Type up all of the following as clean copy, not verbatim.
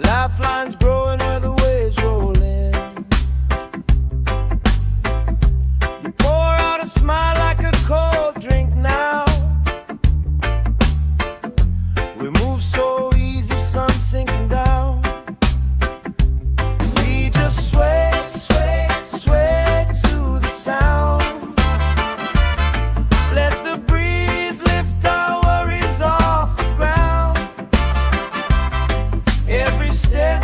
Lifelines growing where the waves roll in. You pour out a smile like a cold drink now. We move so easy, sun sinking down. We just sway, sway, sway to the sound. Let the breeze lift our worries off the ground. Every step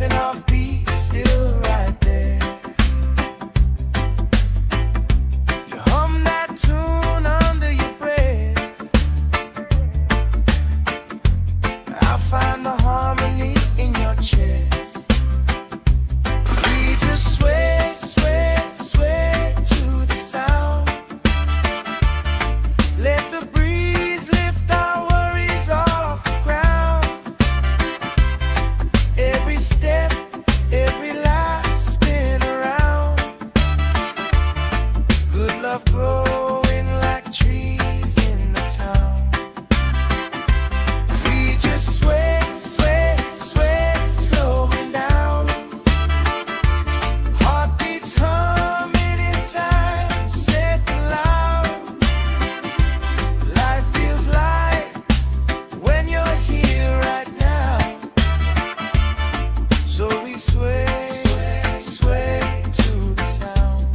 stepping off beat, still right there. You hum that tune under your breath. I find the harmony in your chest. We just sway, sway, sway to the sound. Let the breeze lift our worries off the ground. Every step, every life spin around. Good love growing like trees in the town. We just sway, sway, sway, slowing down. Heartbeats humming in time, safe and loud. Life feels light when you're here right now. So we sway, sway, sway to the sound.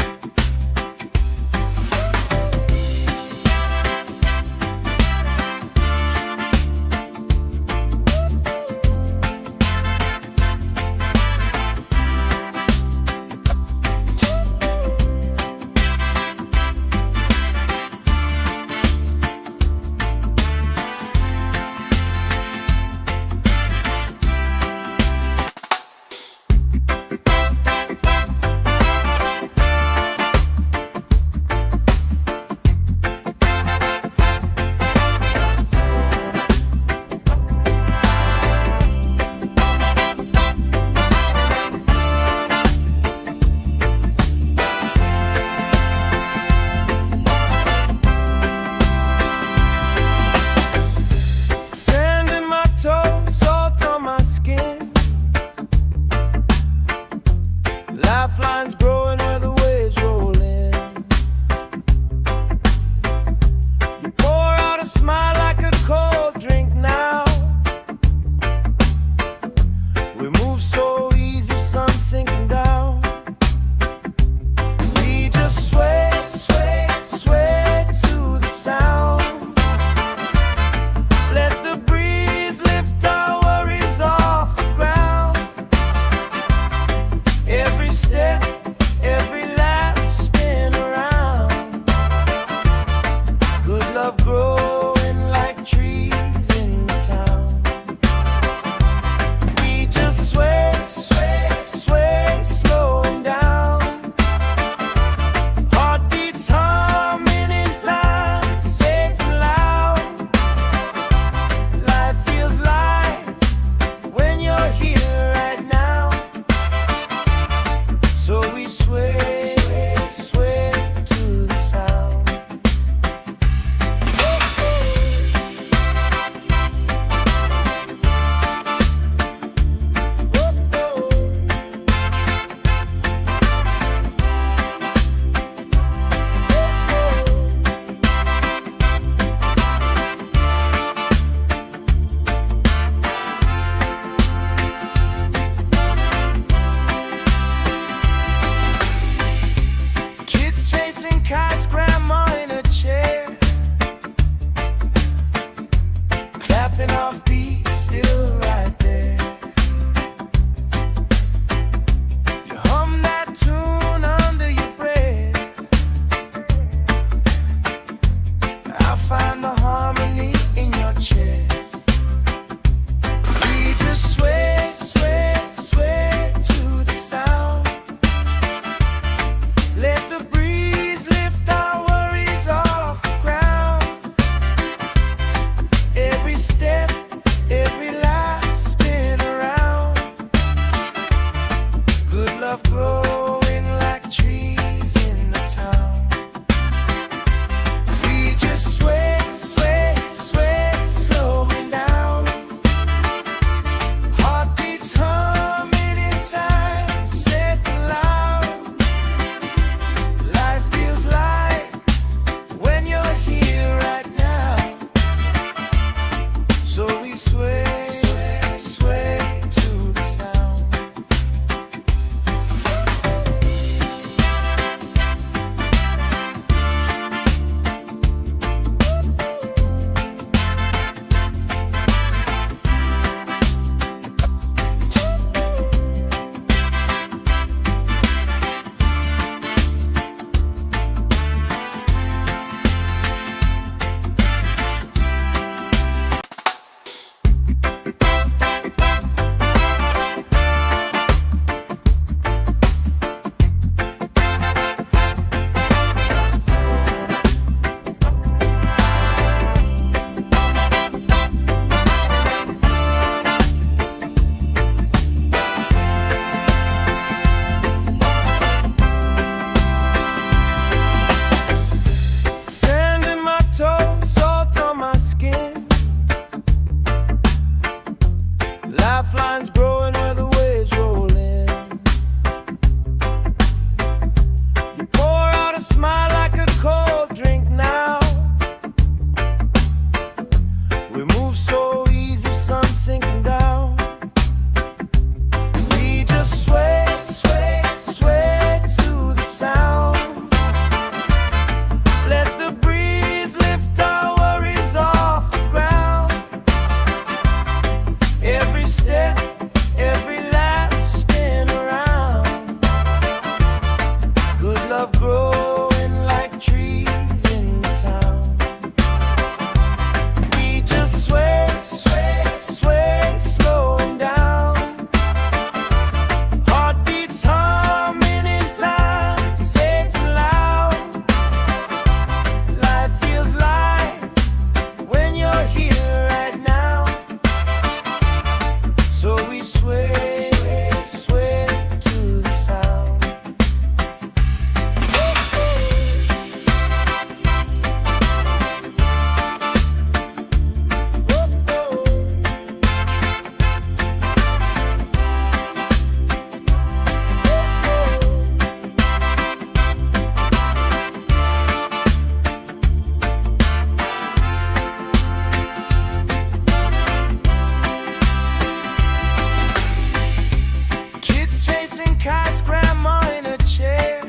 dancing kites, grandma in a chair,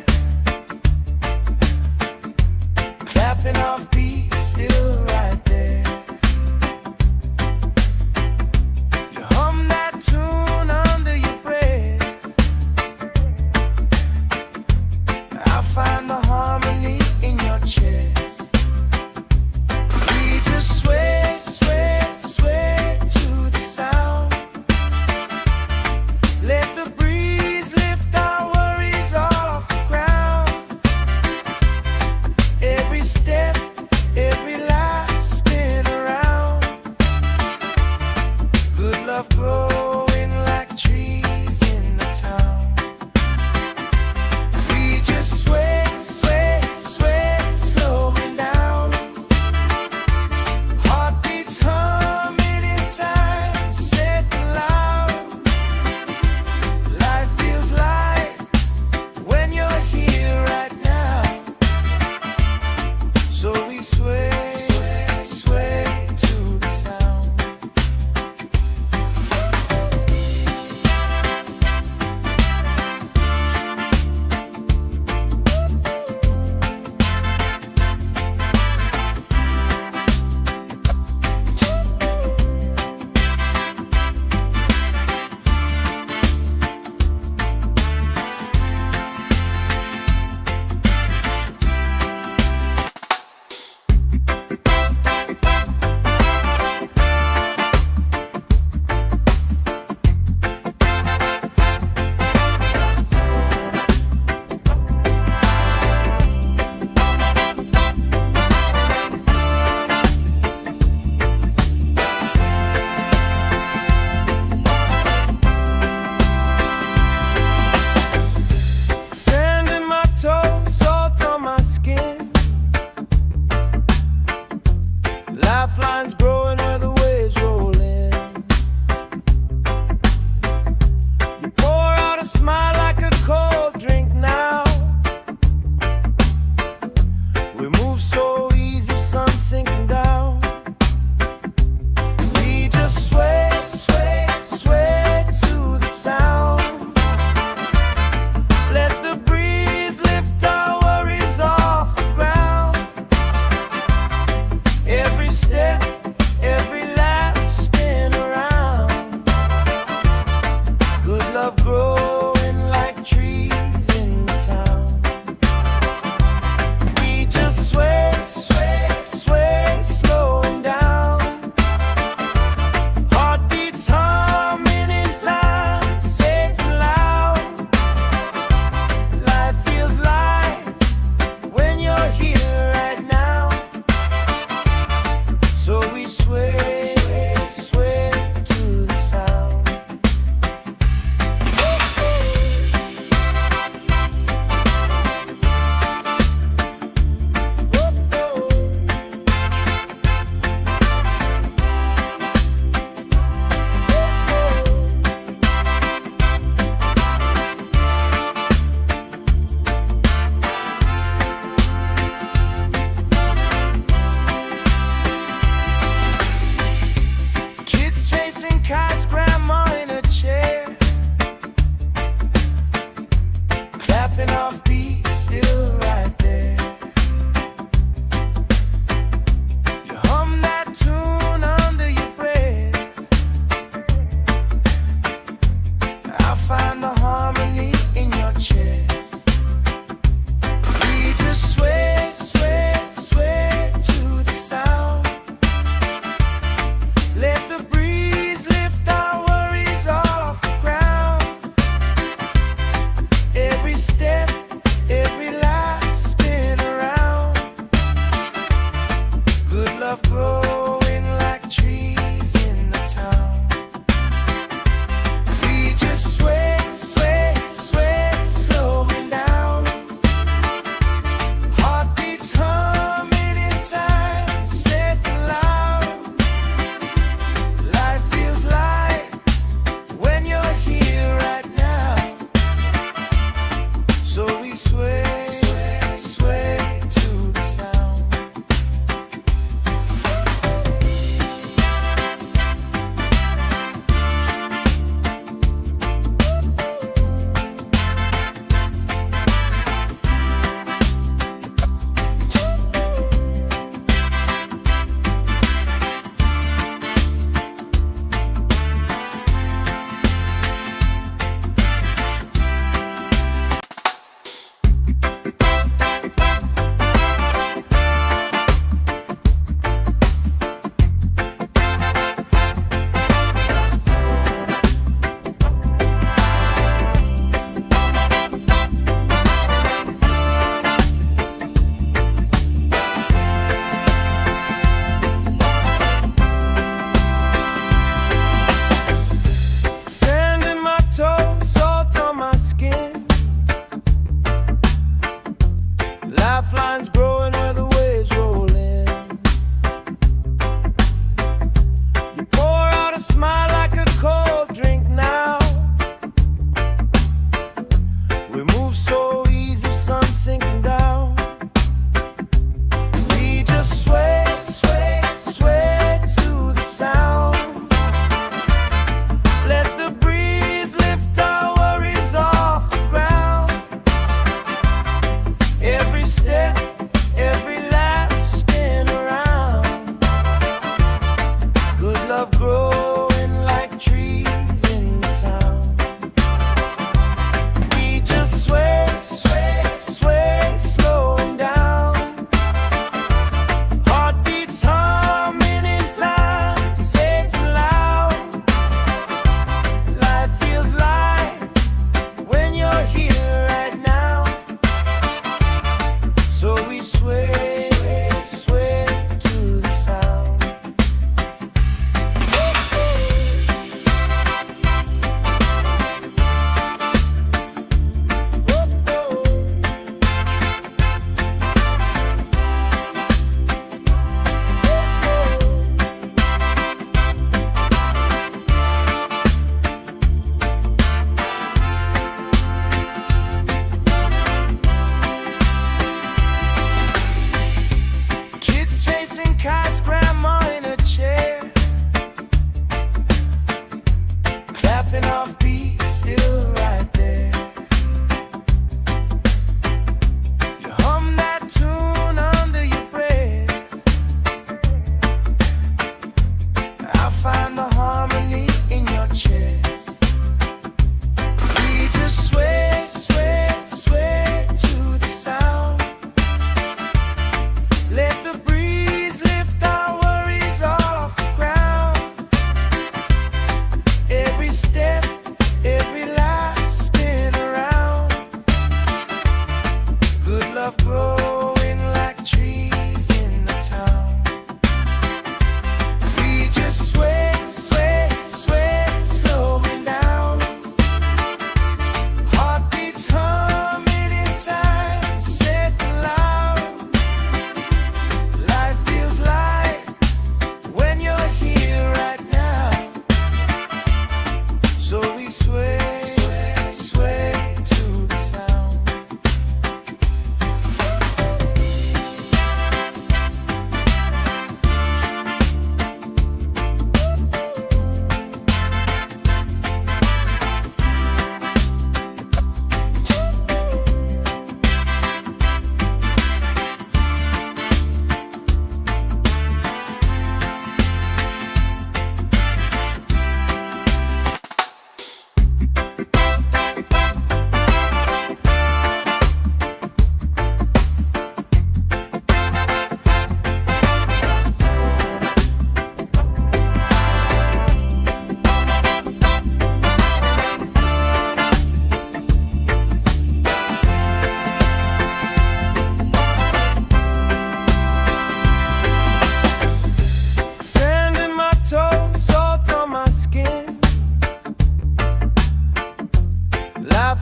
clapping off beats, still right there. You hum that tune under your breath. I find the harmony in your chest. We just sway, sway, sway to the sound. Let the breeze lift our worries off the ground. Every step, every life spin around. Good love growing like trees in the town. We just sway, sway, sway, slowing down. Heartbeats humming in time, safe and loud. Life feels light when you're here right now. So we sway, sway, sway to the sound. Sand in my toes, salt on my skin. Lifelines growing where the waves roll in. You pour out a smile like a cold drink now. We move so easy, sun sinking down. We just sway, sway, sway to the sound. Let the breeze lift our worries off the ground. Every step, every laugh spin around. Good love growing like trees in the town. We just sway, sway, sway, slowing down. Heartbeats humming in time, safe and loud. Life feels light when you're here right now. So we sway, sway to the sound.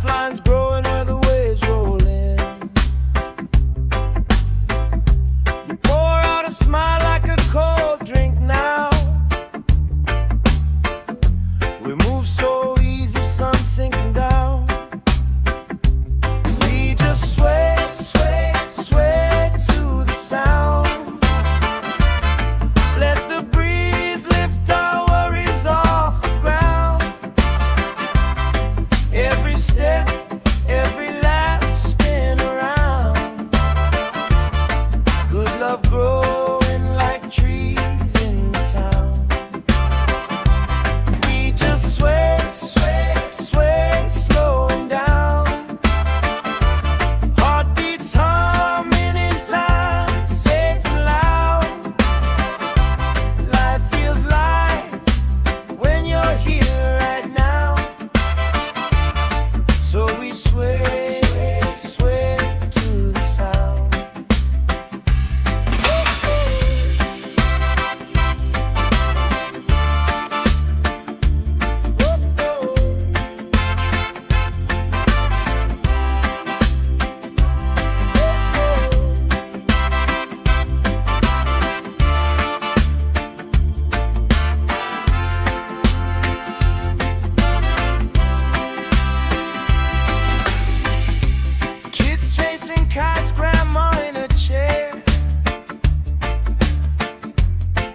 lifelines growing where the waves roll in. You pour out a smile like a cold drink now. We move so easy, sun sinking down. We just sway, sway, sway to the sound. Let the breeze lift our worries off the ground. Every step, every lap, spin around. Good love growing like trees in the town. We just sway, sway, sway, slowing down. Heartbeats humming in time, safe and loud. Life feels light when you're here right now. So we sway, sway to the sound. Kids chasing kites, grandma in a chair,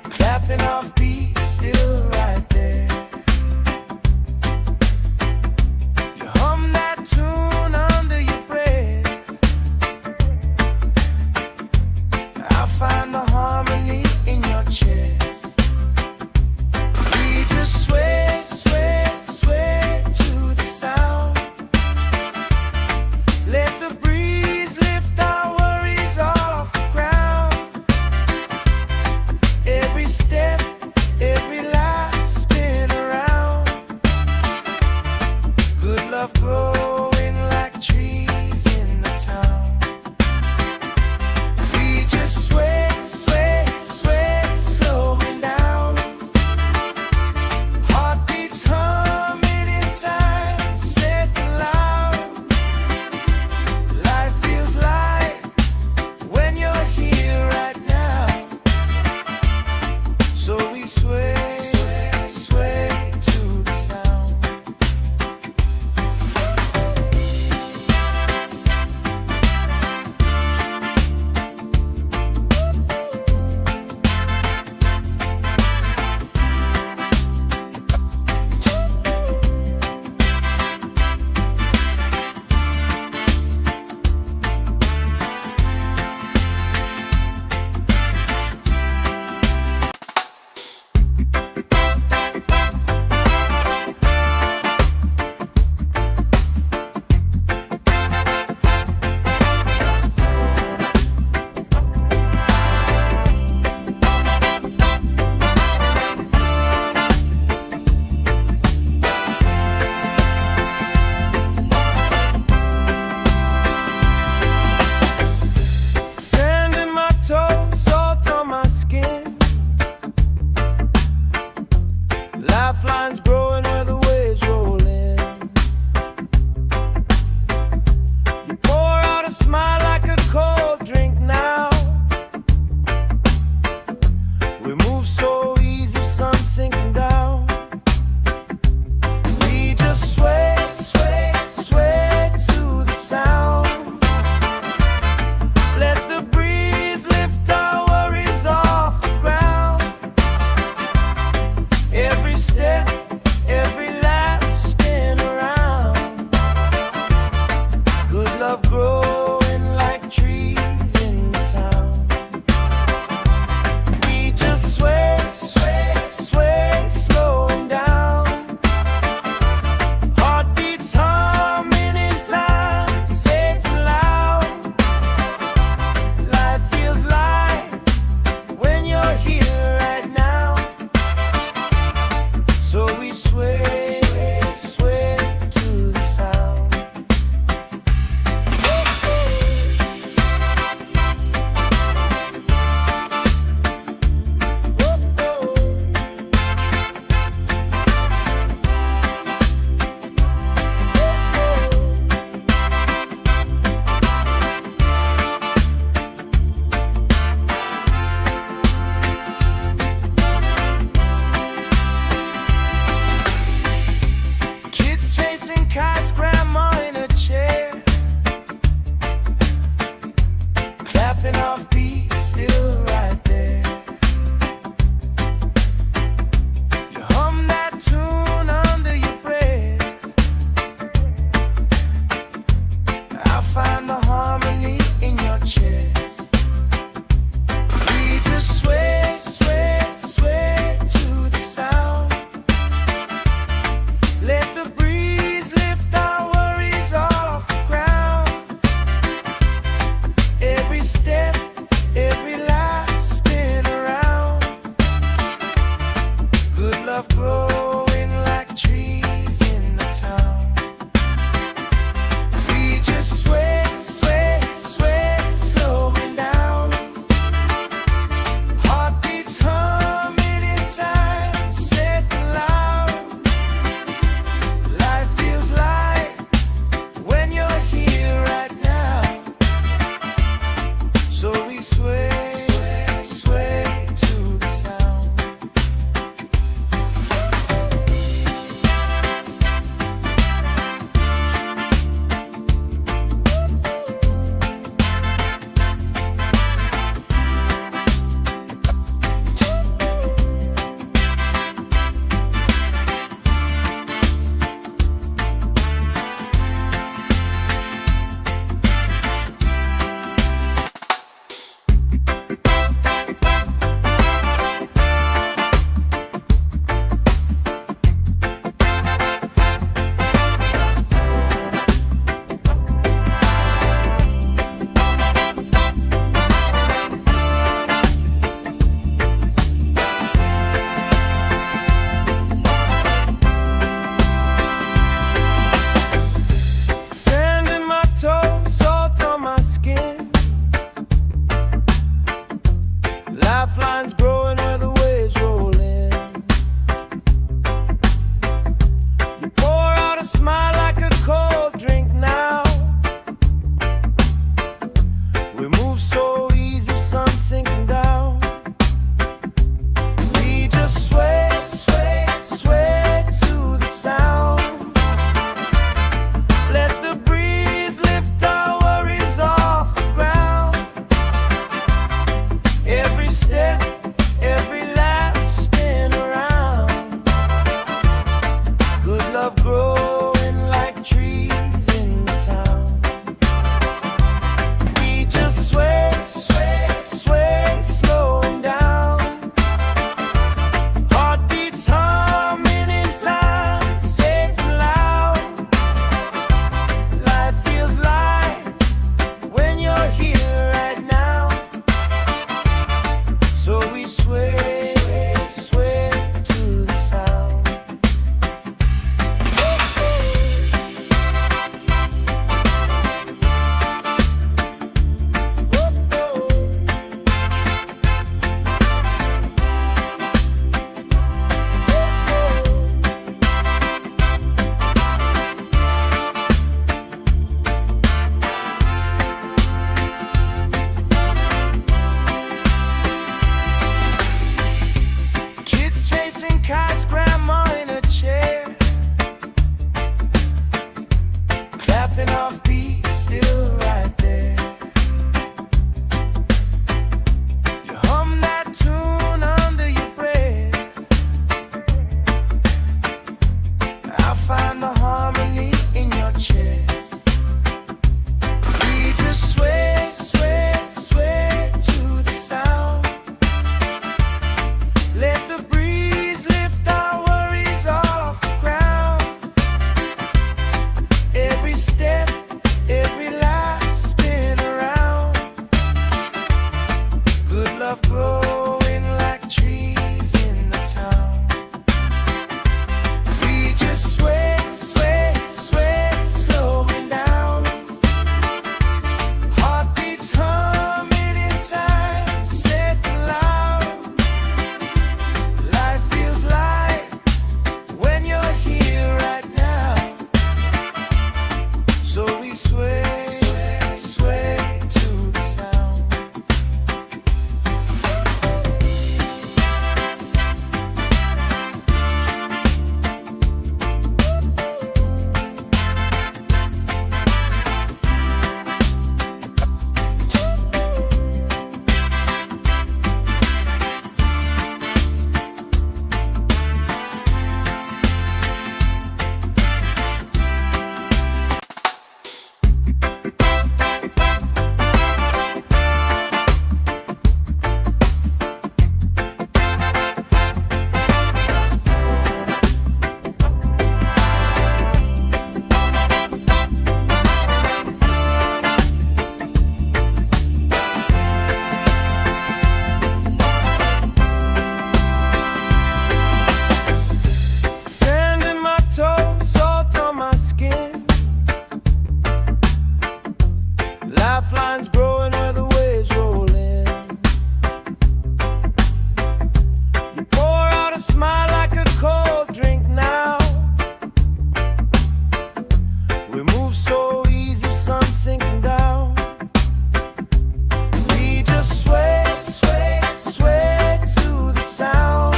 clapping off beats, still right there. You hum that tune under your breath. I find the harmony in your chest. We just sway, sway, sway to the sound. Let the breeze lift our worries off the ground. Every step, every lap, spin around. Good love growing like trees in the town. We just sway, sway, sway, slowing down. Heartbeats humming in time, safe and loud. Life feels light when you're here right now. So we sway, sway, sway to the sound. off beat, still right there. You hum that tune under your breath. I find the harmony in your chest. We just sway, sway, sway to the sound. Let the breeze lift our worries off the ground. Every step, every life spin around. Good love growing like trees in the town. We just sway, sway, sway, slowing down. Heartbeats humming in time, safe and loud. Life feels light when you're here right now. So we sway, sway, sway to the sound. Sand in my toes, salt on my skin. Lifelines growing where the waves roll in. You pour out a smile like a cold drink now. We move so easy, sun sinking down. We just sway, sway, sway to the sound.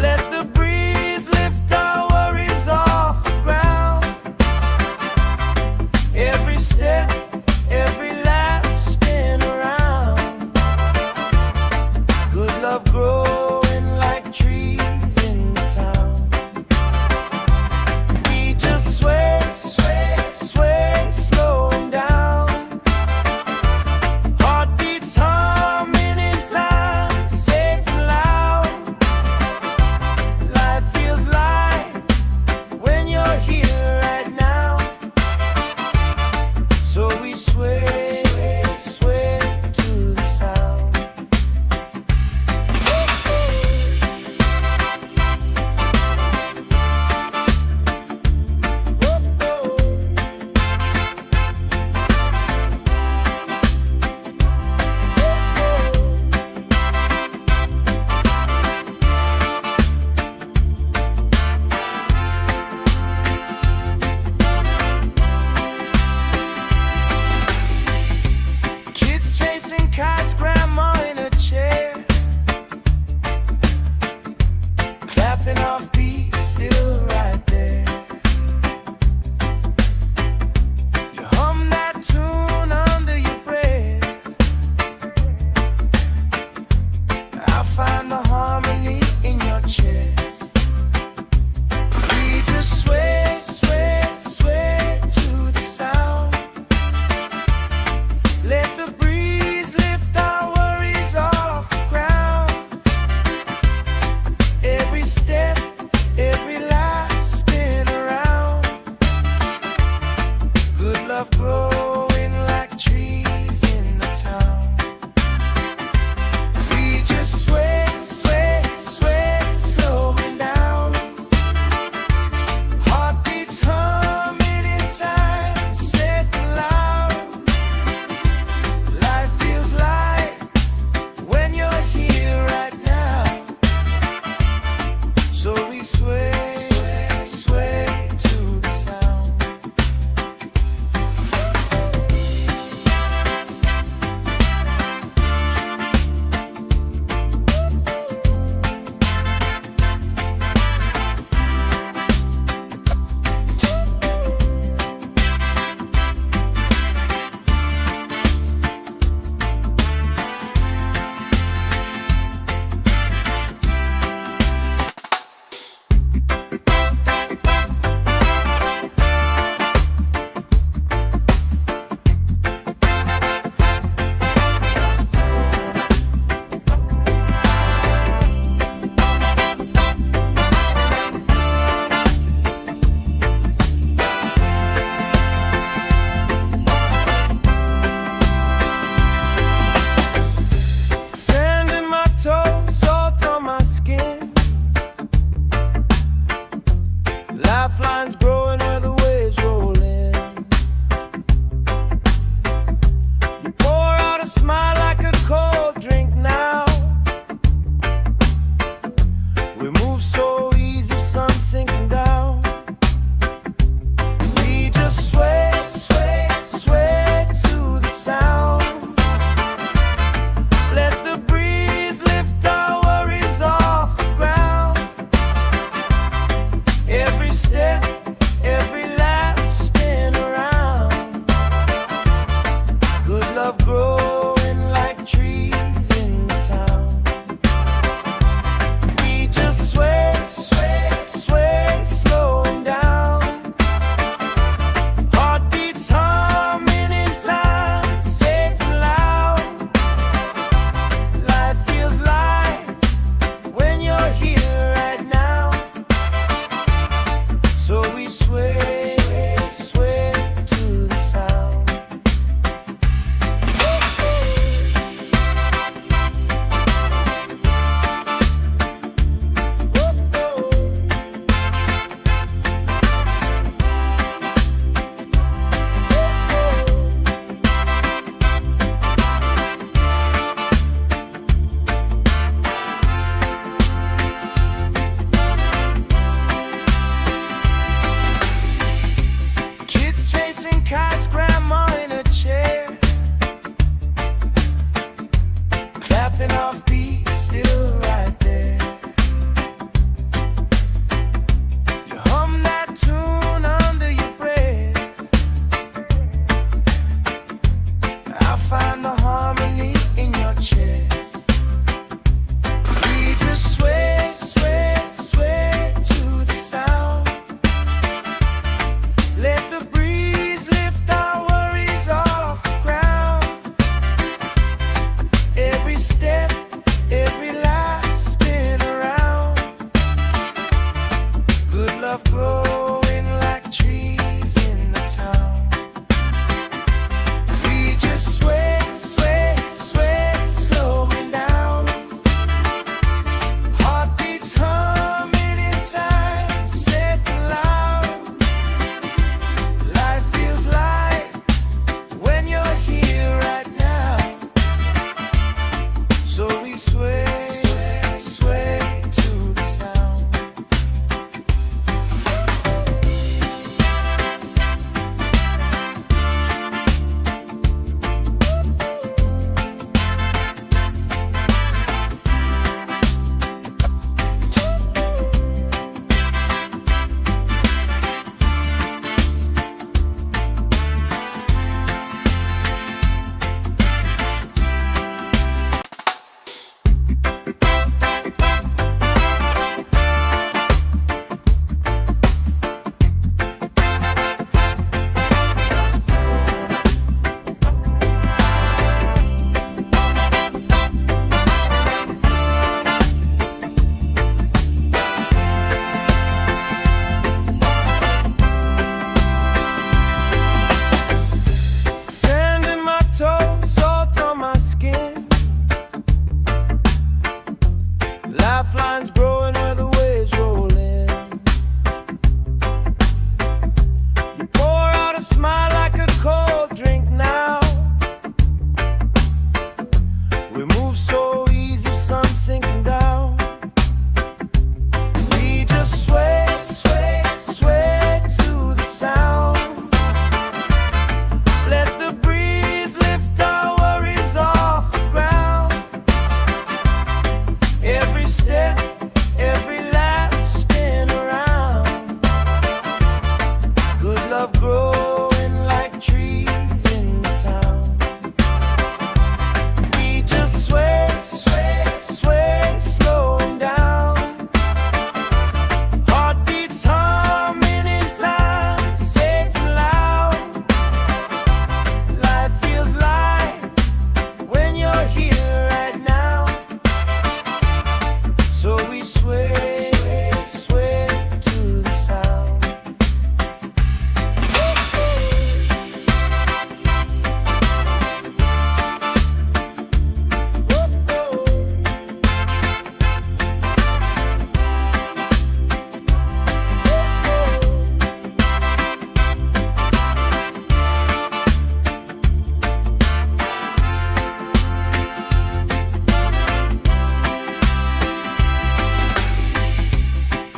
Let the breeze lift our worries off the ground. Every step, every laugh spin around. Good love growing like trees in the town. We just sway, sway, sway, slowing down. Heartbeats humming in time, safe and loud. Life feels light when you're here right now. So we sway, sway, sway to the sound. Kids chasing kites, grandma in a chair. Clapping off beat, still right there. You hum that tune under your breath. I find the harmony in your chest. We just sway, sway, sway to the sound. Let the breeze lift our worries off the ground. Every step, every life spin around. Good love growing like trees in the town. We just sway, sway, sway, slowing down. Heartbeats humming in time, safe and loud. Life feels light when you're here right now. So we sway, sway, sway to the sound. kites, grandma in a chair, clapping off beats, still right there. You hum that tune under your breath. I find the harmony in your chest. We just sway, sway, sway to the sound. Let the breeze lift our worries off the ground. Every step, every life spin around. Good love growing like trees in the town. We just sway, sway, sway, slowing down. Heartbeats humming in time, safe and loud. Life feels light when you're here right now. So we sway, sway, sway to the sound. Sand in my toes, salt on my skin. Lifelines growing where the waves roll in. You pour out a smile like a cold drink now. We move so easy, sun sinking down. We just sway, sway, sway to the sound. Let the breeze lift our worries off the ground. Every step, every laugh spin around. Good love growing like trees in the town. We just sway, sway, sway, slowing down. Heartbeats humming in time, safe and loud. Life feels light when you're here right now. So we sway, sway to the sound.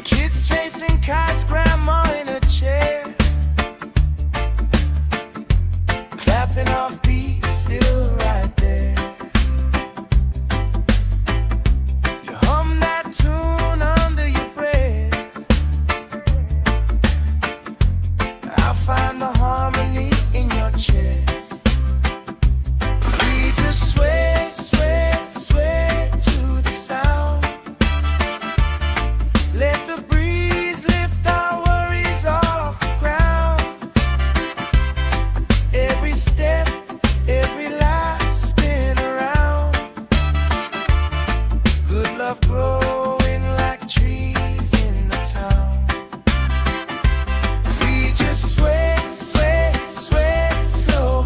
Kids chasing kites, grandma in a chair, clapping off beats, still right there. You hum that tune under your breath. I find the harmony in your chest. We just sway, sway, sway to the sound. Let the breeze lift our worries off the ground. Every step, every life spin around. Good love growing like trees in the town. We just sway, sway, sway, slow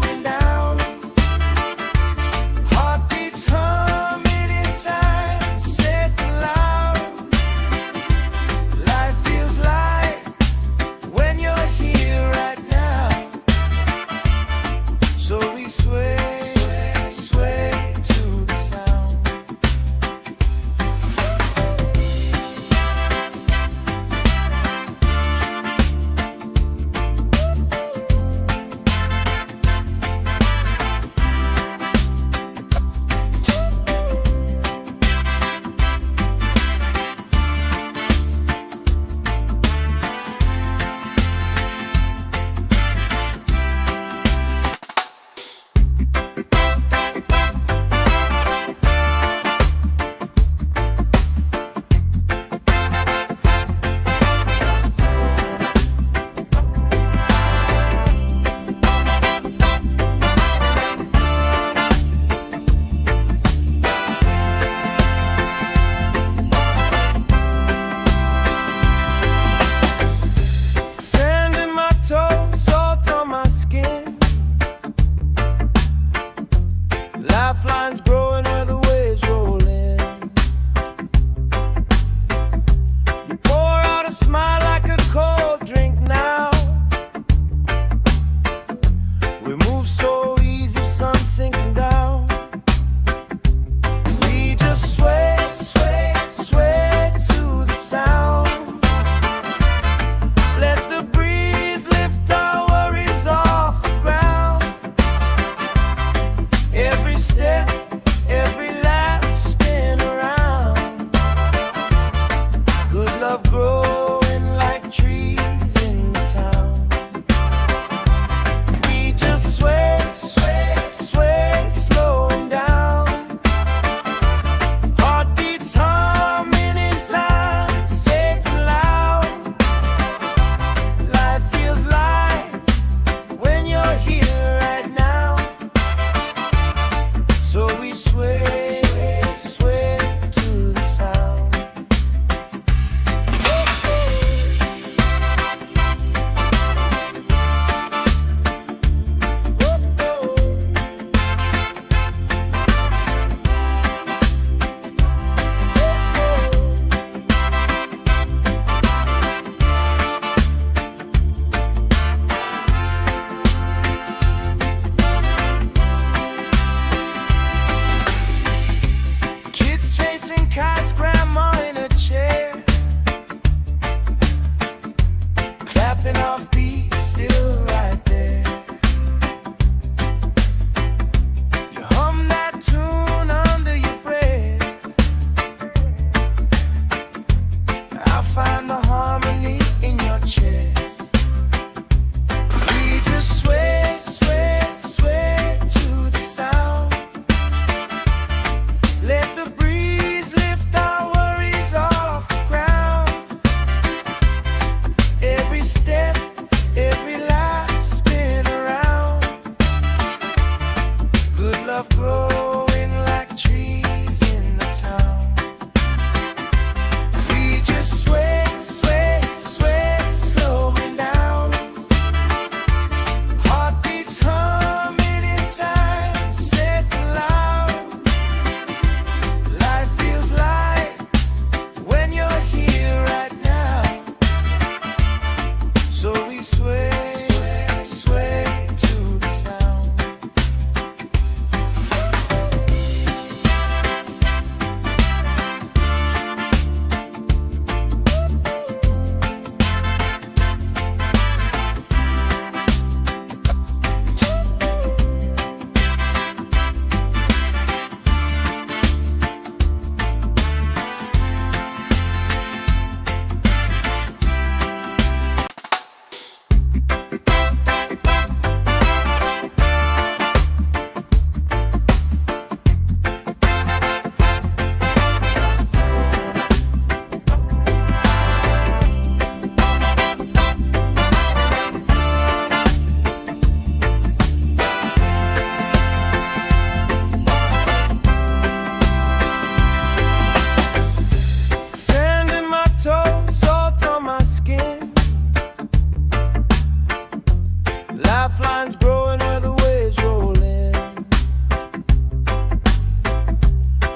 lifelines growing where the waves roll in.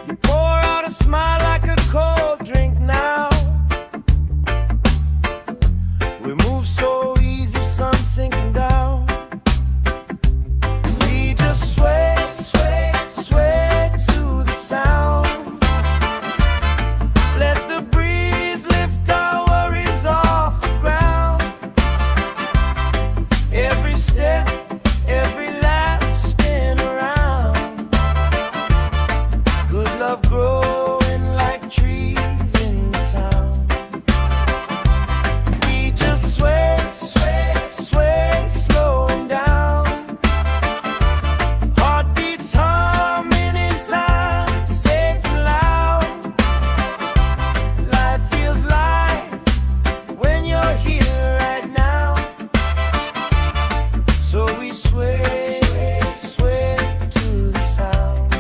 You pour out a smile like a cold drink now. We move so easy, sun sinking down. We just sway, sway, sway to the sound. Let the breeze lift our worries off the ground. Every step, every lap, spin around. Good love growing like trees in the town. We just sway, sway, sway, slowing down. Heartbeats humming in time, safe and loud. Life feels light when you're here right now. So we sway, sway to the sound.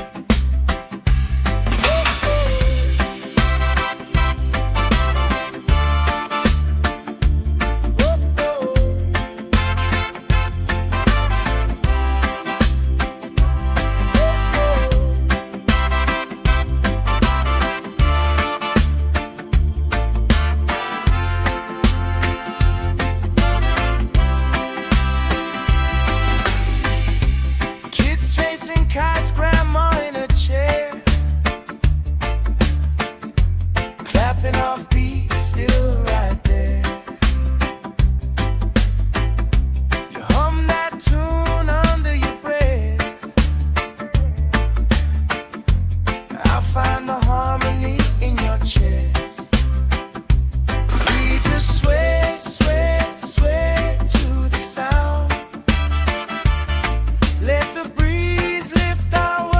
Kids chasing kites, grandma in a chair, clapping off beats, still right there. You hum that tune under your breath. I find the harmony in your chest. We just sway, sway, sway to the sound. Let the breeze lift our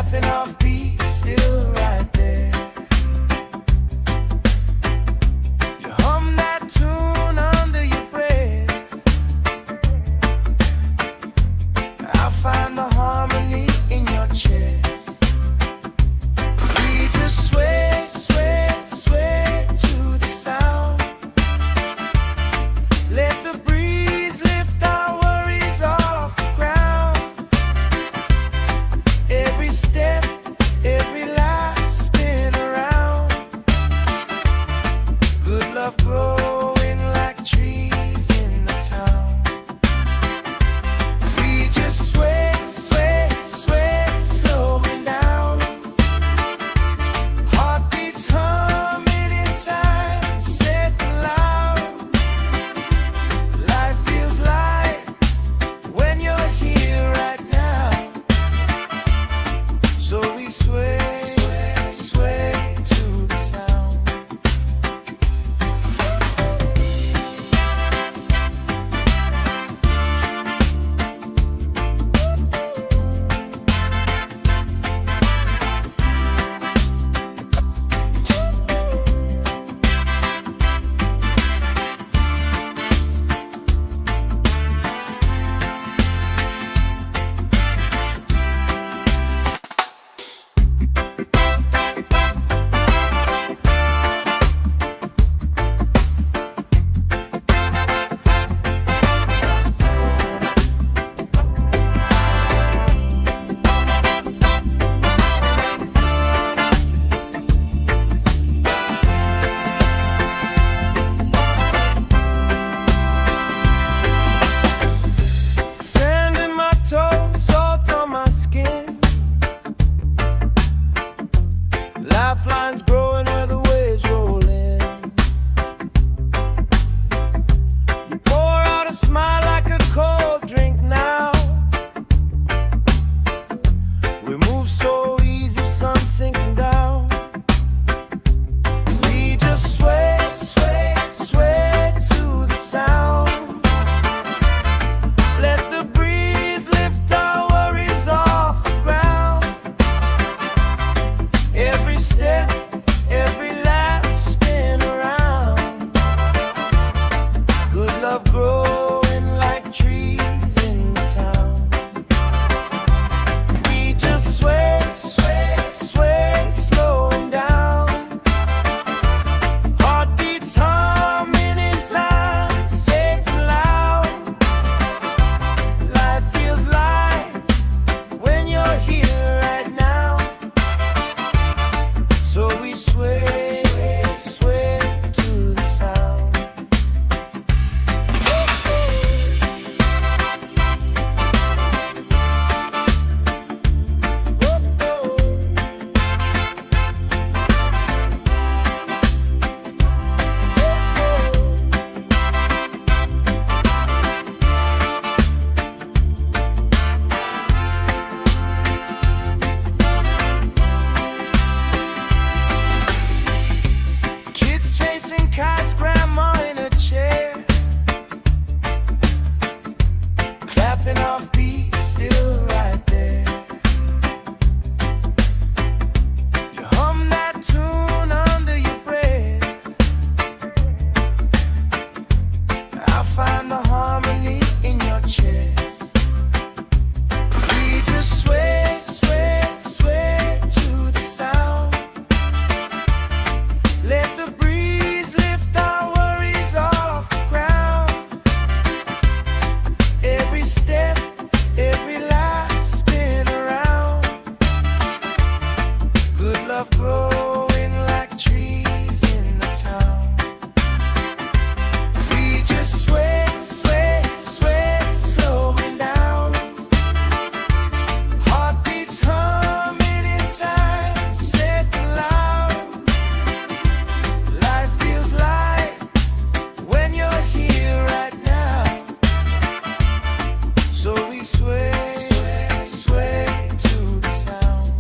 clapping off beat, still right there. You hum that tune under your breath. I find the harmony in your chest. We just sway, sway, sway to the sound. Let the breeze lift our worries off the ground. Every step, every life spin around. Good love growing like trees in the town. We just sway, sway, sway, slowing down. Heartbeats humming in time, safe and loud. Life feels light when you're here right now. So we sway, sway, sway to the sound. Sand in my toes, salt on my skin. Lifelines growing where the waves roll in. You pour out a smile like a cold drink now. We move so easy, sun sinking down. We just sway, sway, sway to the sound. Let the breeze lift our worries off the ground. Every step, every laugh spin around. Good love growing like trees in the town. We just sway, sway, sway, slowing down. Heartbeats humming in time, safe and loud. Life feels light when you're here right now. So we sway, sway to the sound. Kids chasing kites, grandma in a chair. Clapping off beat, still right there. You hum that tune under your breath. I find the harmony in your chest. We just sway, sway, sway to the sound. Let the breeze lift our worries off the ground. Every step, every life spin around. Good love growing like trees in the town. We just sway, sway, sway, slowing down. Heartbeats humming in time, safe and loud. Life feels light when you're here right now. So we sway, sway, sway to the sound.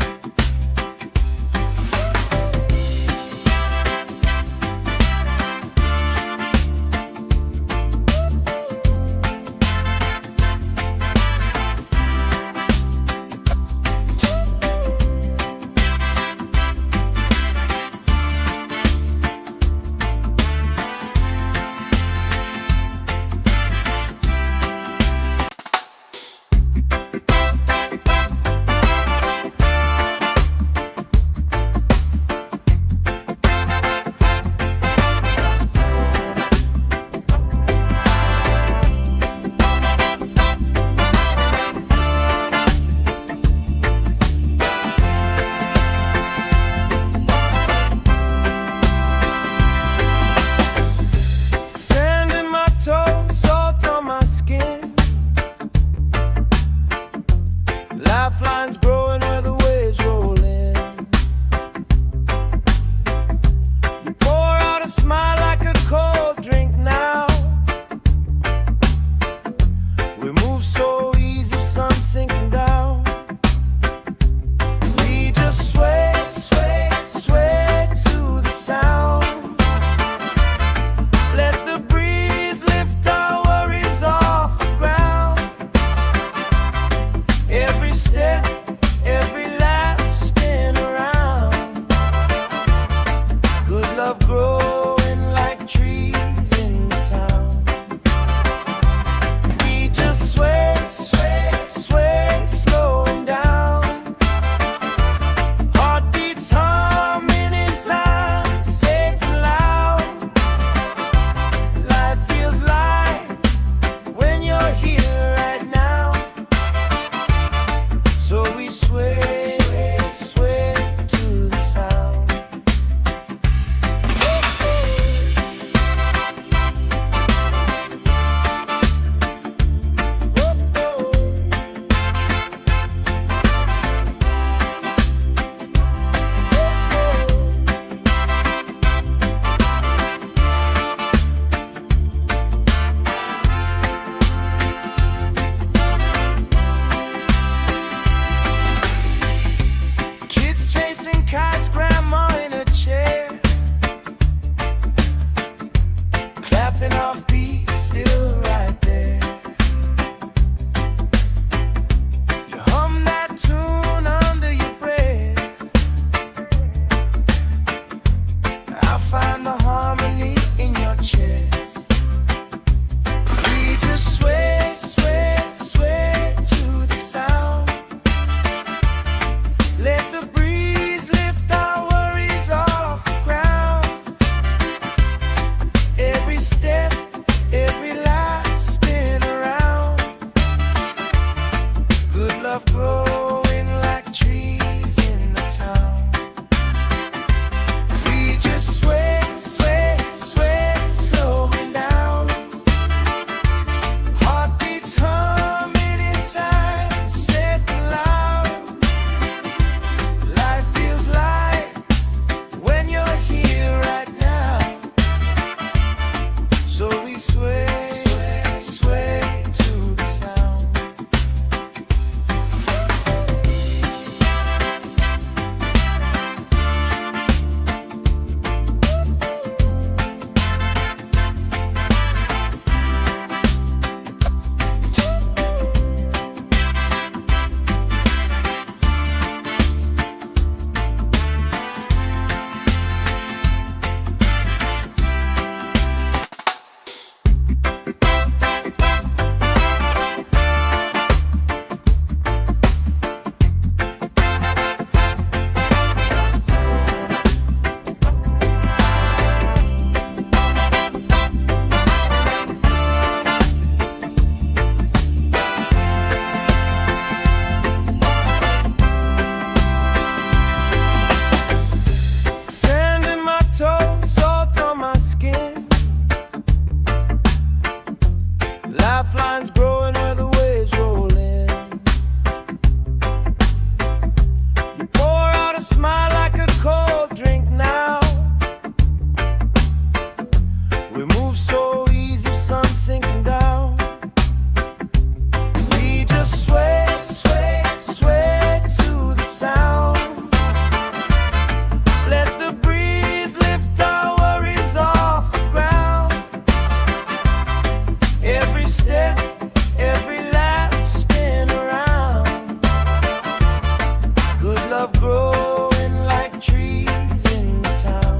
growing like trees in the town.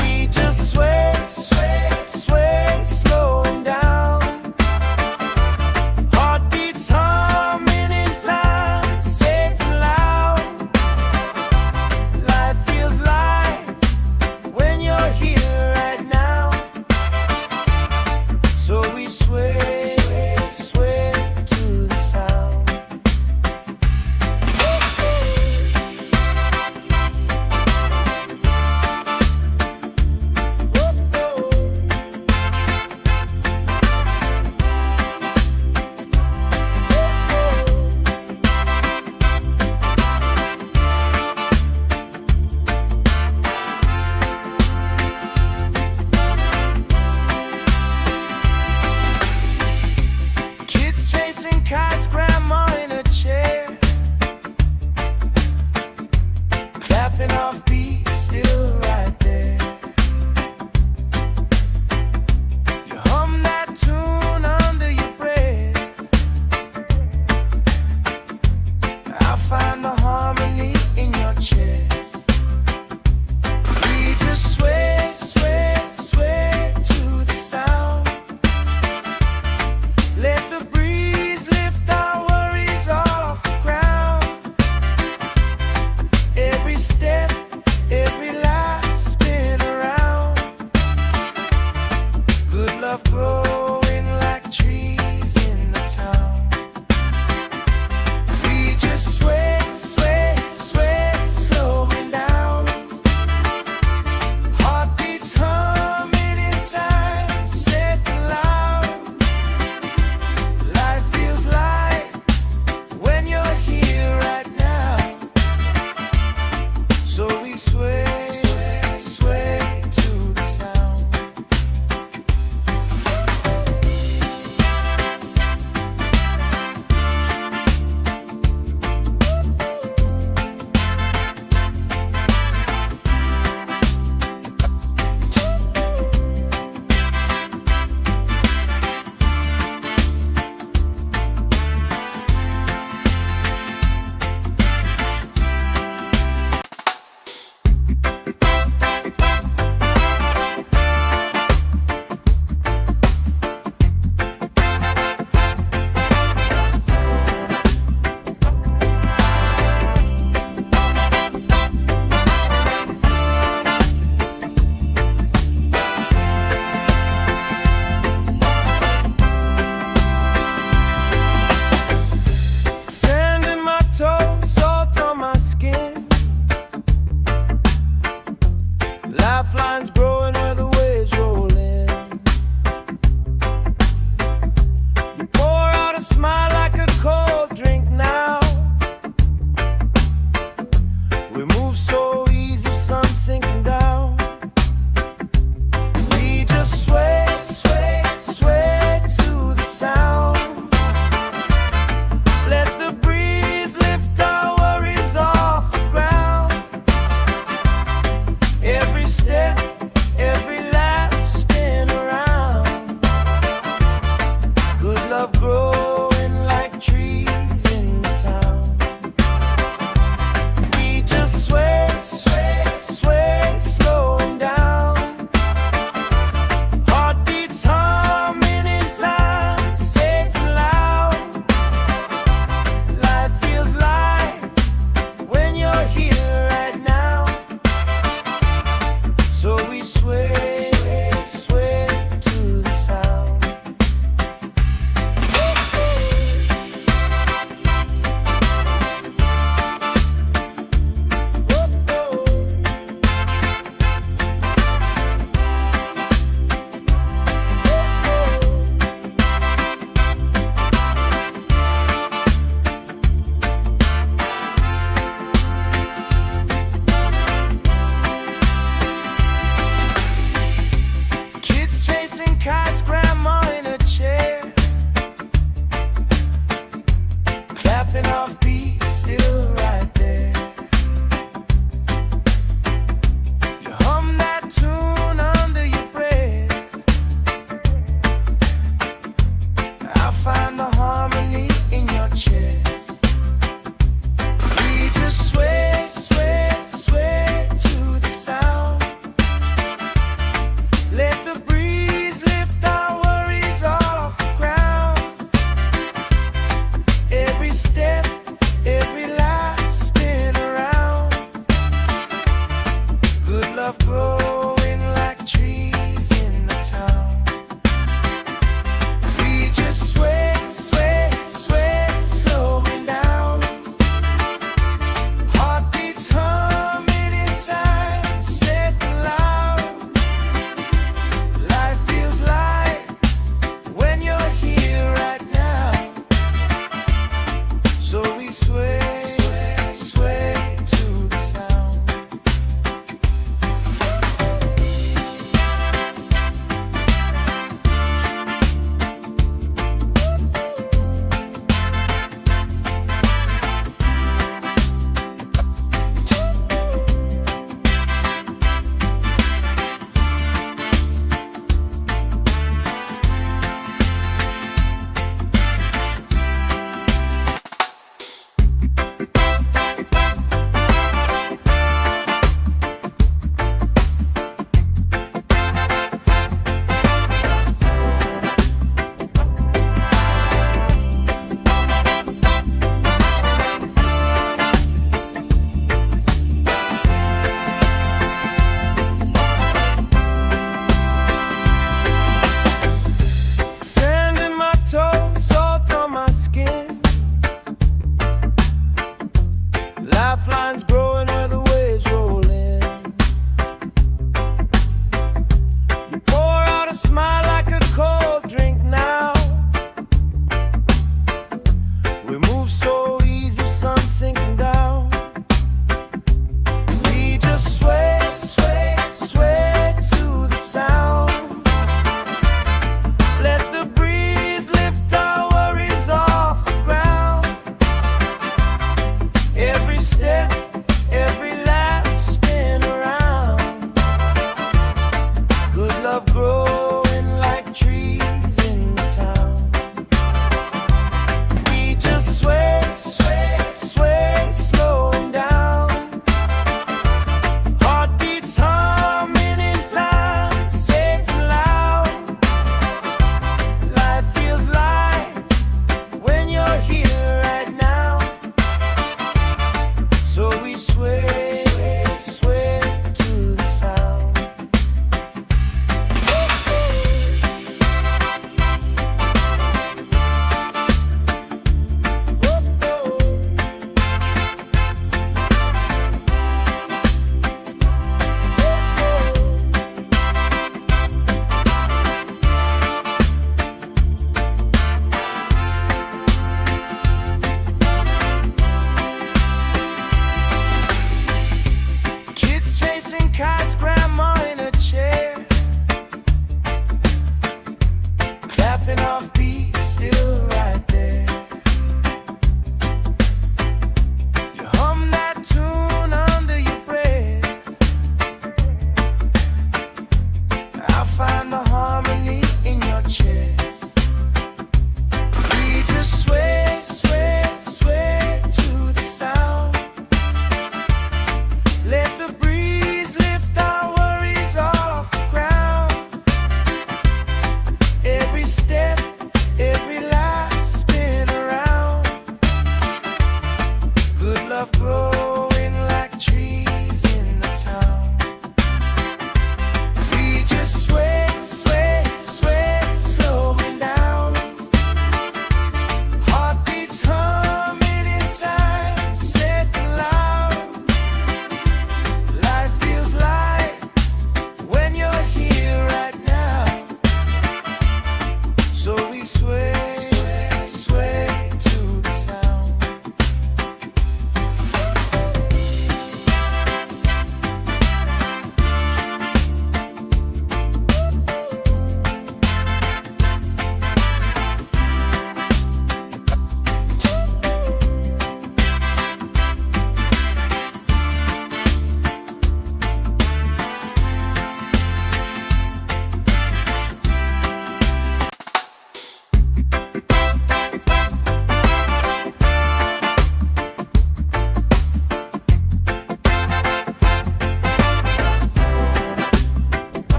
We just sway, sway, sway, slowing down. Heartbeats humming in time, safe and loud. Life feels light when you're here right now. So we sway, sway, sway to the sound.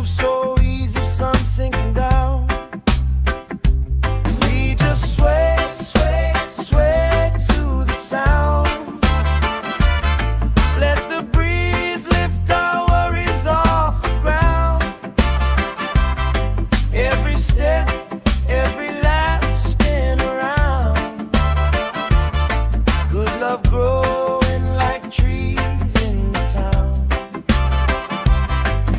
moves so easy, sun sinking down. We just sway, sway, sway to the sound. Let the breeze lift our worries off the ground. Every step, every lap, spin around. Good love growing like trees in the town.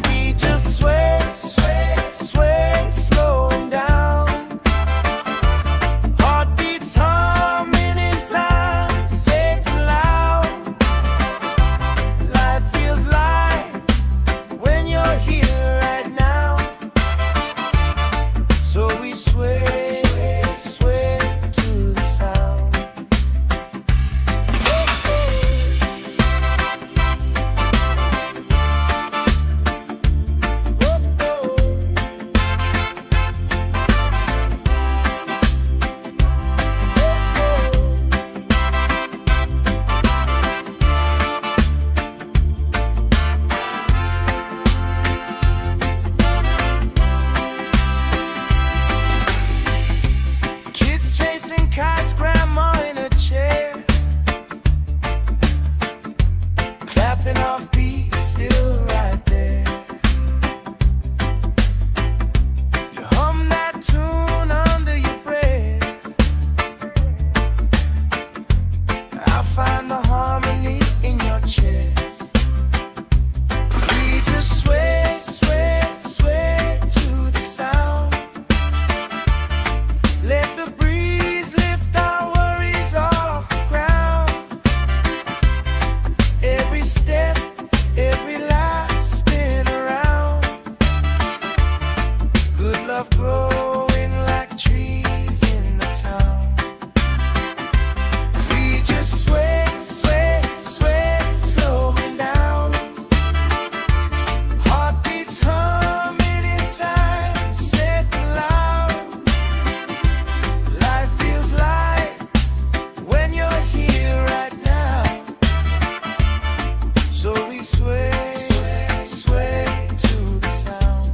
We just sway, sway, sway, slowing down. Heartbeats humming in time, safe and loud. Life feels light when you're here right now. So we sway, sway to the sound. Kids chasing kites, grandma in a chair, clapping off beats, still right there. You hum that tune under your breath. I find the harmony in your chest. We just sway, sway, sway to the sound. Let the breeze lift our worries off the ground. Every step, every lap, spin around. Good love growing like trees in the town. We just sway, sway, sway, slowing down. Heartbeats humming in time, safe and loud. Life feels light when you're here right now. So we sway, sway to the sound.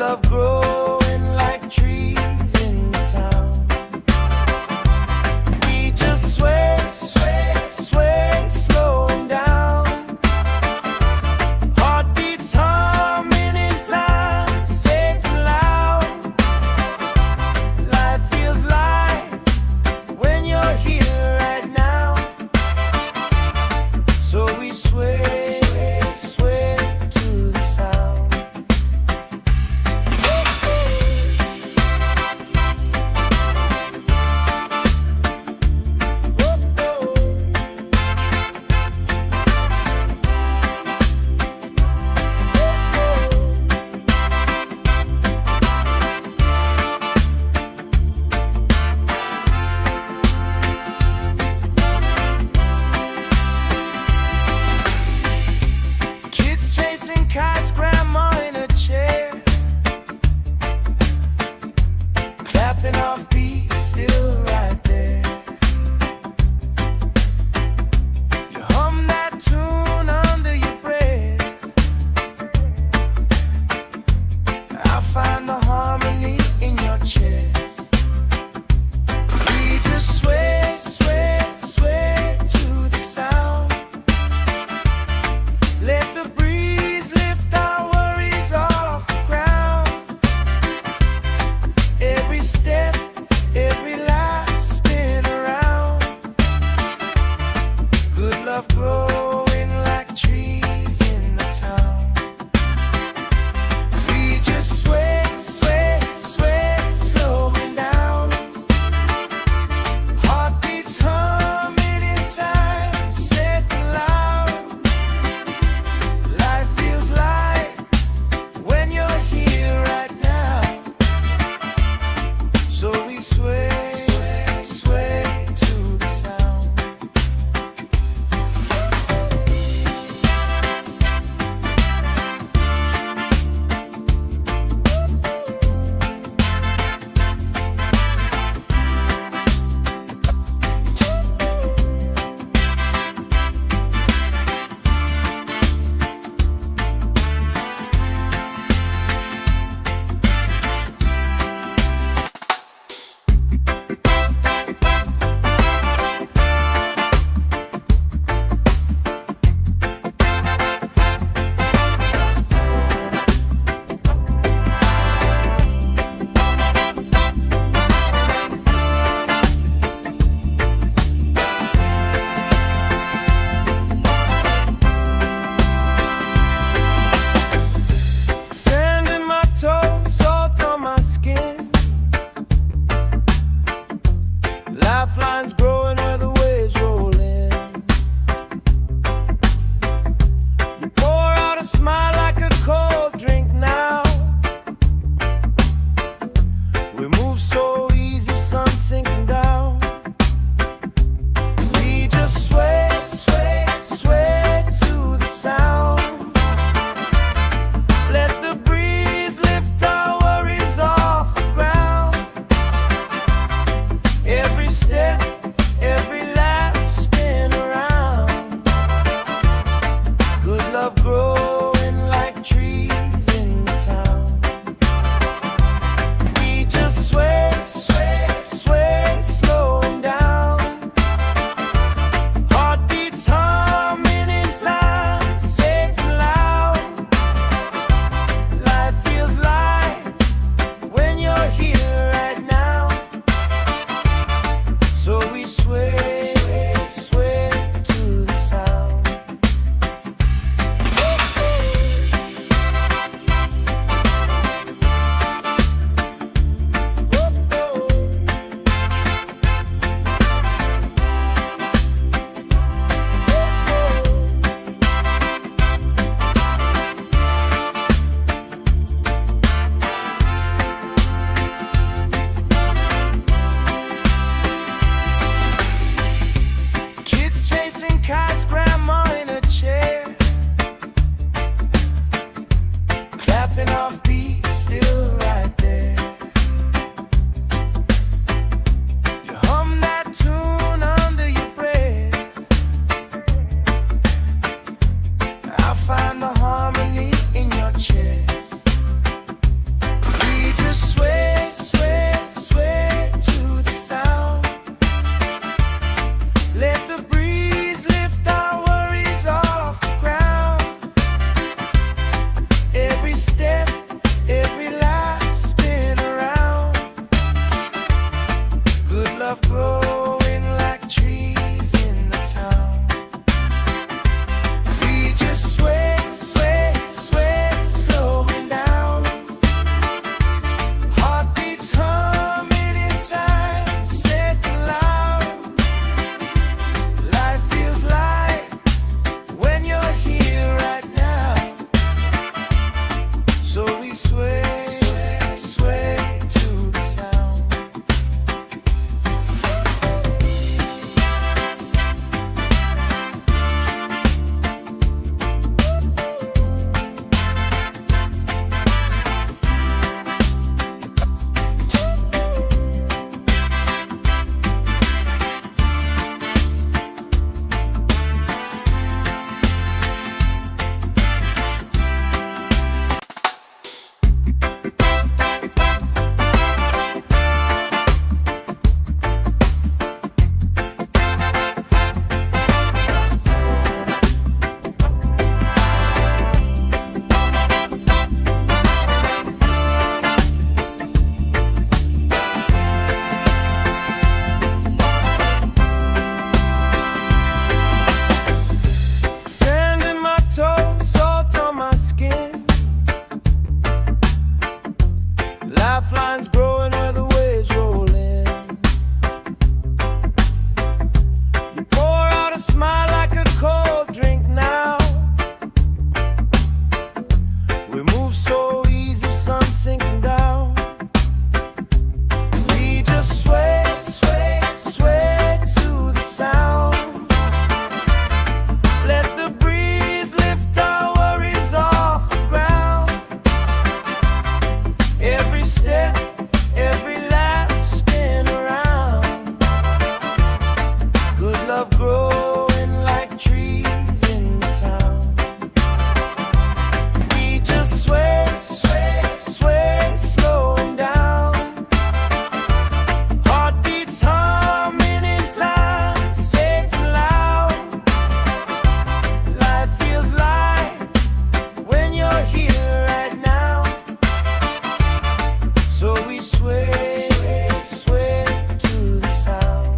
love growing like trees in the town. We just sway, sway, sway, slowing down. Heartbeats humming in time, safe and loud. Life feels light when you're here right now. So we sway, sway to the sound. Kids chasing kites, grandma in a chair, clapping off beats, still right there. You hum that tune under your breath. I find the harmony in your chest. We just sway, sway, sway to the sound. Let the breeze lift our worries off the ground. Every step, every life spin around. Good love growing like trees in the town. We just sway, sway. vines growing where the waves roll in. You pour out a smile like a cold drink now. We move so easy, sun sinking down. We just sway, sway, sway to the sound. Let the breeze lift our worries off the ground. Every step, every lap, spin around. Good love growing like trees in the town. We just sway, sway, sway, slowing down. Heartbeats humming in time, safe and loud. Life feels light when you're here right now. So we sway, sway to the sound.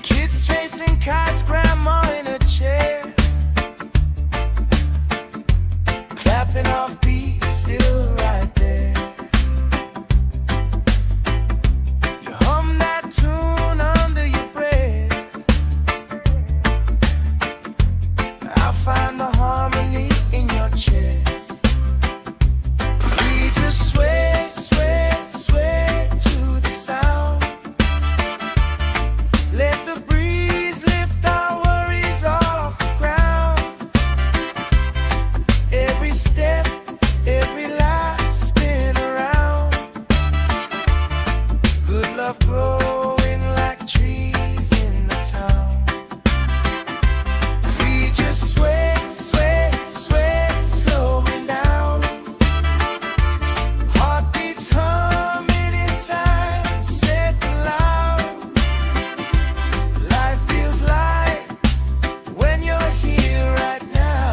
Kids chasing kites, grandma in a chair, clapping off beat, still right there. You hum that tune under your breath. I find the harmony in your chest. We just sway, sway, sway to the sound. Let the breeze lift our worries off the ground. Every step, every lap, spin around. Good love growing like trees in the town. We just sway, sway, sway, slowing down. Heartbeats humming in time, safe and loud. Life feels light when you're here right now.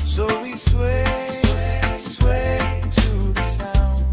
So we sway, sway, sway to the sound.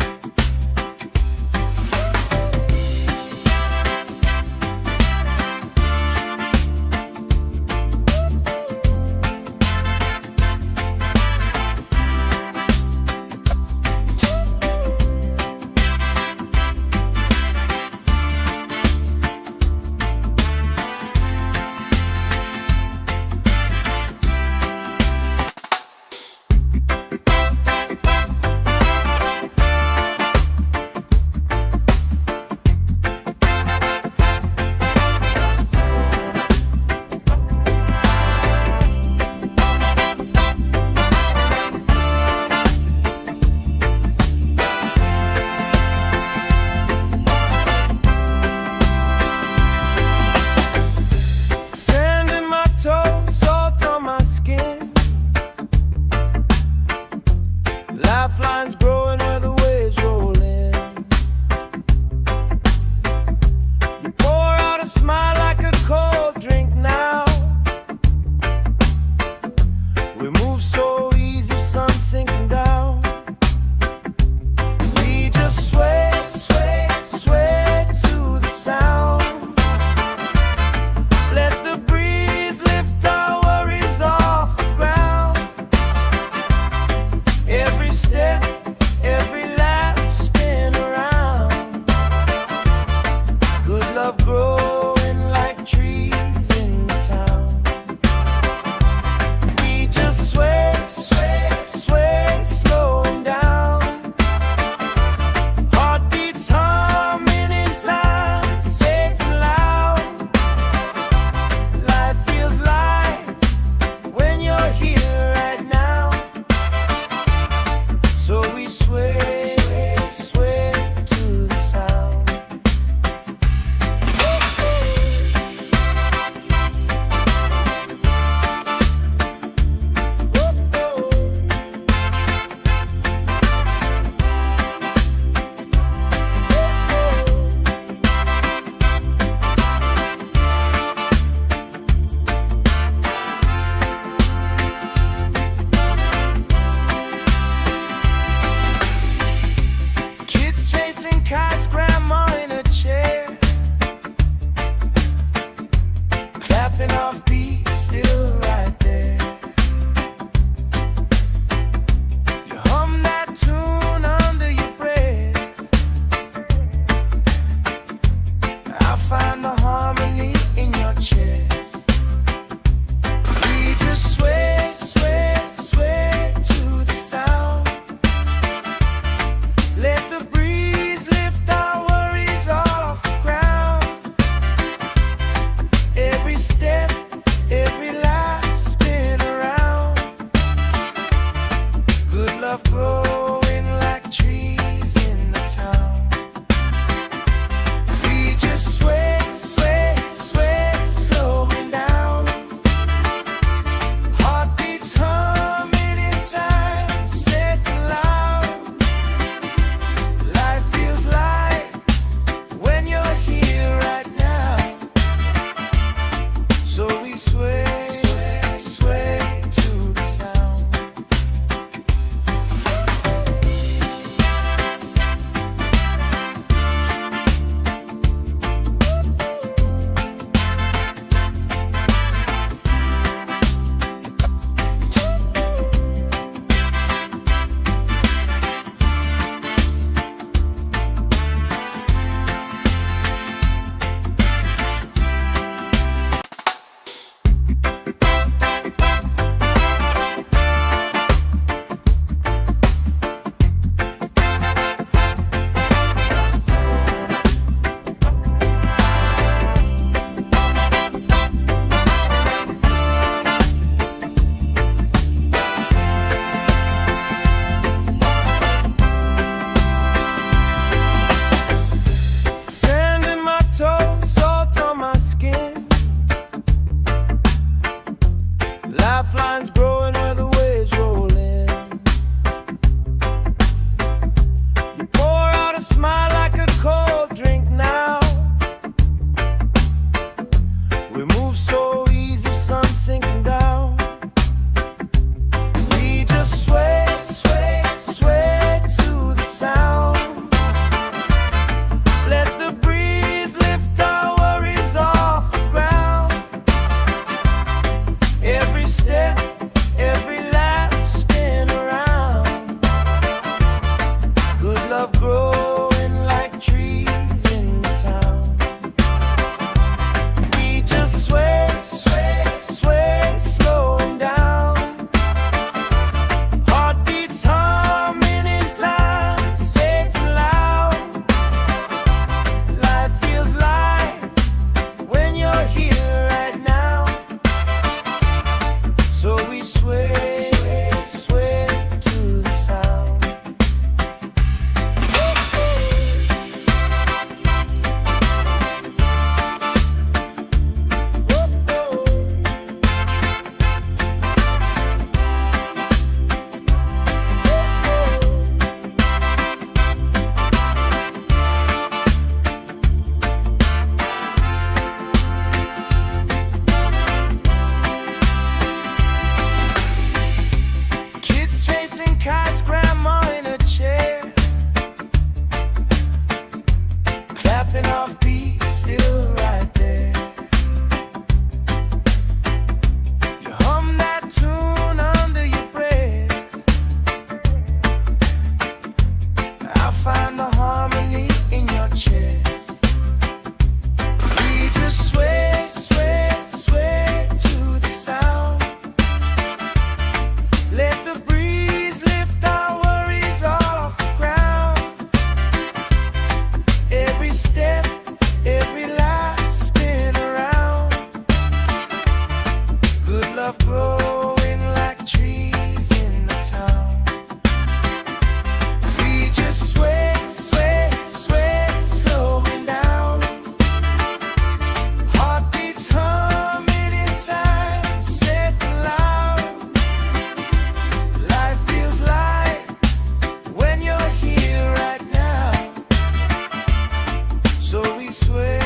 we sway,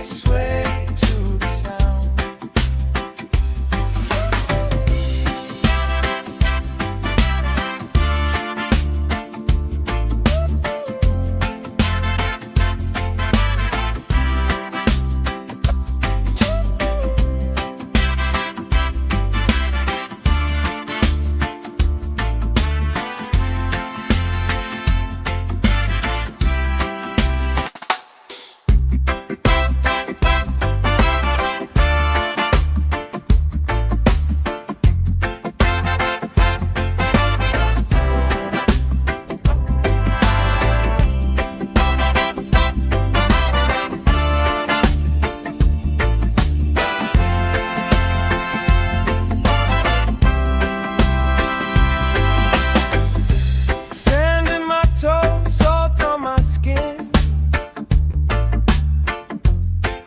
sway to the sound.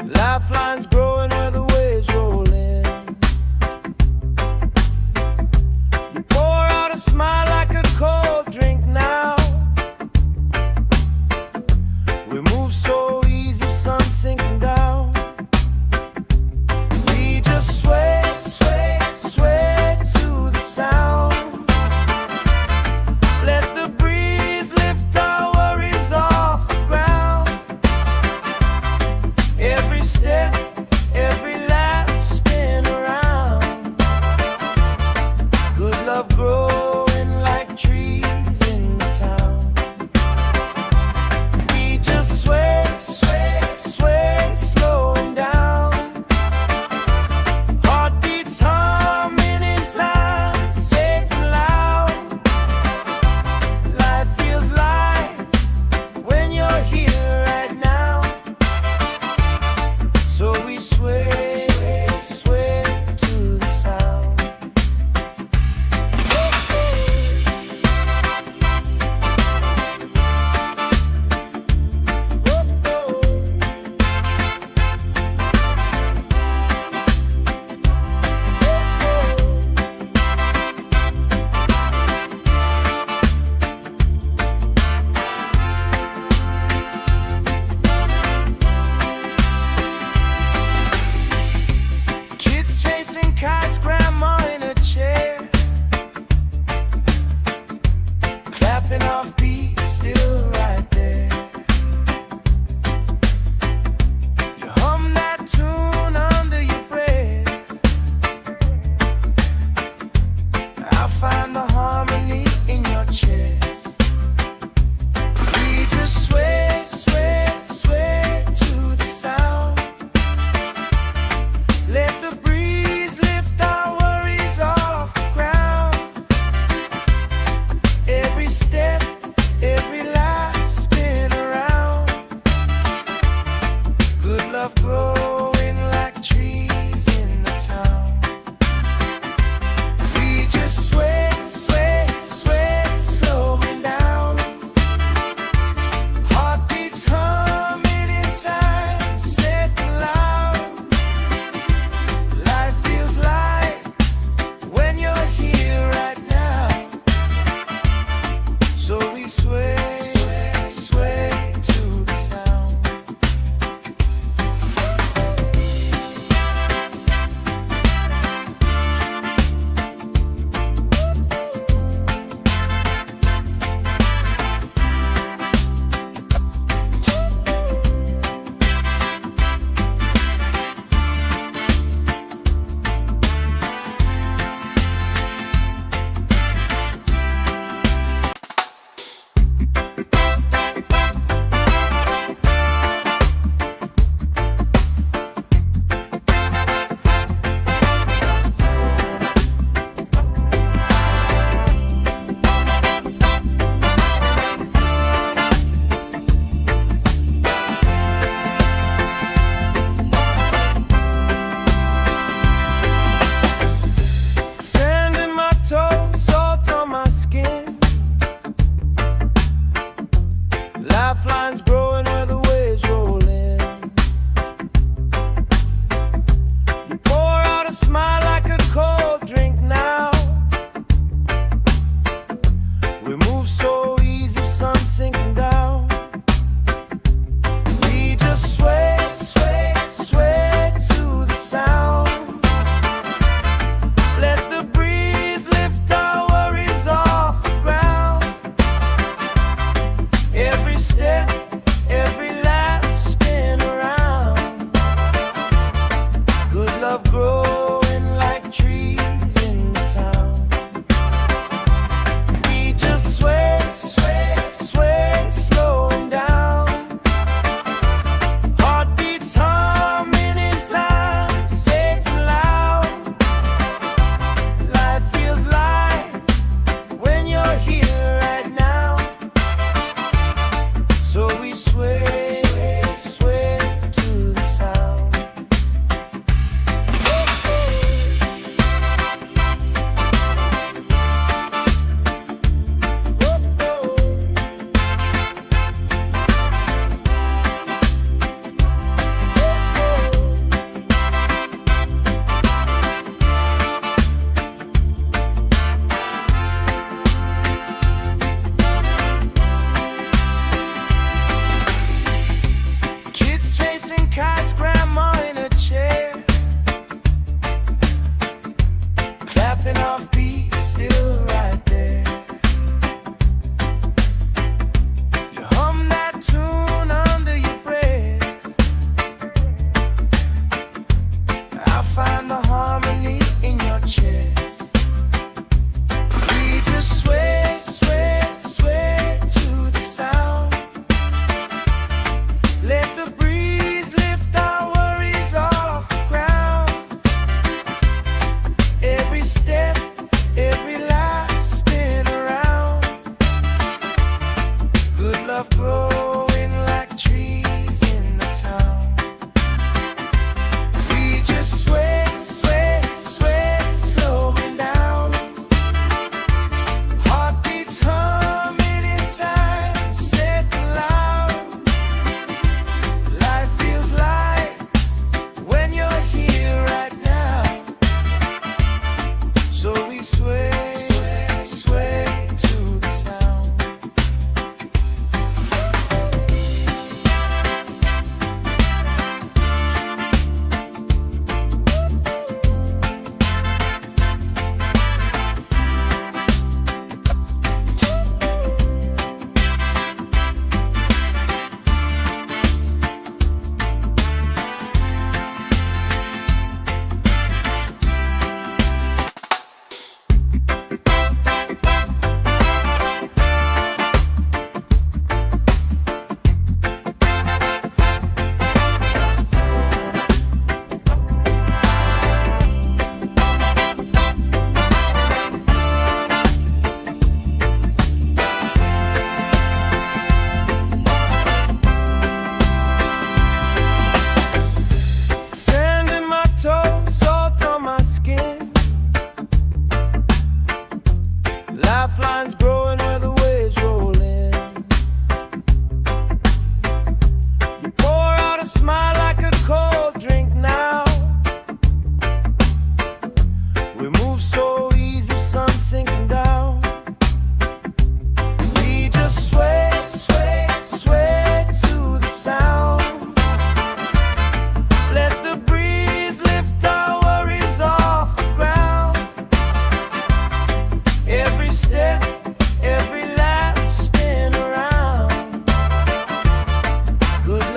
Lifelines growing where the waves roll in. You pour out a smile like a cold drink now. We move so easy, sun sinking down. We just sway, sway, sway to the sound. Let the breeze lift our worries off the ground. Every step, every lap, spin around. Good love growing like trees in the town. We just sway, sway, sway, slowing down. Heartbeats humming in time, safe and loud. Life feels light when you're here right now. So we sway, sway to the sound. Kids chasing kites, grandma in a chair, clapping off beats, still right there. You hum that tune under your breath. I'll find the harmony in your chest. We just sway, sway, sway to the sound. Let the breeze lift our worries off the ground. Every step, every lap, spin around. Good love growing like trees in the town. We just sway, sway, sway, slowing down. Heartbeats humming in time, safe and loud. Life feels light when you're here right now. So we sway, sway to the sound.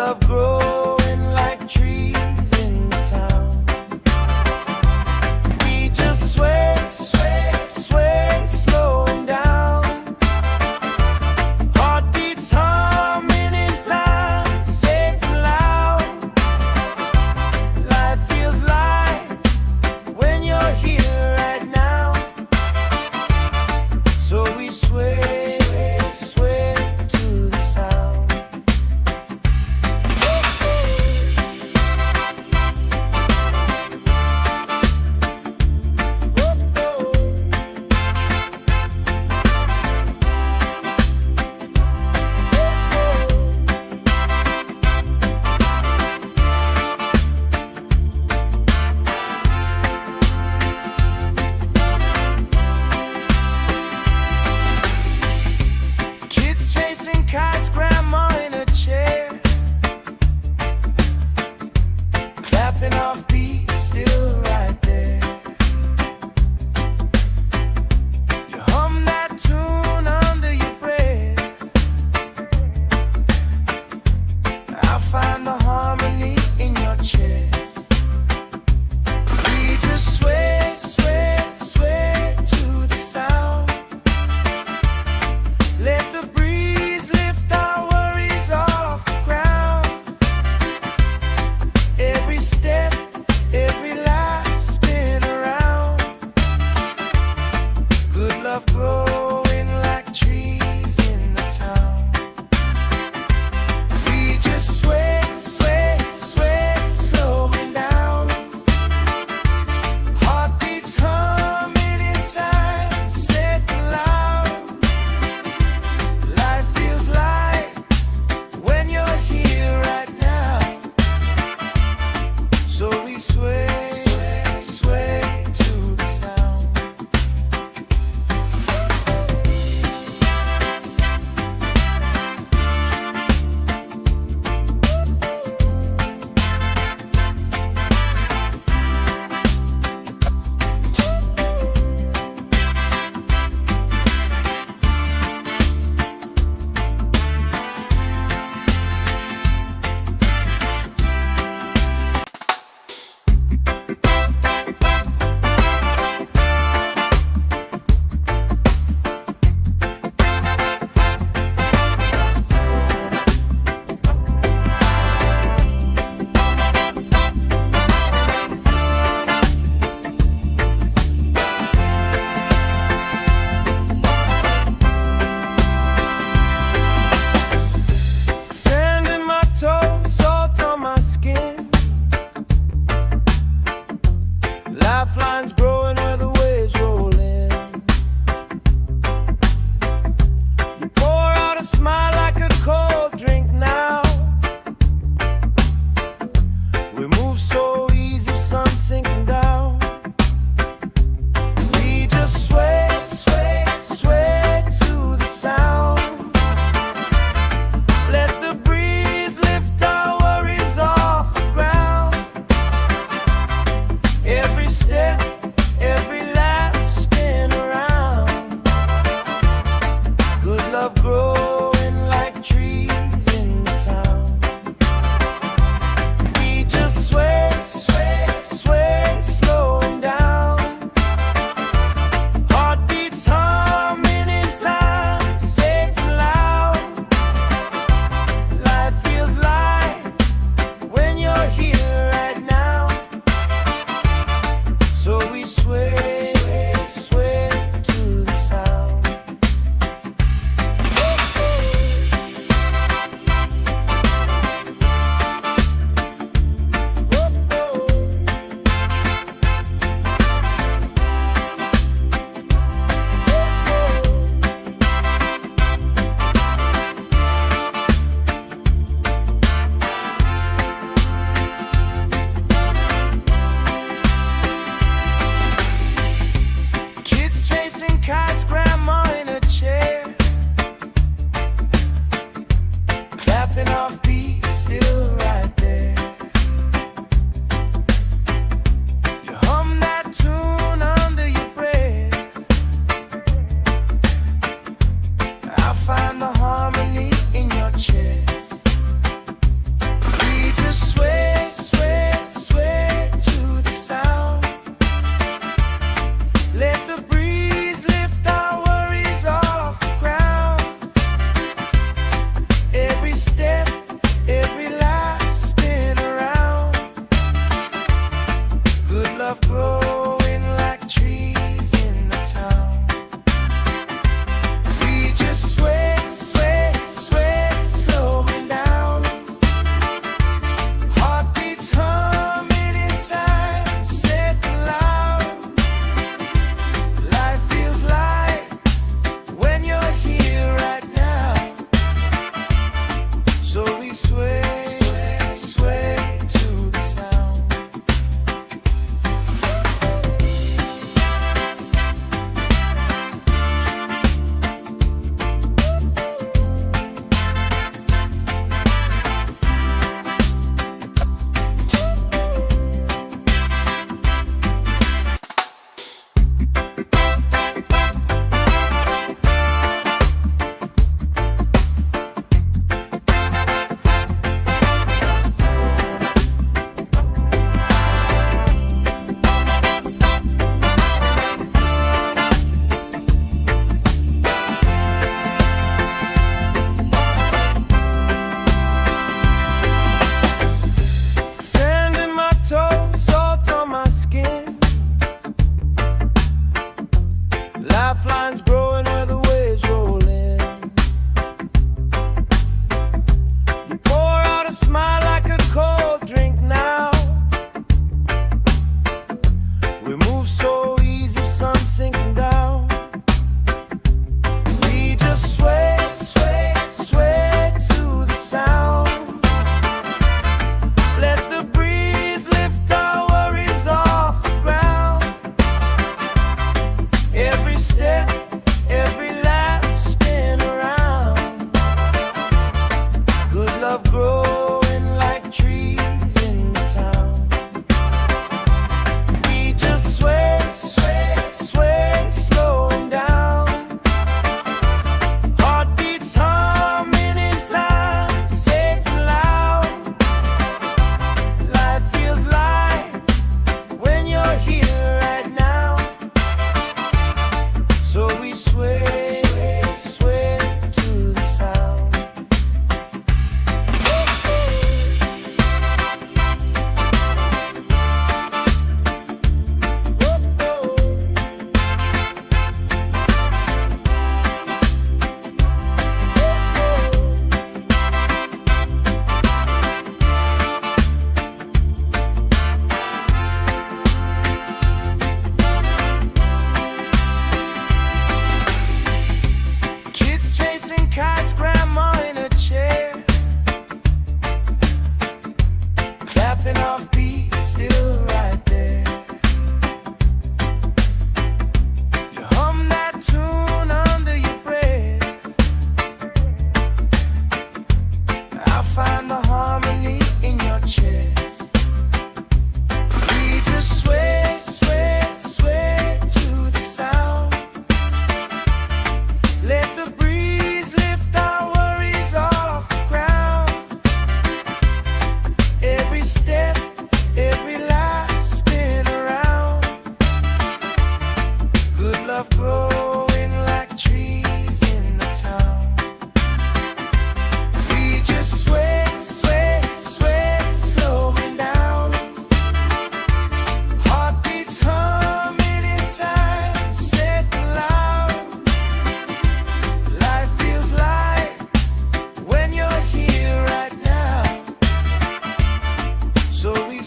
love growing like trees in the town. We just sway, sway, sway, slowing down. Heartbeats humming in time, safe and loud. Life feels light when you're here right now. So we sway, sway to the sound.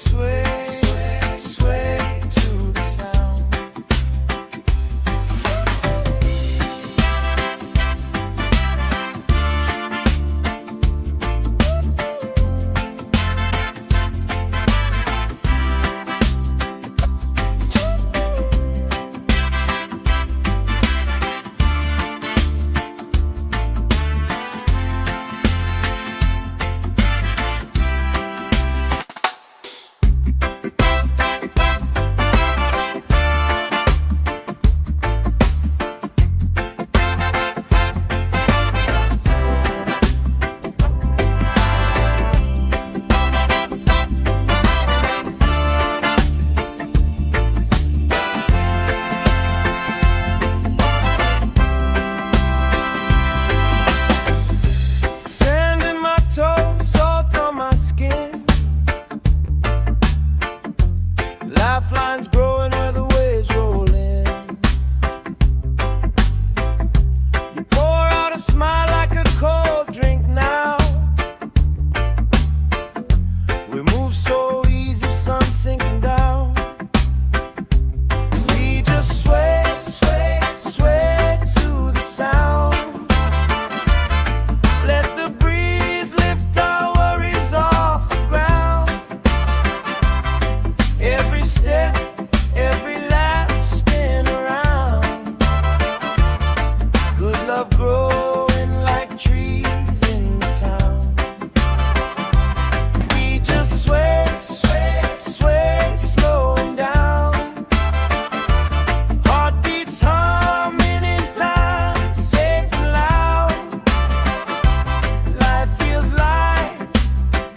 sway, sway to the sound. Lifelines growing where the waves roll in. You pour out a smile like a cold drink now. We move so easy, sun sinking down. We just sway, sway, sway to the sound. Let the breeze lift our worries off the ground. Every step, every lap, spin around. Good love growing like trees in the town. We just sway, sway, sway, slowing down. Heartbeats humming in time, safe and loud. Life feels light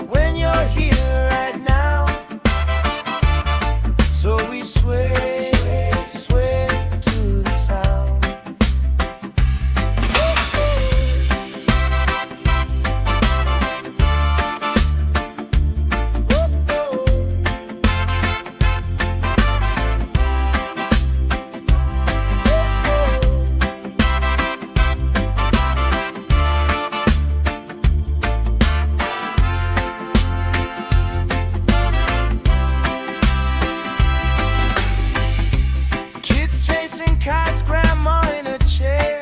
when you're here right now. So we sway, sway to the sound. Kids chasing kites, grandma in a chair,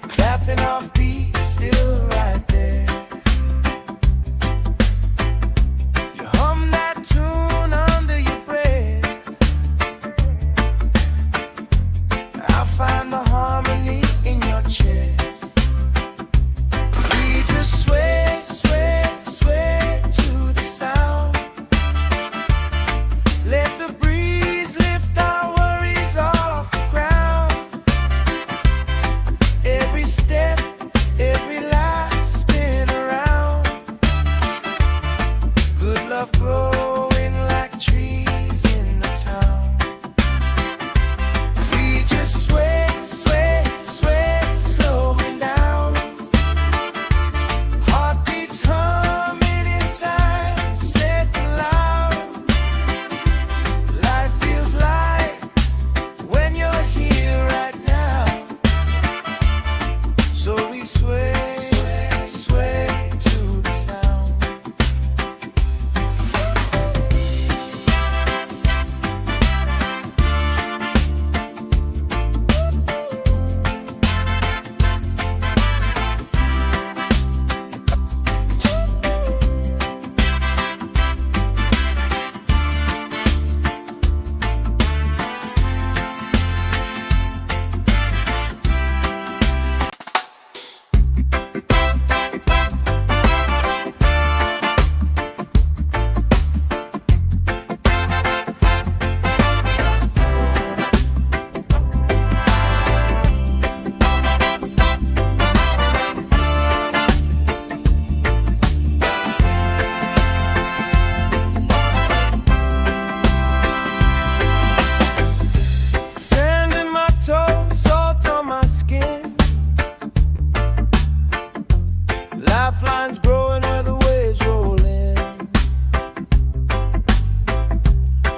clapping off beats, still right there. You hum that tune under your breath. I find the harmony in your chest. We just sway, sway, sway to the sound. Let the breeze lift our worries off the ground. Every step, every life, spin around. Good love growing like trees in the town. We just sway, sway, sway, slowing down. Heartbeats humming in time, safe and loud. Life feels light when you're here right now. So we sway, sway to the sound. Sand in my toes, salt on my skin. Lifelines growing where the waves roll in.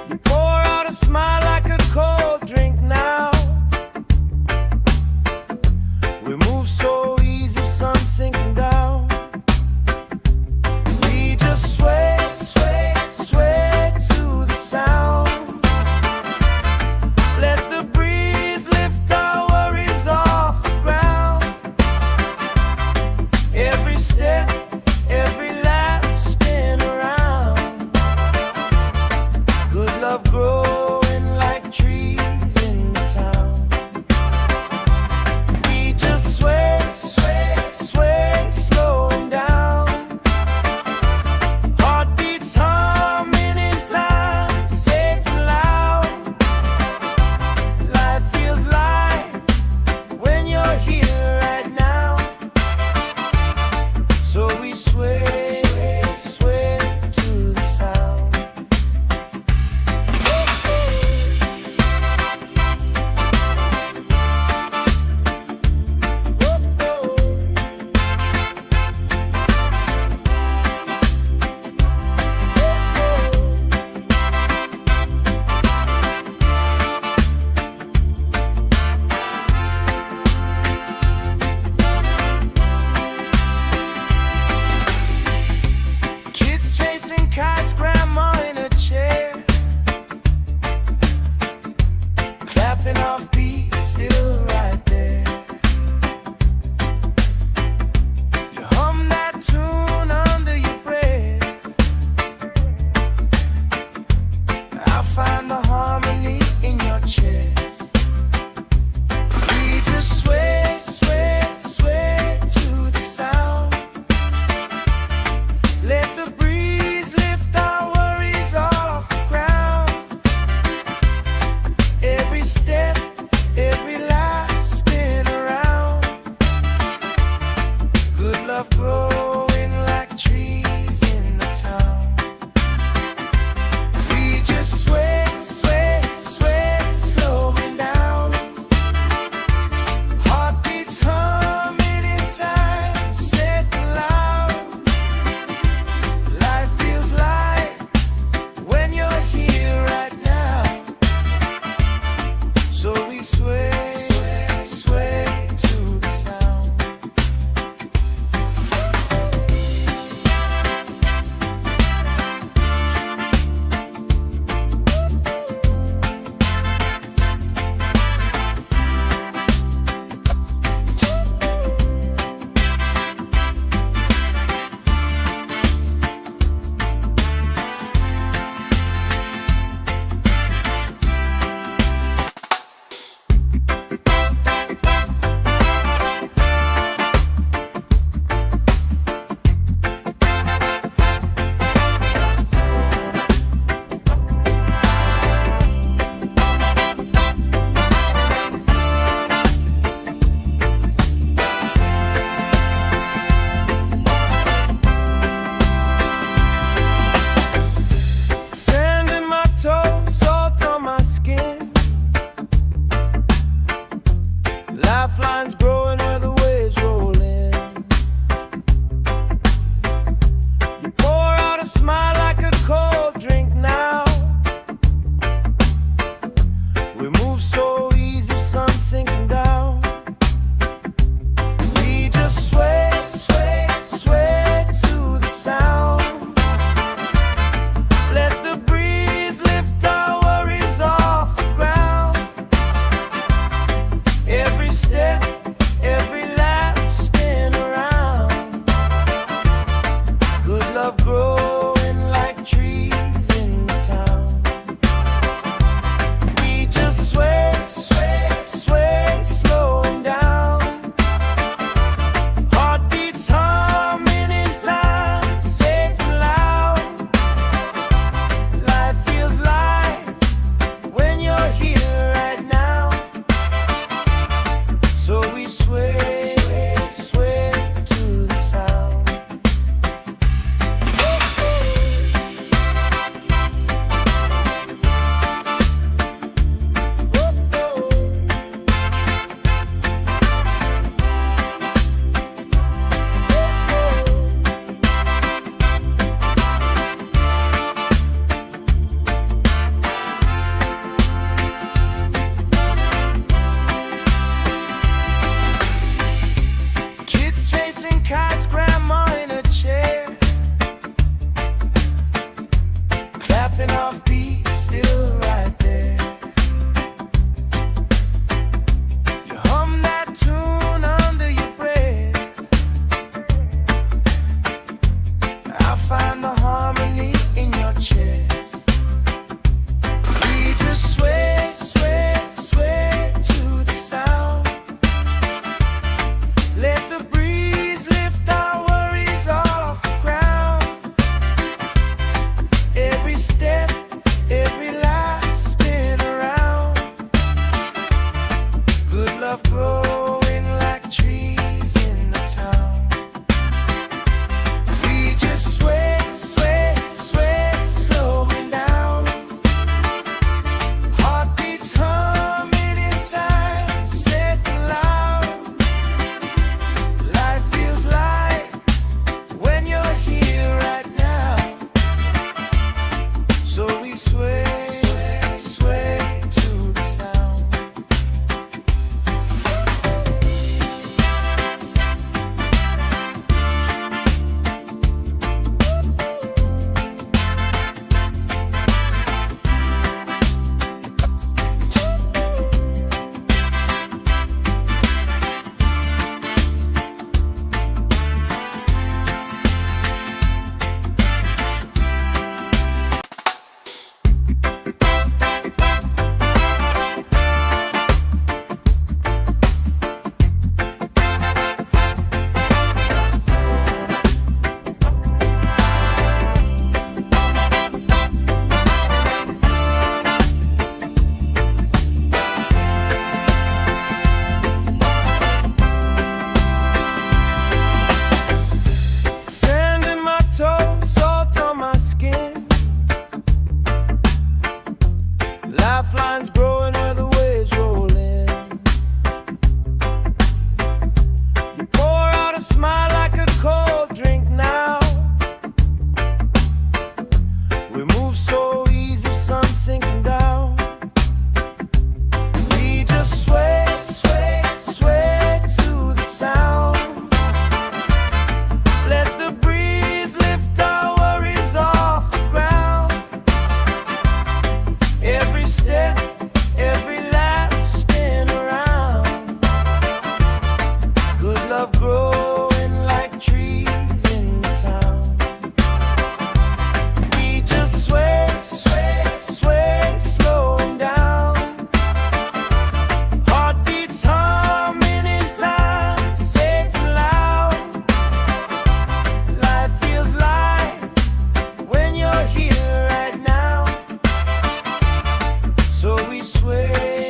You pour out a smile like a cold drink now. We move so easy, sun sinking down. We just love growing like trees in the town. We just sway, sway, sway, slowing down. Heartbeats humming in time, safe and loud. Life feels light when you're here right now. So we sway, sway to the sound. Kids chasing kites, grandma in a chair, clapping off beats, still right there. You hum that tune under your breath. I find the harmony in your chest. We just sway, sway, sway to the sound. Let the breeze lift our worries off the ground. Every step, every life spin around. Good love growing like trees in the town. We just sway, sway, sway, slowing down. Heartbeats humming in time, safe and loud. Life feels light when you're here right now. So we sway, sway, sway to the sound. Sand in my toes, salt on my skin. Lifelines growing where the waves roll in. You pour out a smile like a cold drink now. We move so easy, sun sinking down. We just sway, sway, sway to the sound. Let the breeze lift our worries off the ground. Every step, every laugh spin around. Good love growing like trees in the town. We just sway, sway, sway, slowing down. Heartbeats humming in time, safe and loud. Life feels light when you're here right now. So we sway,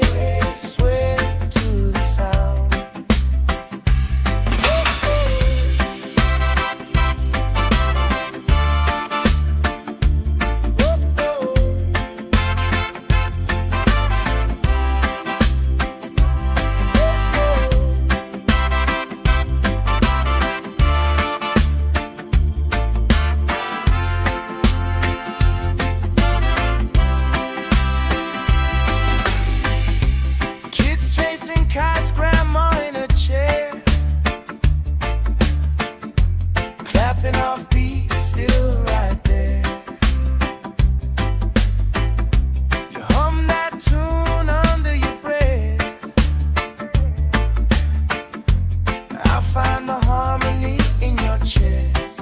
sway to the sound. Kids chasing kites, grandma in a chair, clapping off beats, still right there. You hum that tune under your breath. I find the harmony in your chest.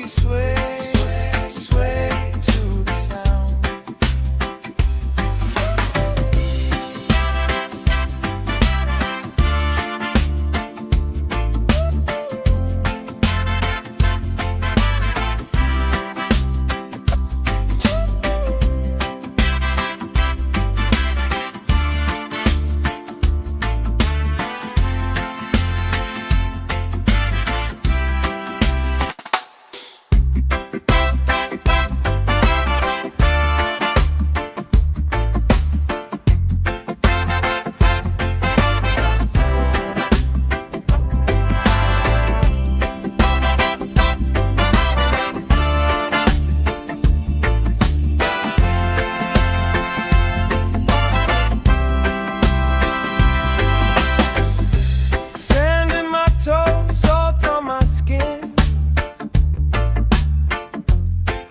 we sway, sway to the sound.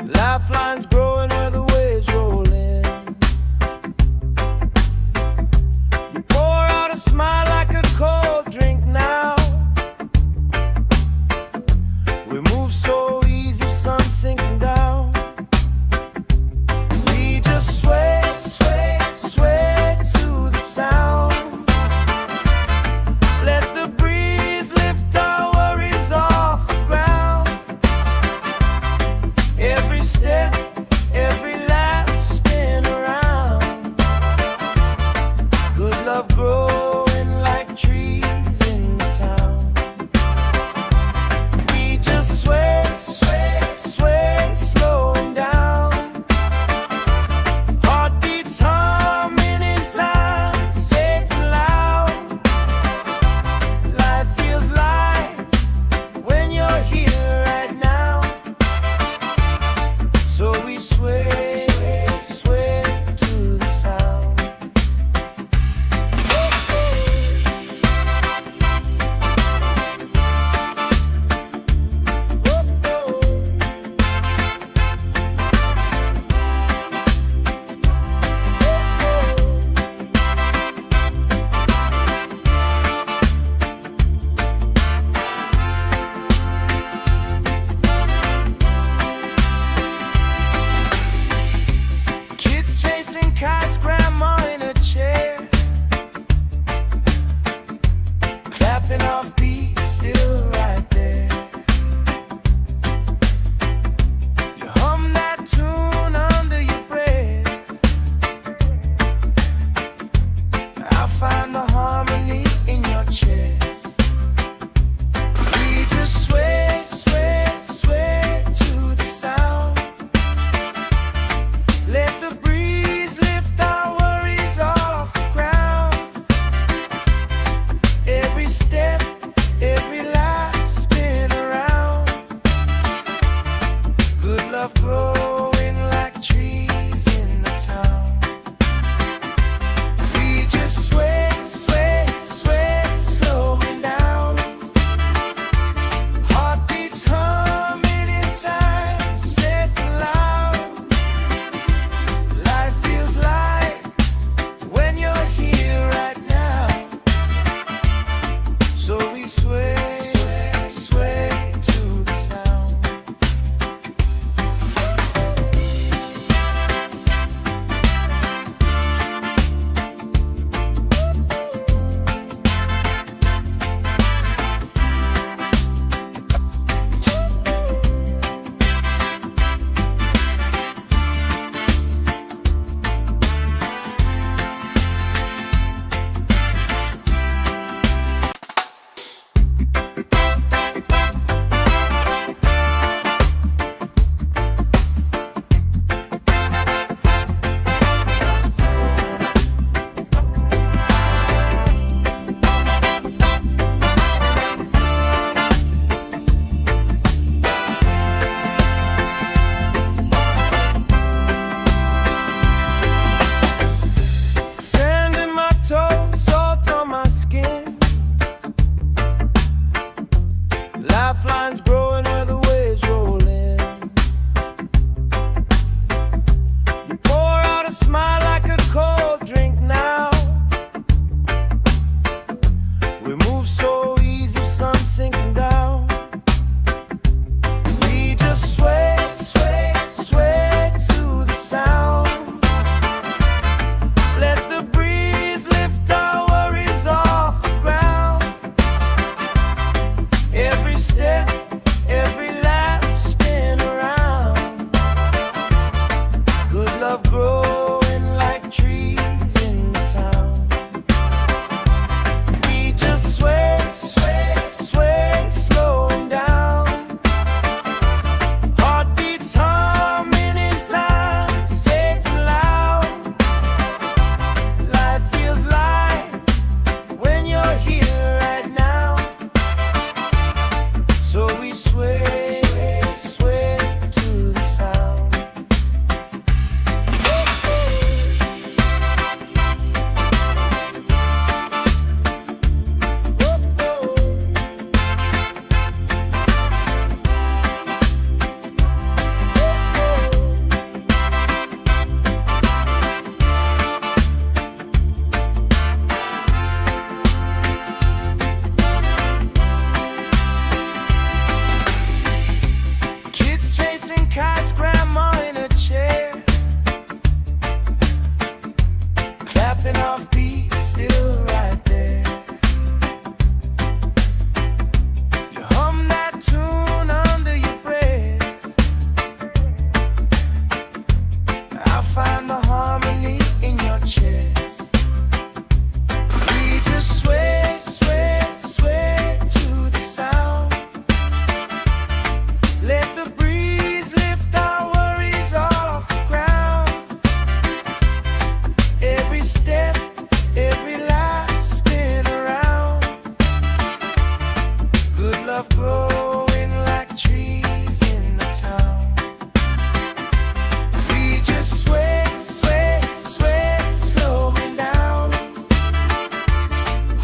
Lifelines growing where the waves roll in. You pour out a smile like a cold drink now. We move so easy, sun sinking down. We just sway, sway, sway to the sound. Let the breeze lift our worries off the ground. Every step, every laugh, spin around. Good love growing like trees in the town. We just sway, sway, sway, slowing down. Heartbeats humming in time, safe and loud. Life feels light when you're here right now. So we sway, sway to the sound. Kids chasing kites, grandma in a chair, clapping off beats, still right there. You hum that tune under your breath. I find the harmony in your chest. We just sway, sway, sway to the sound. Let the breeze lift our worries off the ground. Every step, every laugh, spin around. Good love growing like trees in the town. We just sway, sway, sway, slowing down. Heartbeats humming in time, safe and loud. Life feels light when you're here right now. So we sway, sway to the sound. chasing kites, grandma in a chair, clapping off beats, still right there. You hum that tune under your breath. I find the harmony in your chest. We just sway, sway, sway to the sound. Let the breeze lift our worries off the ground. Every step, every life spin around. Good love growing like trees in the town. We just sway, sway, sway, slowing down.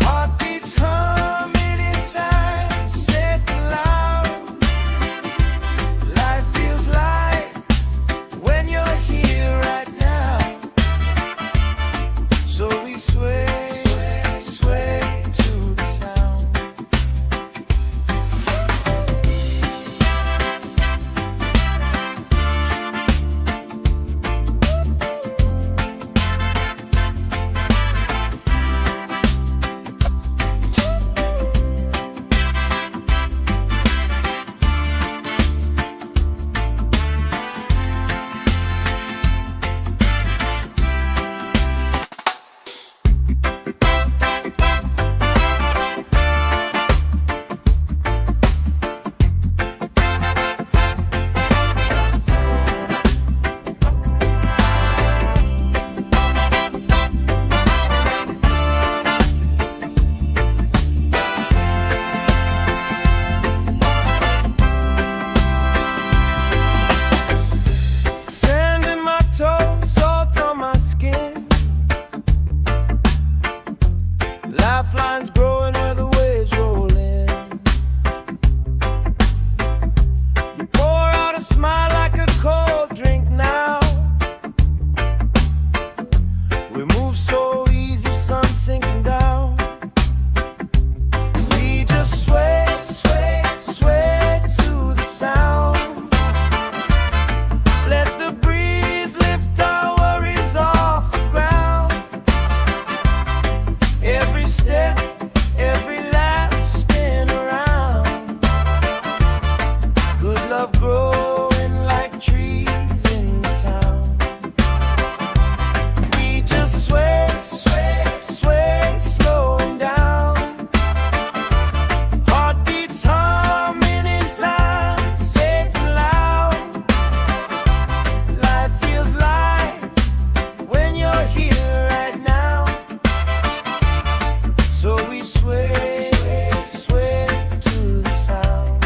Heartbeats humming in time, safe and loud. Life feels light when you're here right now. So we sway, sway, sway to the sound. Sand in my toes, salt on my skin. Lifelines growing where the waves roll in. You pour out a smile like a cold drink now. We move so easy, sun sinking down. We just sway, sway, sway to the sound. Let the breeze lift our worries off the ground. Every step, every lap spin around. Good love growing like trees in the town. We just sway, sway, sway, slowing down. Heartbeats humming in time, safe and loud. Life feels light when you're here right now. So we sway, sway, sway to the sound.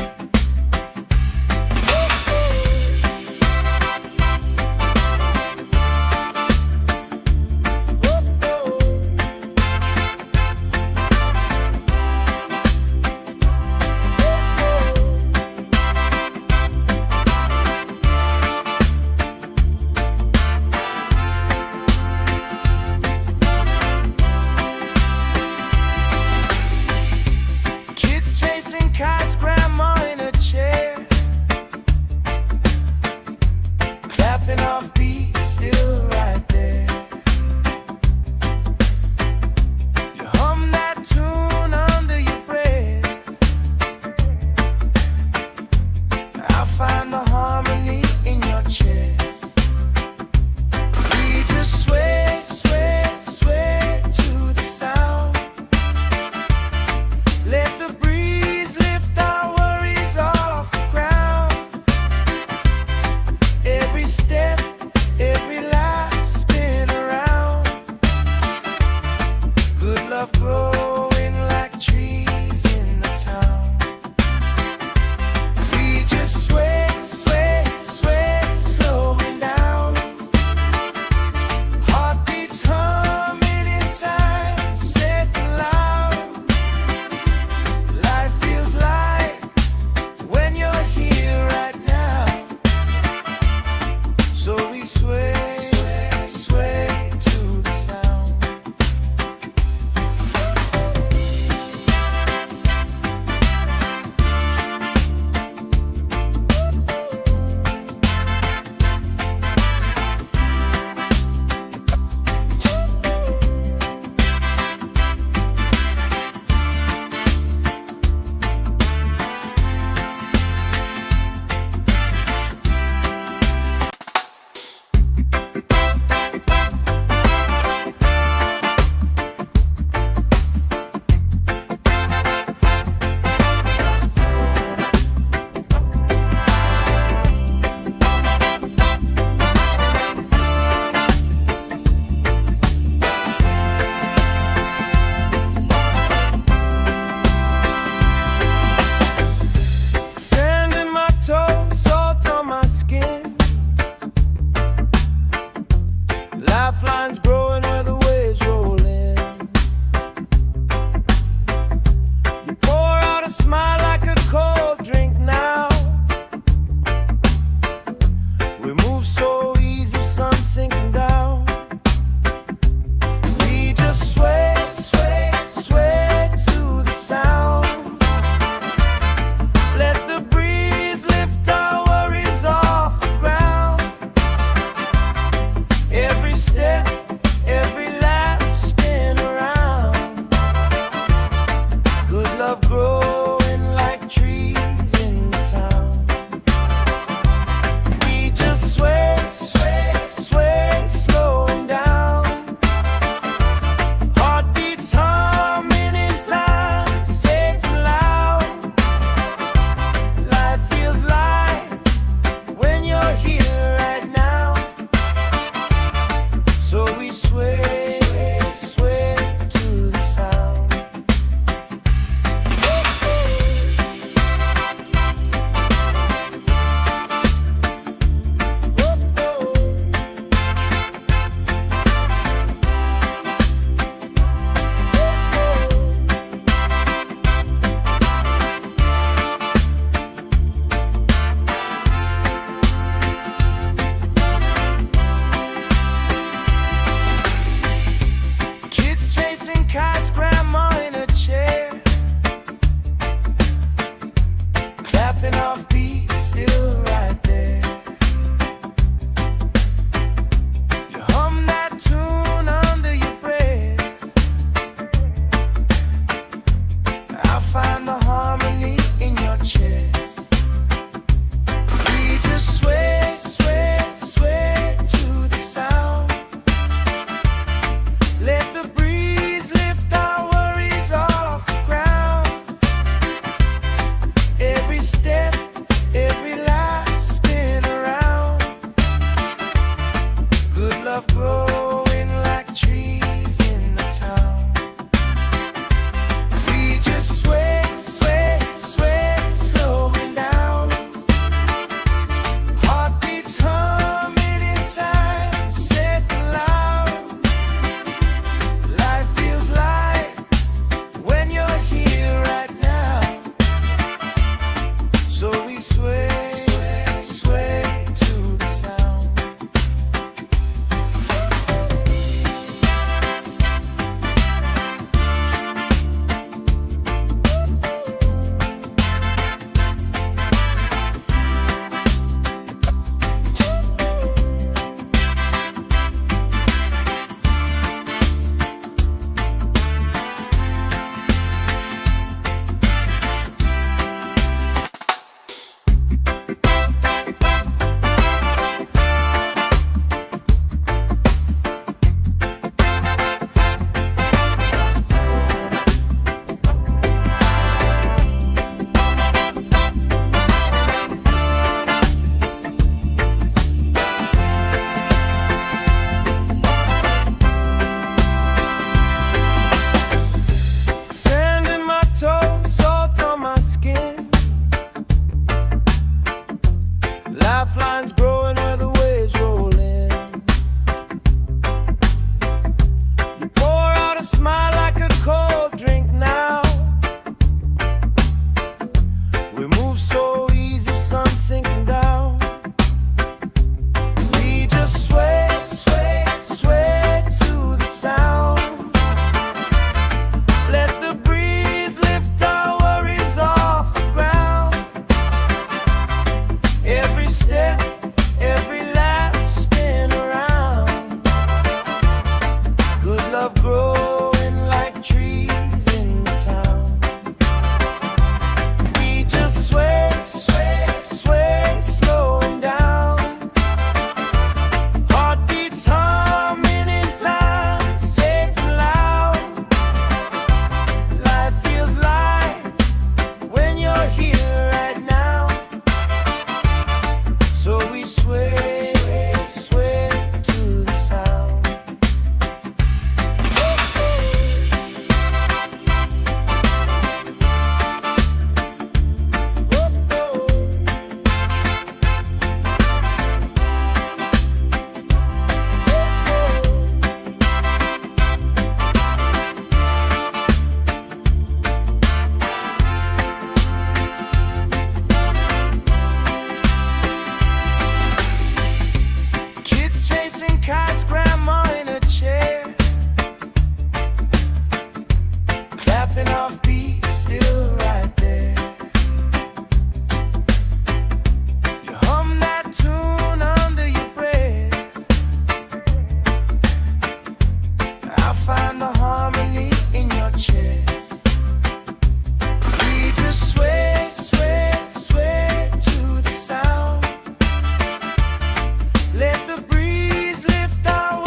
sway, sway to the sound. Kids chasing kites, grandma in a chair, clapping off beats, still right there. You hum that tune under your breath. I find the harmony in your chest. We just sway, sway, sway to the sound. Let the breeze lift our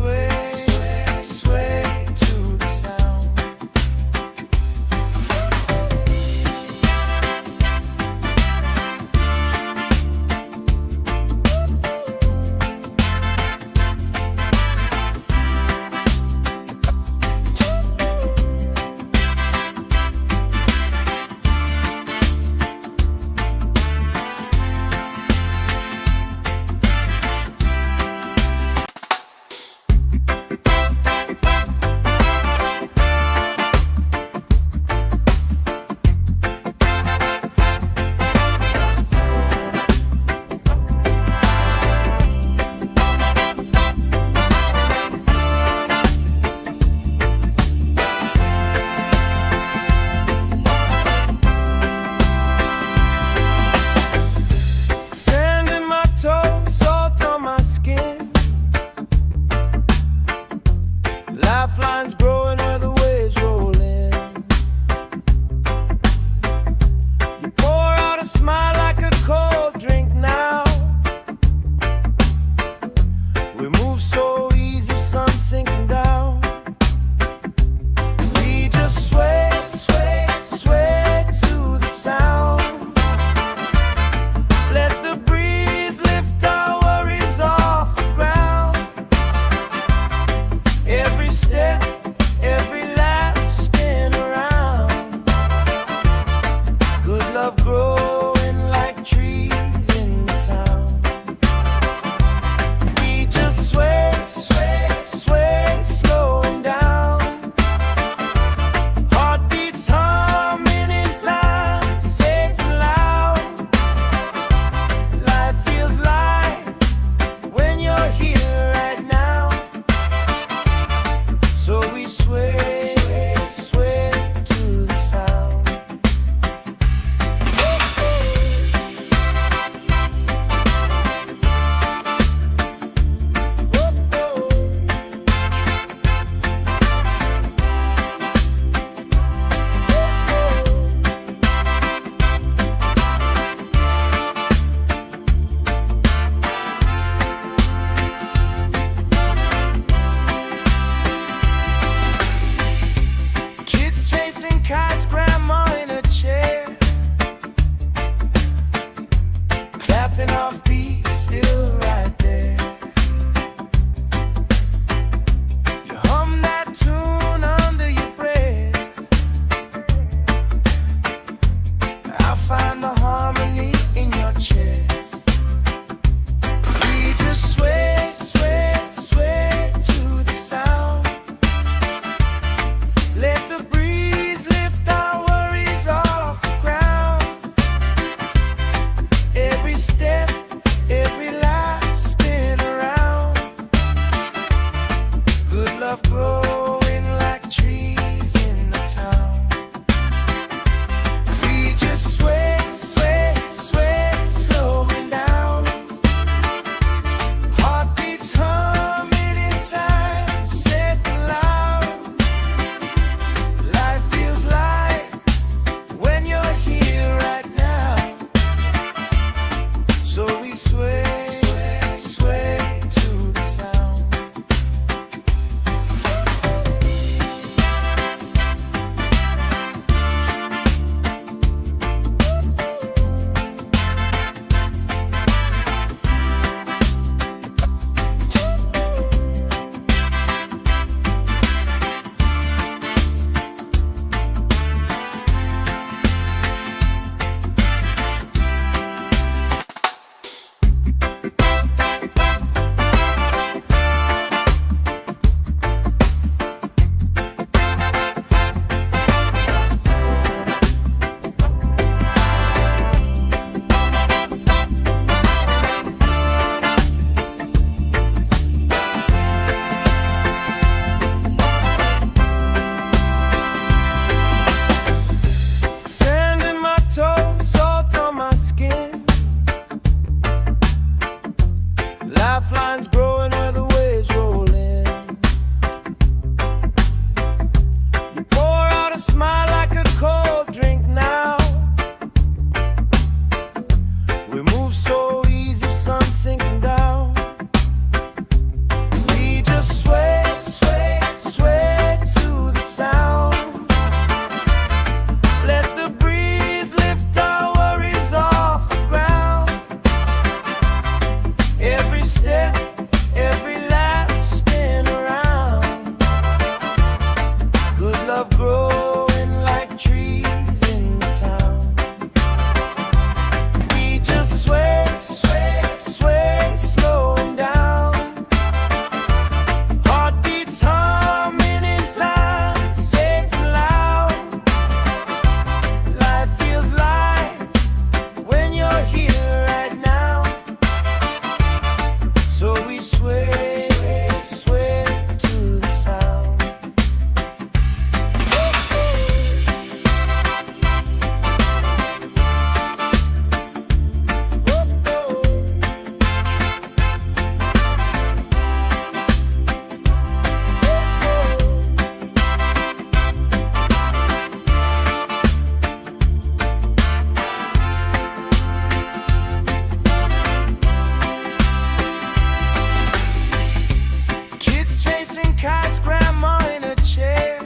sway, sway to the sound. Sand in my toes, salt on my skin. Lifelines growing where the waves roll in. You pour out a smile like a cold drink now. We move so easy, sun sinking down. We just sway, sway, sway to the sound. Let the breeze lift our worries off the ground. Every step, every laugh, spin around. Good love growing like trees in the town. We just sway, sway, sway, slowing down. Heartbeats humming in time, safe and loud. Life feels light when you're here right now. So we sway, sway to the sound. Kids chasing kites, grandma in a chair, clapping off beats, still right there. You hum that tune under your breath. I find the harmony in your chest. We just sway, sway, sway to the sound. Let the breeze lift our worries off the ground. Every step, every laugh, spin around. Good love growing like trees in the town. We just sway, sway, sway, slowing down. Heartbeats humming in time, safe and loud. Life feels light when you're here right now. So we sway, sway to the sound. Chasing kites, grandma in a chair,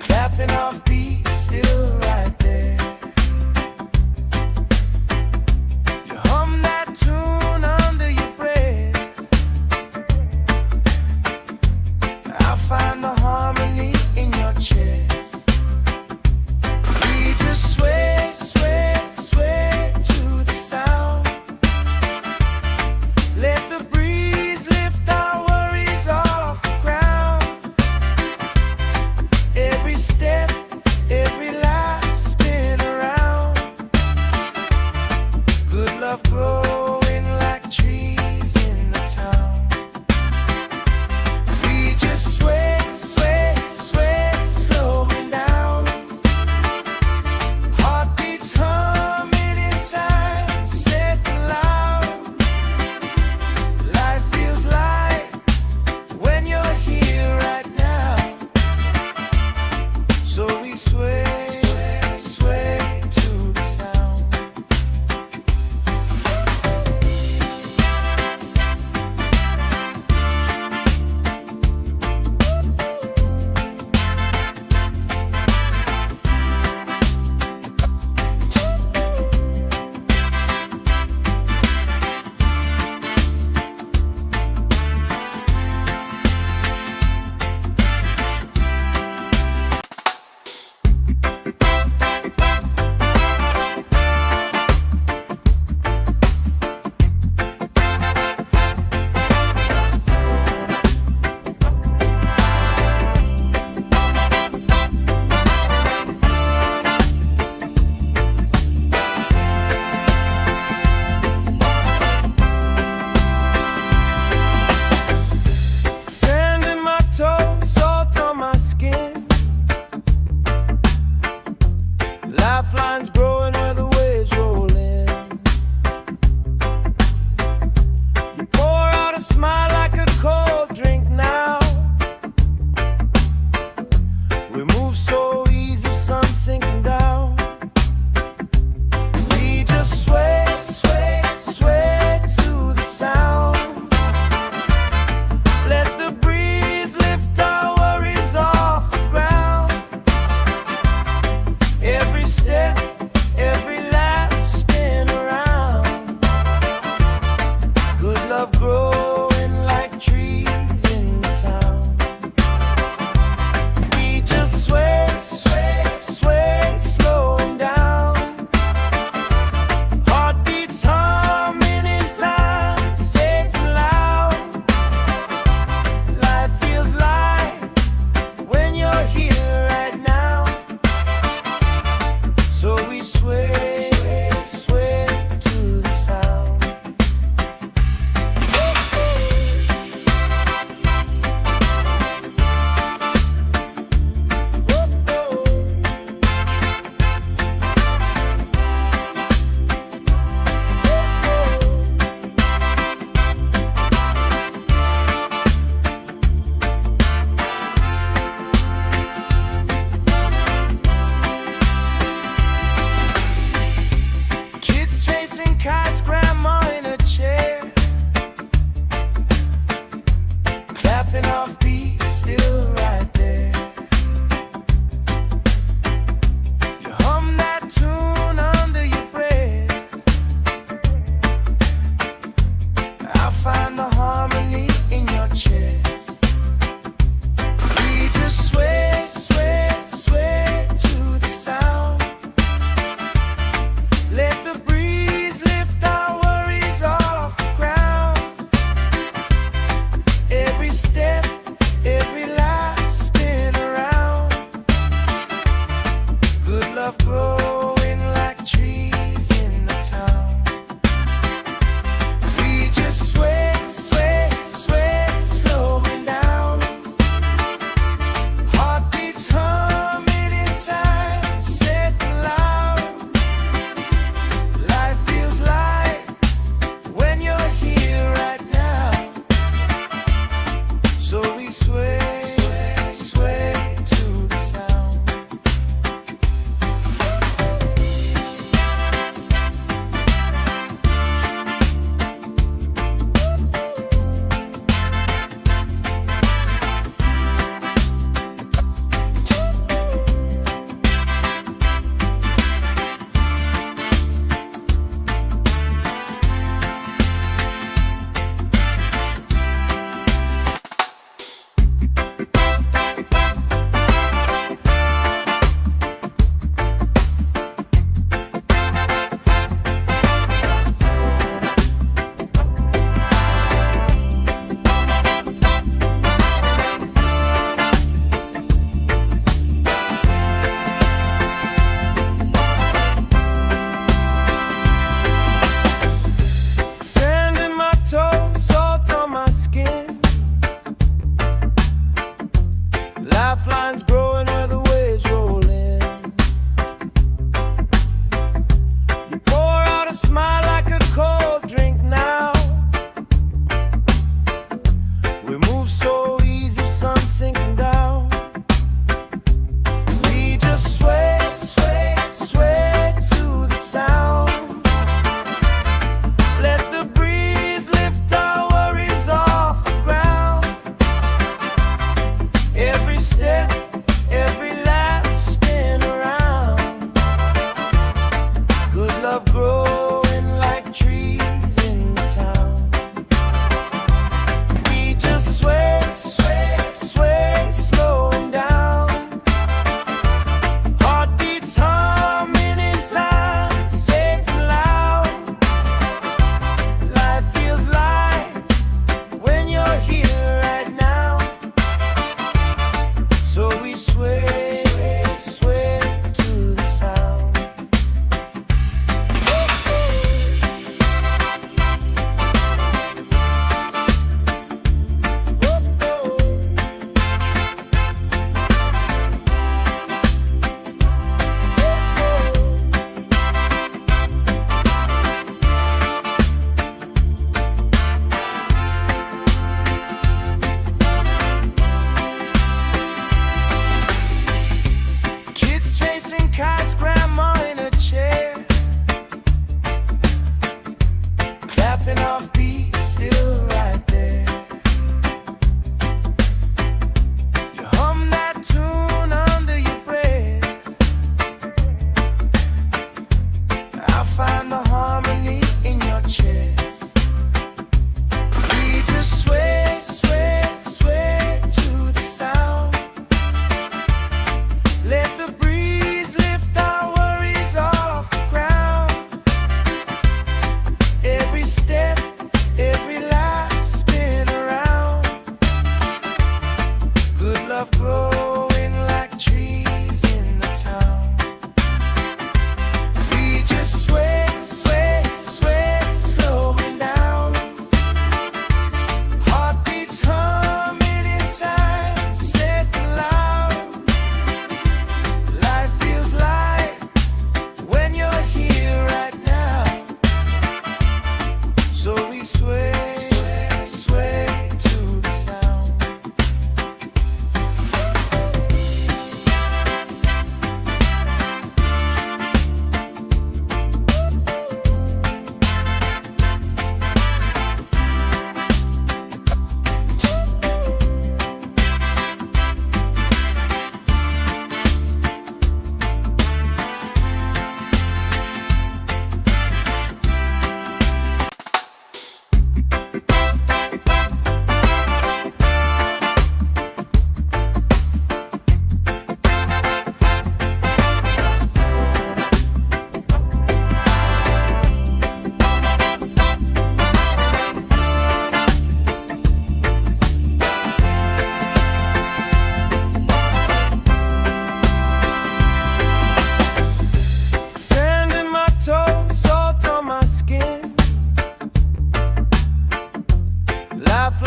clapping off beats, still right there. You hum that tune under your breath. I find the harmony in your chest. We just sway, sway, sway to the sound. Let the breeze lift our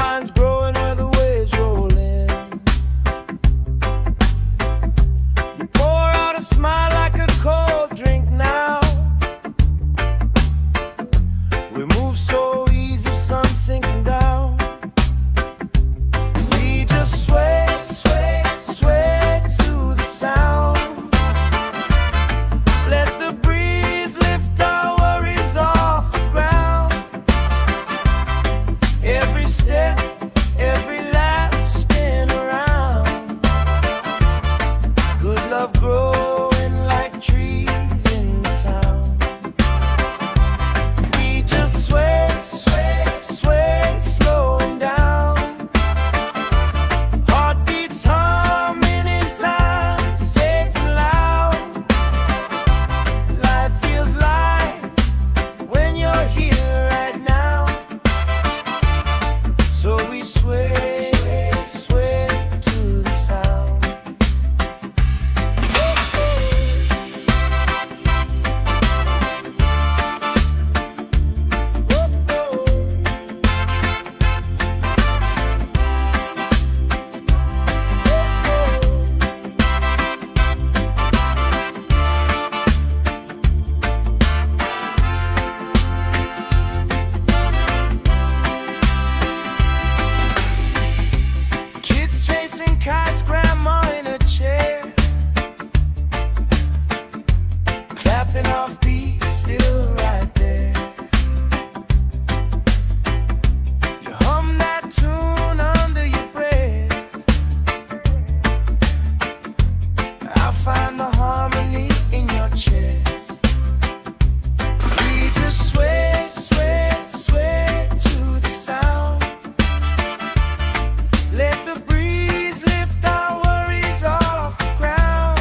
Lifelines growing where the waves roll in. You pour out a smile like a cold drink now. We move so easy, sun sinking down. We just sway, sway, sway to the sound. Let the breeze lift our worries off the ground. Every step, every lap, spin around. Good love growing like trees in the town. We just sway, sway, sway, slowing down. Heartbeats humming in time, safe and loud. Life feels light when you're here right now. So we sway, sway to the sound. Kids chasing kites, grandma in a chair, clapping off beats, still right there. You hum that tune under your breath. I find the harmony in your chest. We just sway, sway, sway to the sound. Let the breeze lift our worries off the ground.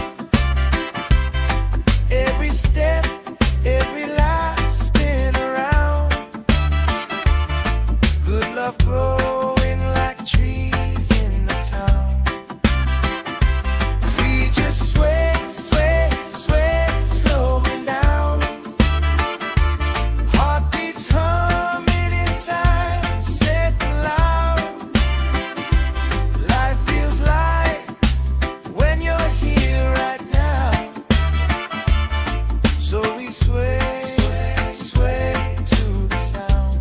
Every step, every lap, spin around. Good love growing like trees in the town. We just sway, sway, sway, slowing down. Heartbeats humming in time, safe and loud. Life feels light when you're here right now. So we sway, sway, sway to the sound.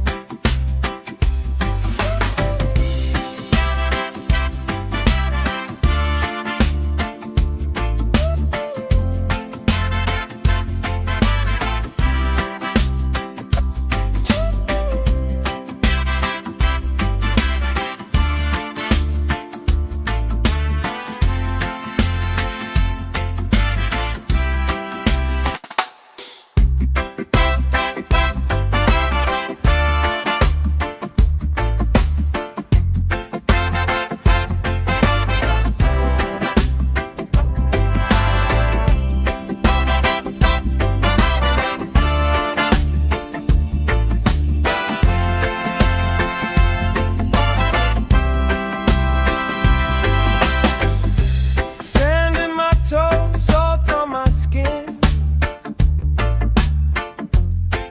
Sand in my toes, salt on my skin.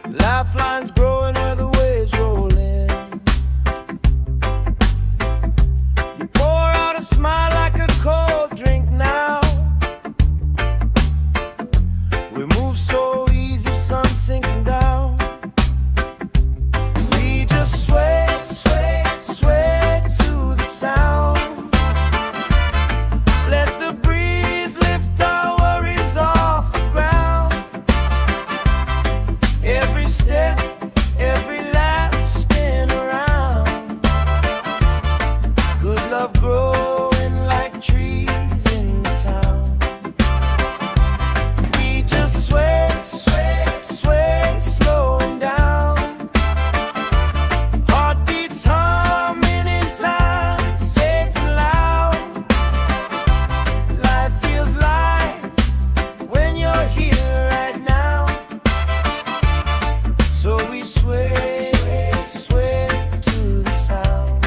Lifelines growing where the waves roll in. You pour out a smile like a cold drink now. We move so easy, sun sinking down. We just sway, sway, sway to the sound. Let the breeze lift our worries off the ground. Every step, every lap, spin around. Good love growing like trees in the town. We just sway, sway, sway, slowing down. Heartbeats humming in time, safe and loud. Life feels light when you're here right now. So we sway, sway to the sound.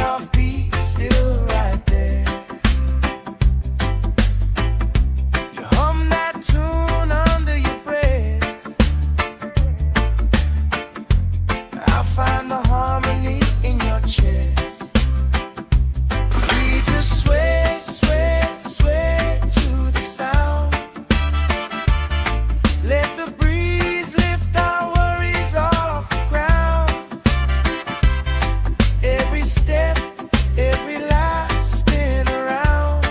heartbeat is still right there. You hum that tune under your breath. I find the harmony in your chest. We just sway, sway, sway to the sound. Let the breeze lift our worries off the ground. Every step, every life spin around.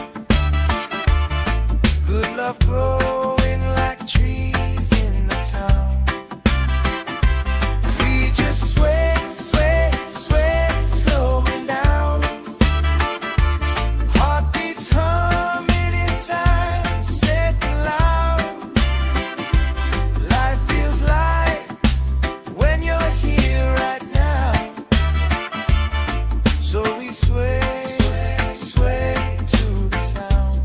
Good love growing like trees in the town. We just sway, sway, sway, slowing down. Heartbeats humming in time, safe and loud. Life feels light when you're here right now. So we sway, sway, sway to the sound.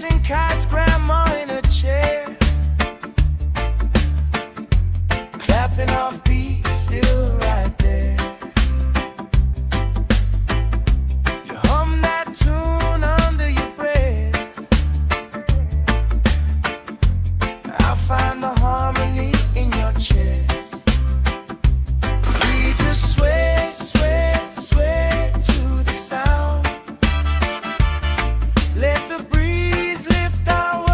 dancing kites, grandma in a chair, clapping off beats, still right there. You hum that tune under your breath. I find the harmony in your chest. We just sway, sway, sway to the sound. Let the breeze lift our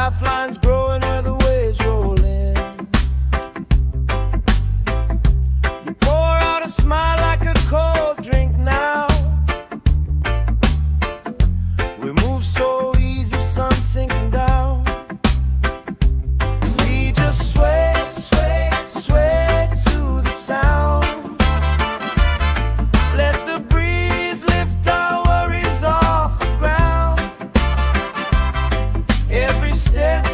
Lifelines growing where the waves roll in. You pour out a smile like a cold drink now. We move so easy, sun sinking down. We just sway, sway, sway to the sound. Let the breeze lift our worries off the ground. Every step,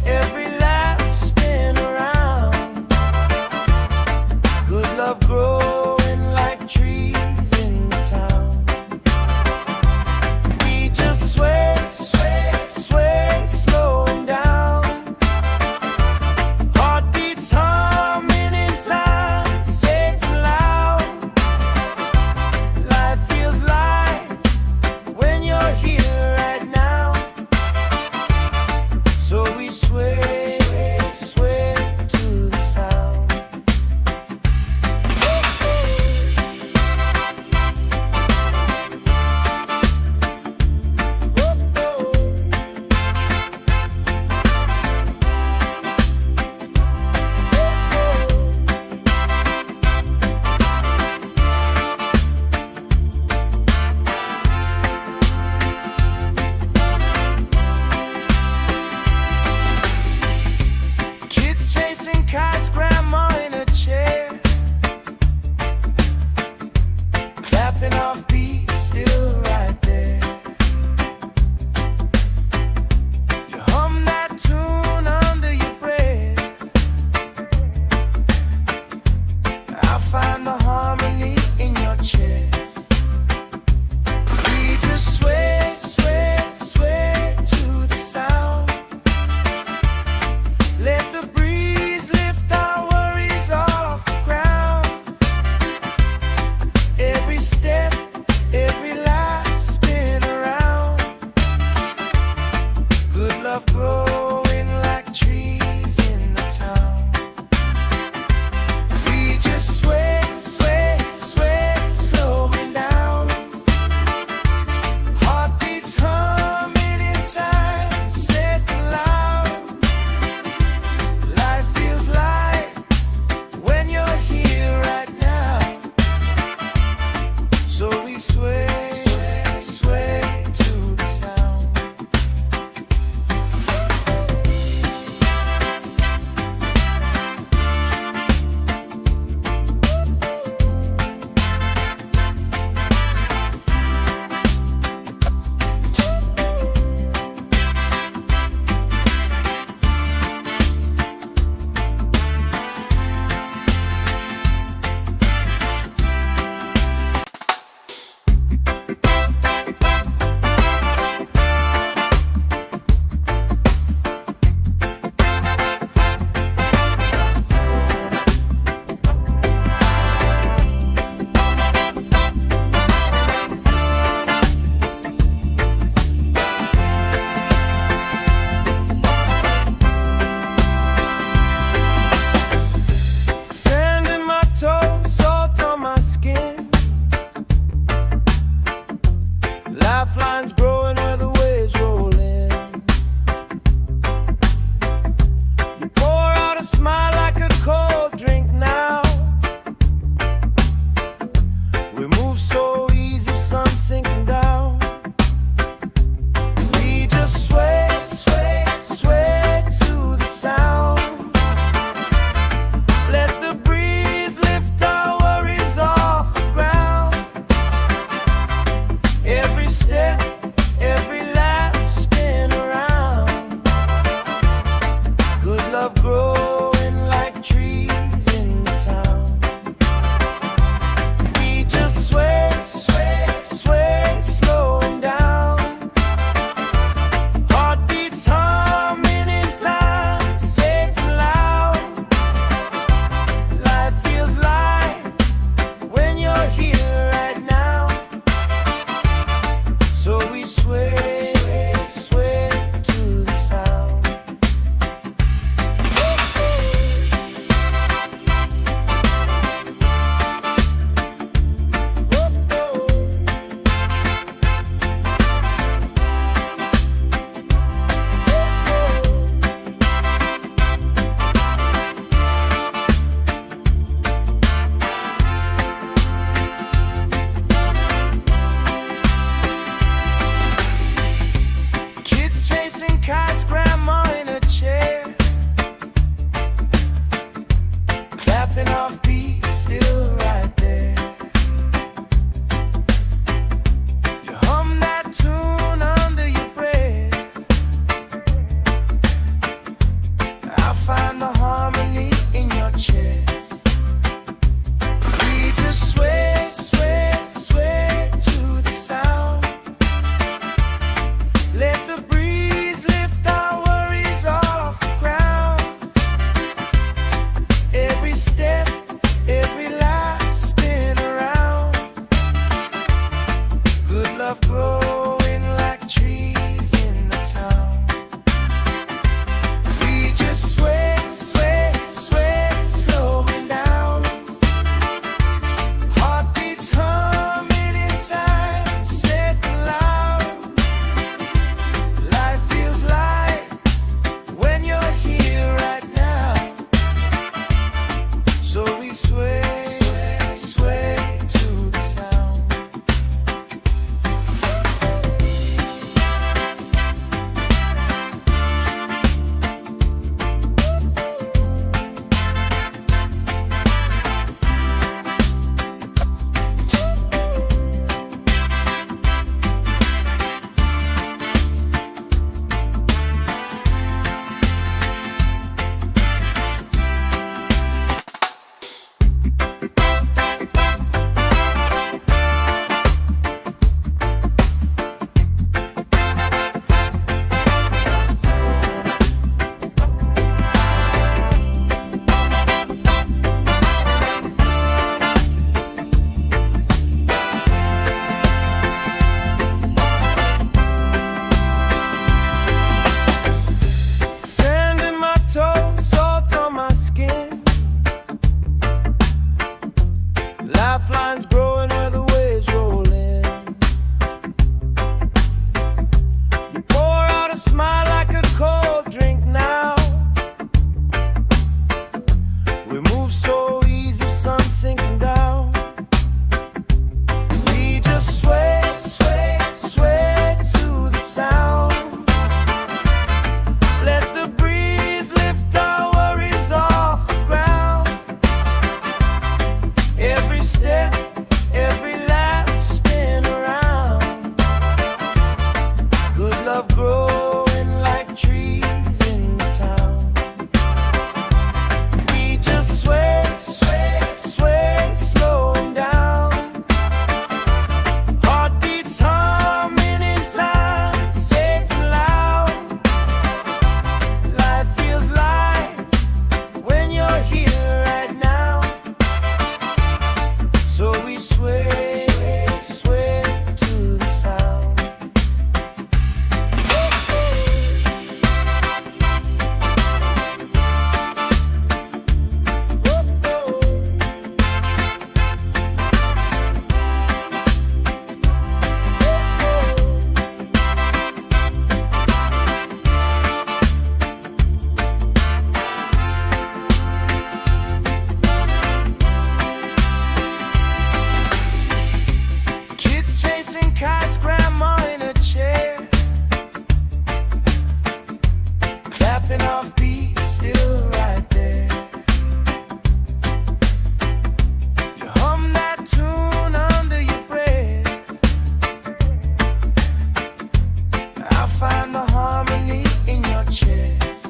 every lap, spin around. Good love growing like trees in the town. We just sway, sway, sway, slowing down. Heartbeats humming in time, safe and loud. Life feels light when you're here right now. So we sway, sway to the sound. Kids chasing kites, grandma in a chair, clapping off beats, still right there. You hum that tune under your breath. I find the harmony in your chest. We just sway, sway, sway to the sound. Let the breeze lift our worries off the ground. Every step, every lap, spin around. Good love growing like trees in the town. We just sway, sway, sway, slowing down. Heartbeats humming in time, safe and loud. Life feels light when you're here right now. So we sway, sway to the sound. clapping off beats, still right there. You hum that tune under your breath. I find the harmony in your chest.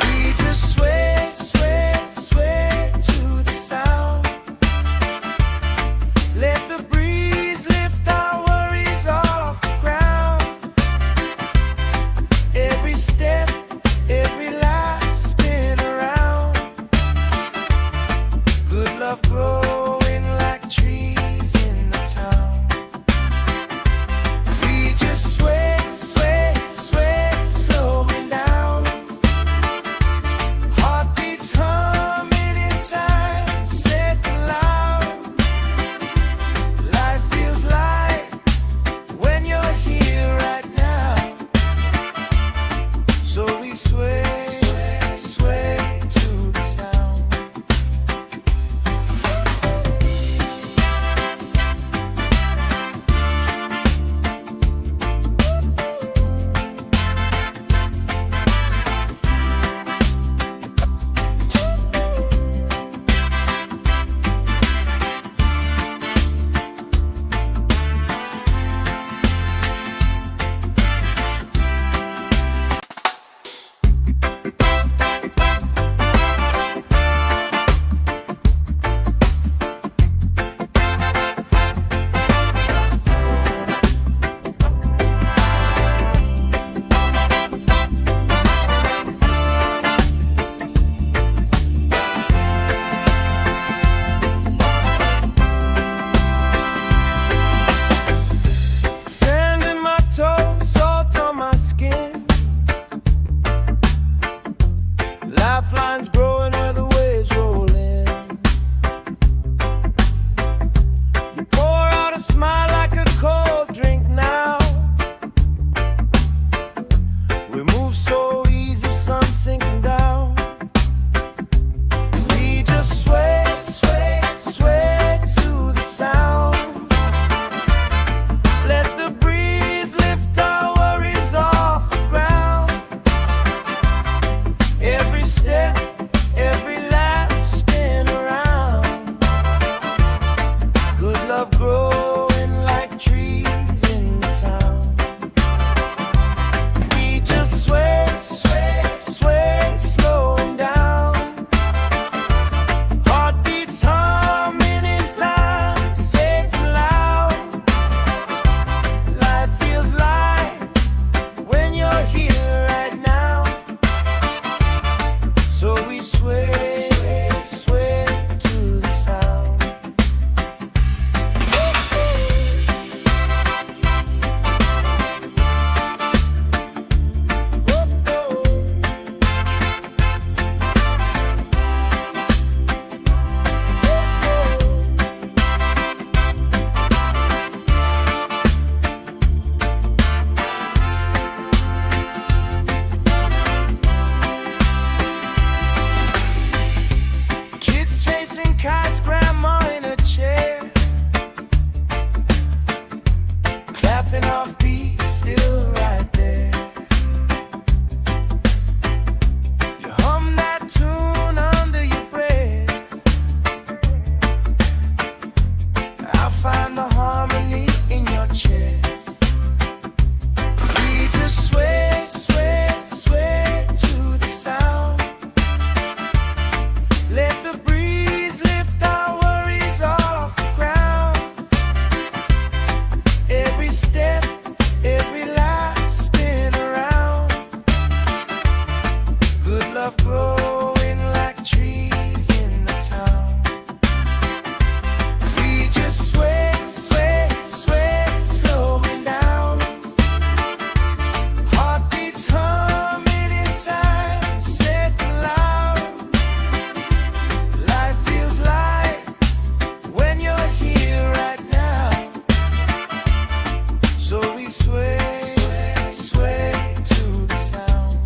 We just sway, sway, sway to the sound. Let the breeze lift our worries off the ground. Every step, every life spin around. Good love growing like trees in the town. We just sway, sway, sway, slowing down. Heartbeats humming in time, safe and loud. Life feels light when you're here right now. So we sway, sway, sway to the sound. Sand in my toes, salt on my skin. Lifelines growing where the waves roll in. You pour out a smile like a cold drink now. We move so easy, sun sinking down. We just sway, sway, sway to the sound. Let the breeze lift our worries off the ground. Every step, every lap spin around. Good love growing like trees in the town. We just sway, sway, sway, slowing down. Heartbeats humming in time, safe and loud. Life feels light when you're here right now. So we sway, sway to the sound. Kids chasing kites, grandma in a chair. Clapping off beats, still right there. You hum that tune under your breath. I find the harmony in your chest. We just sway, sway, sway to the sound. Let the breeze lift our worries off the ground. Every step, every life spin around. Good love growing like trees in the town. We just sway, sway, sway, slowing down. Heartbeats humming in time, safe and loud. Life feels light when you're here right now. So we sway, sway, sway to the sound.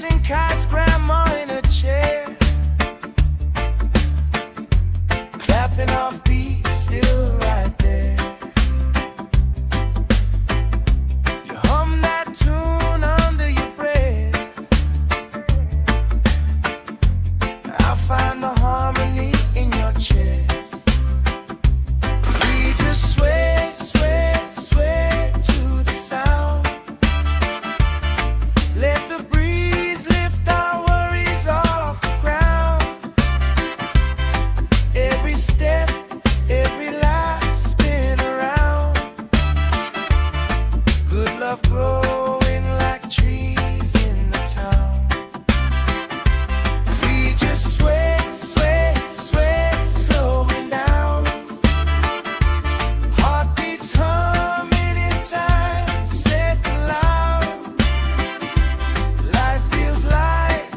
dancing kites, grandma in a chair, clapping off beats, still right there. You hum that tune under your breath. I find the harmony in your chest. We just sway, sway, sway to the sound. Let the breeze lift our worries off the ground. Every step, every life spin around. Good love growing like trees in the town. We just sway, sway, sway, slowing down. Heartbeats humming in time, safe and loud. Life feels light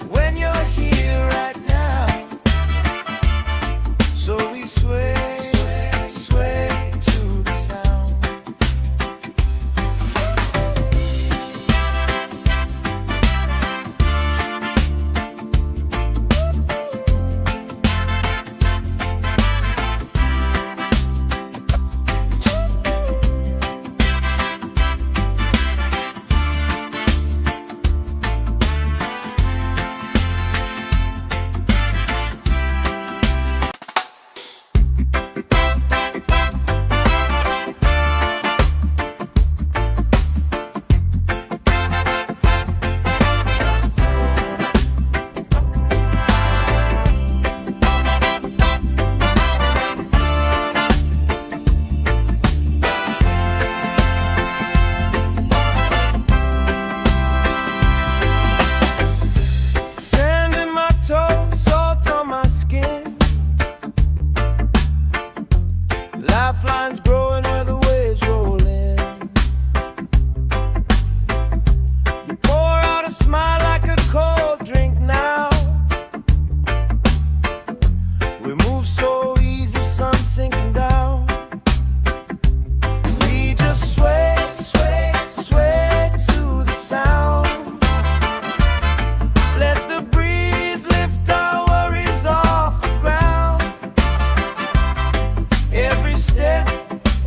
when you're here right now. So we sway, sway, sway to the sound. Sand in my toes, salt on my skin. Lifelines growing where the waves roll in. You pour out a smile like a cold drink now. We move so easy, sun sinking down. We just sway, sway, sway to the sound. Let the breeze lift our worries off the ground. Every step,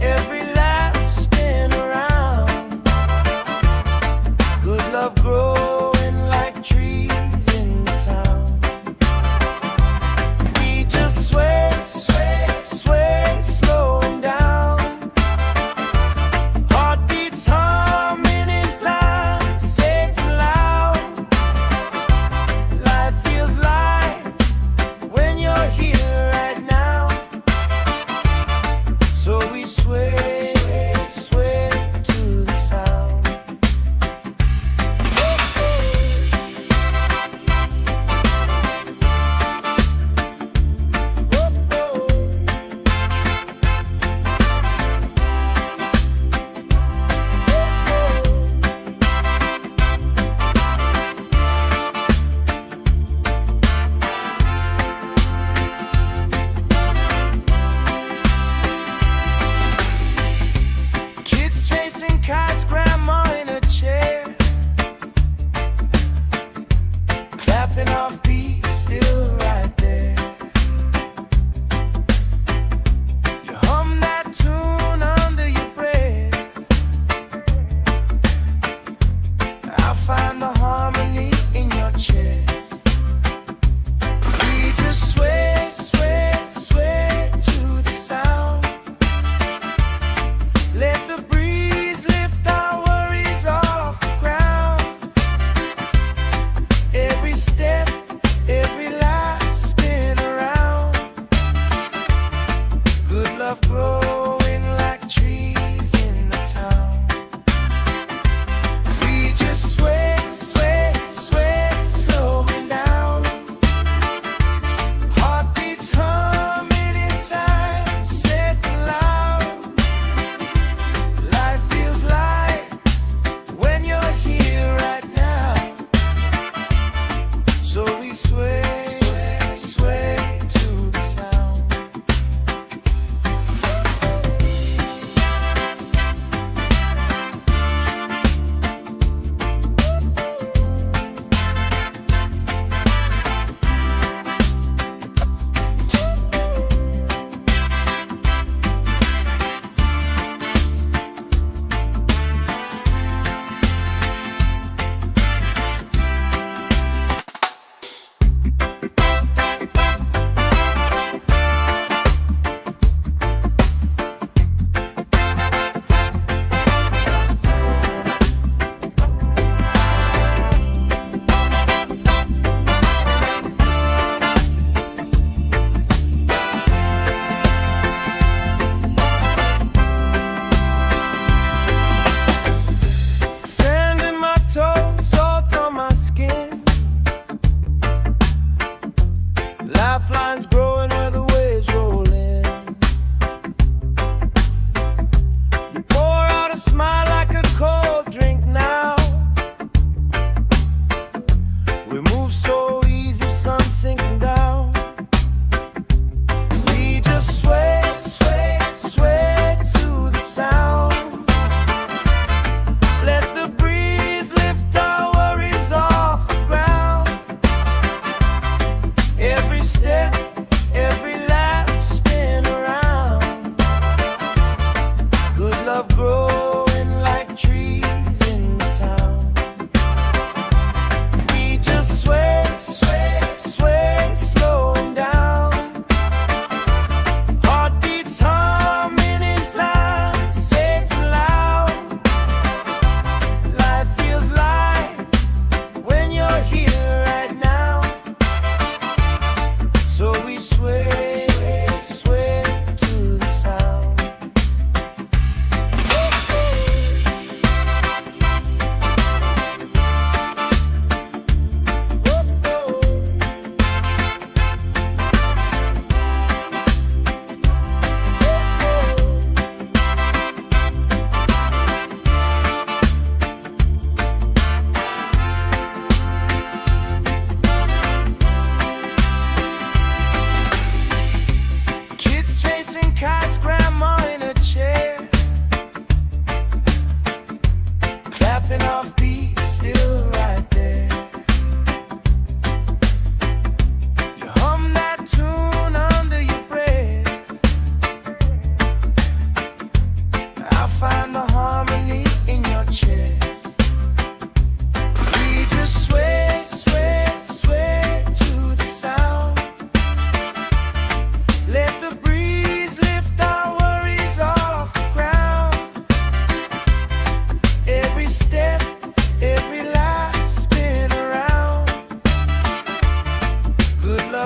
every lap spin around. Good love growing like trees in the town. We just sway, sway, sway, slowing down. Heartbeats humming in time, safe and loud. Life feels light when you're here right now. So we sway, sway to the sound.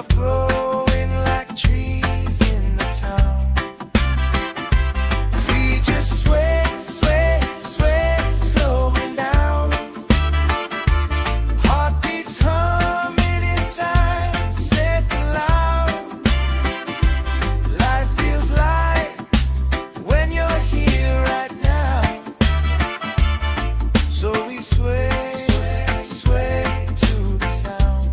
love growing like trees in the town. We just sway, sway, sway, slowing down. Heartbeats humming in time, safe and loud. Life feels light when you're here right now. So we sway, sway, sway to the sound.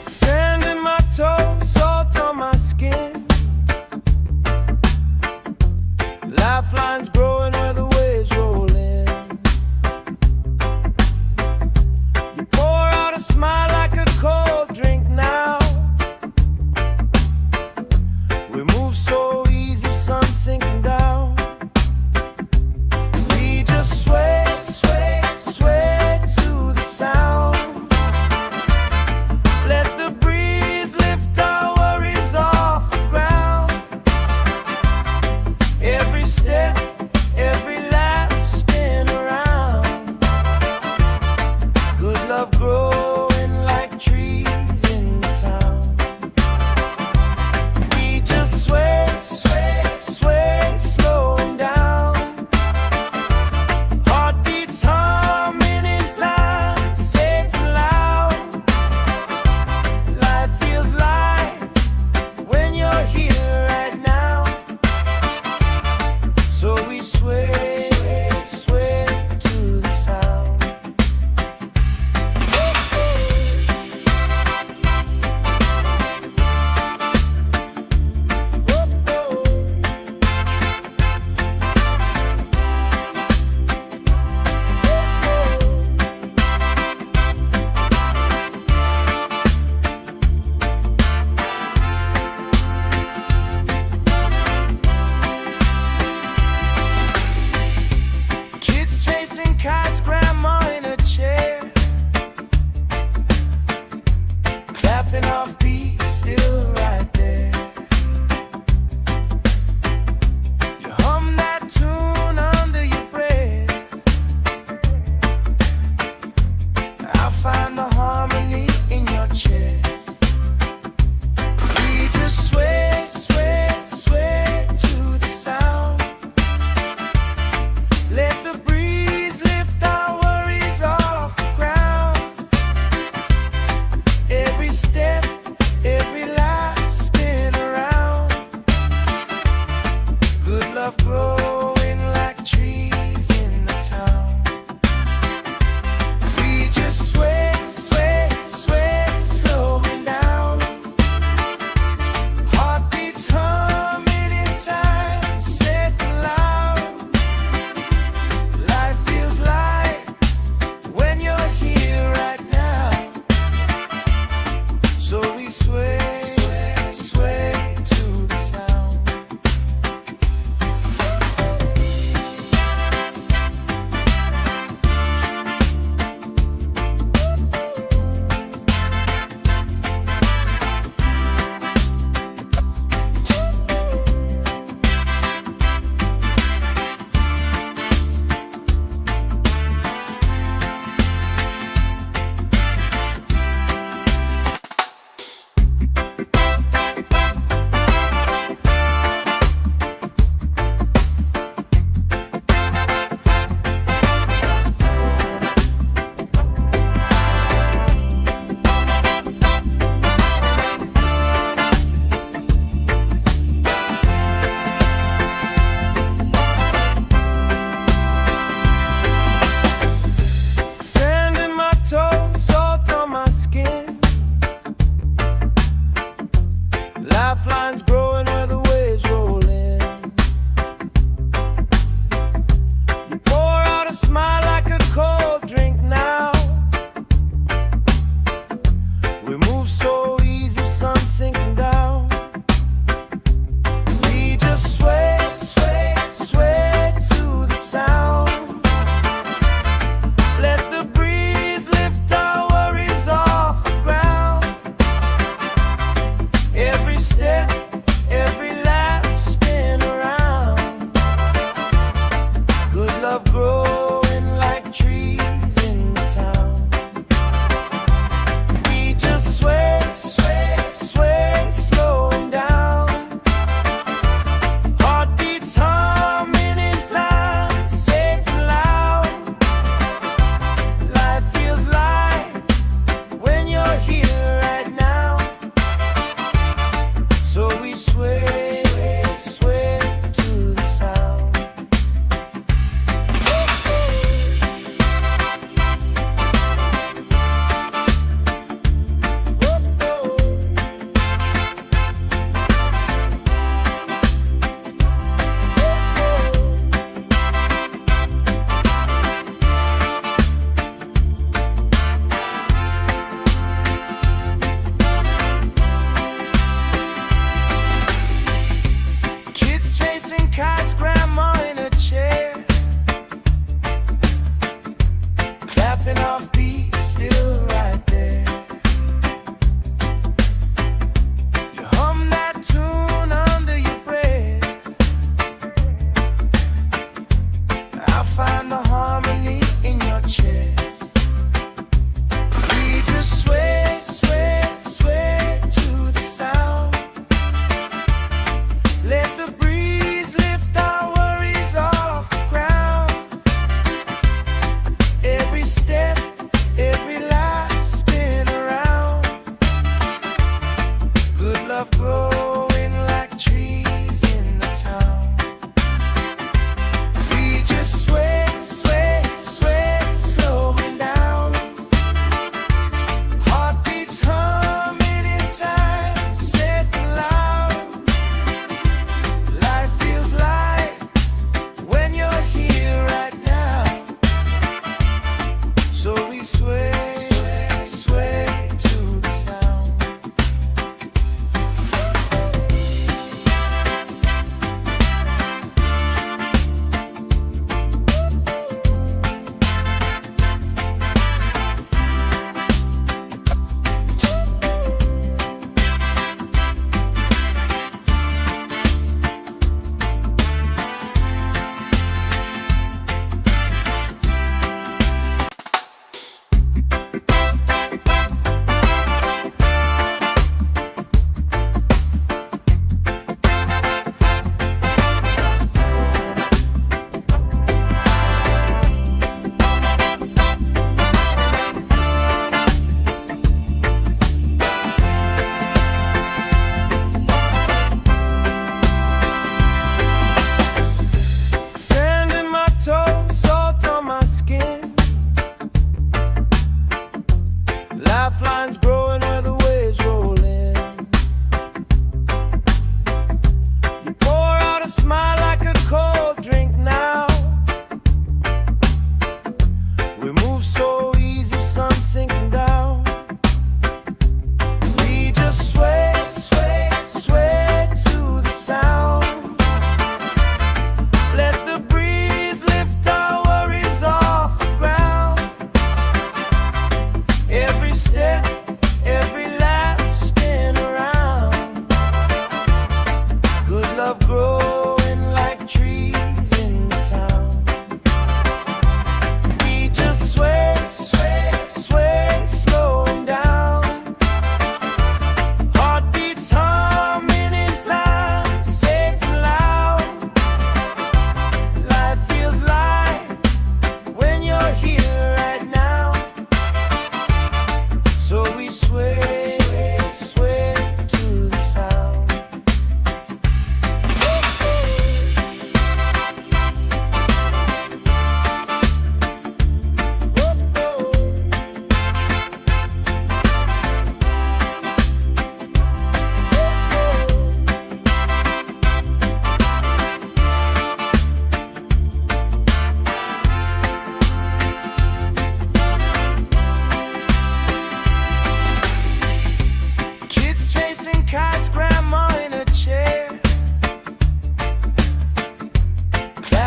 Sand in my toes, salt on my skin. Lifelines growing where the waves roll in. You pour out a smile like a cold drink now. We move so easy, sun sinking down. We just sway, sway, sway to the sound. Let the breeze lift our worries off the ground. Every step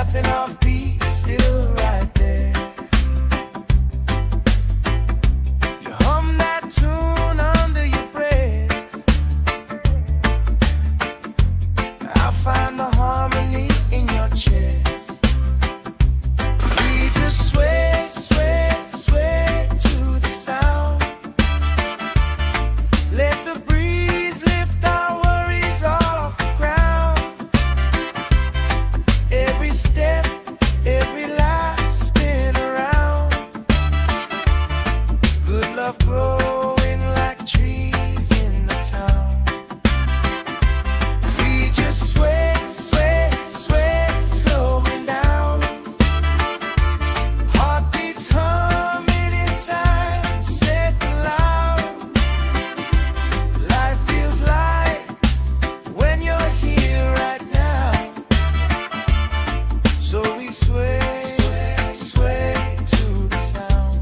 tapping off beat, still right there. You hum that tune under your breath. I find the harmony in your chest. We just sway, sway, sway to the sound. Let the breeze lift our worries off the ground. Every step, every life spin around. Good love growing like trees in the town. We just sway, sway, sway, slowing down. Heartbeats humming in time, safe and loud. Life feels light when you're here right now. So we sway, sway to the sound.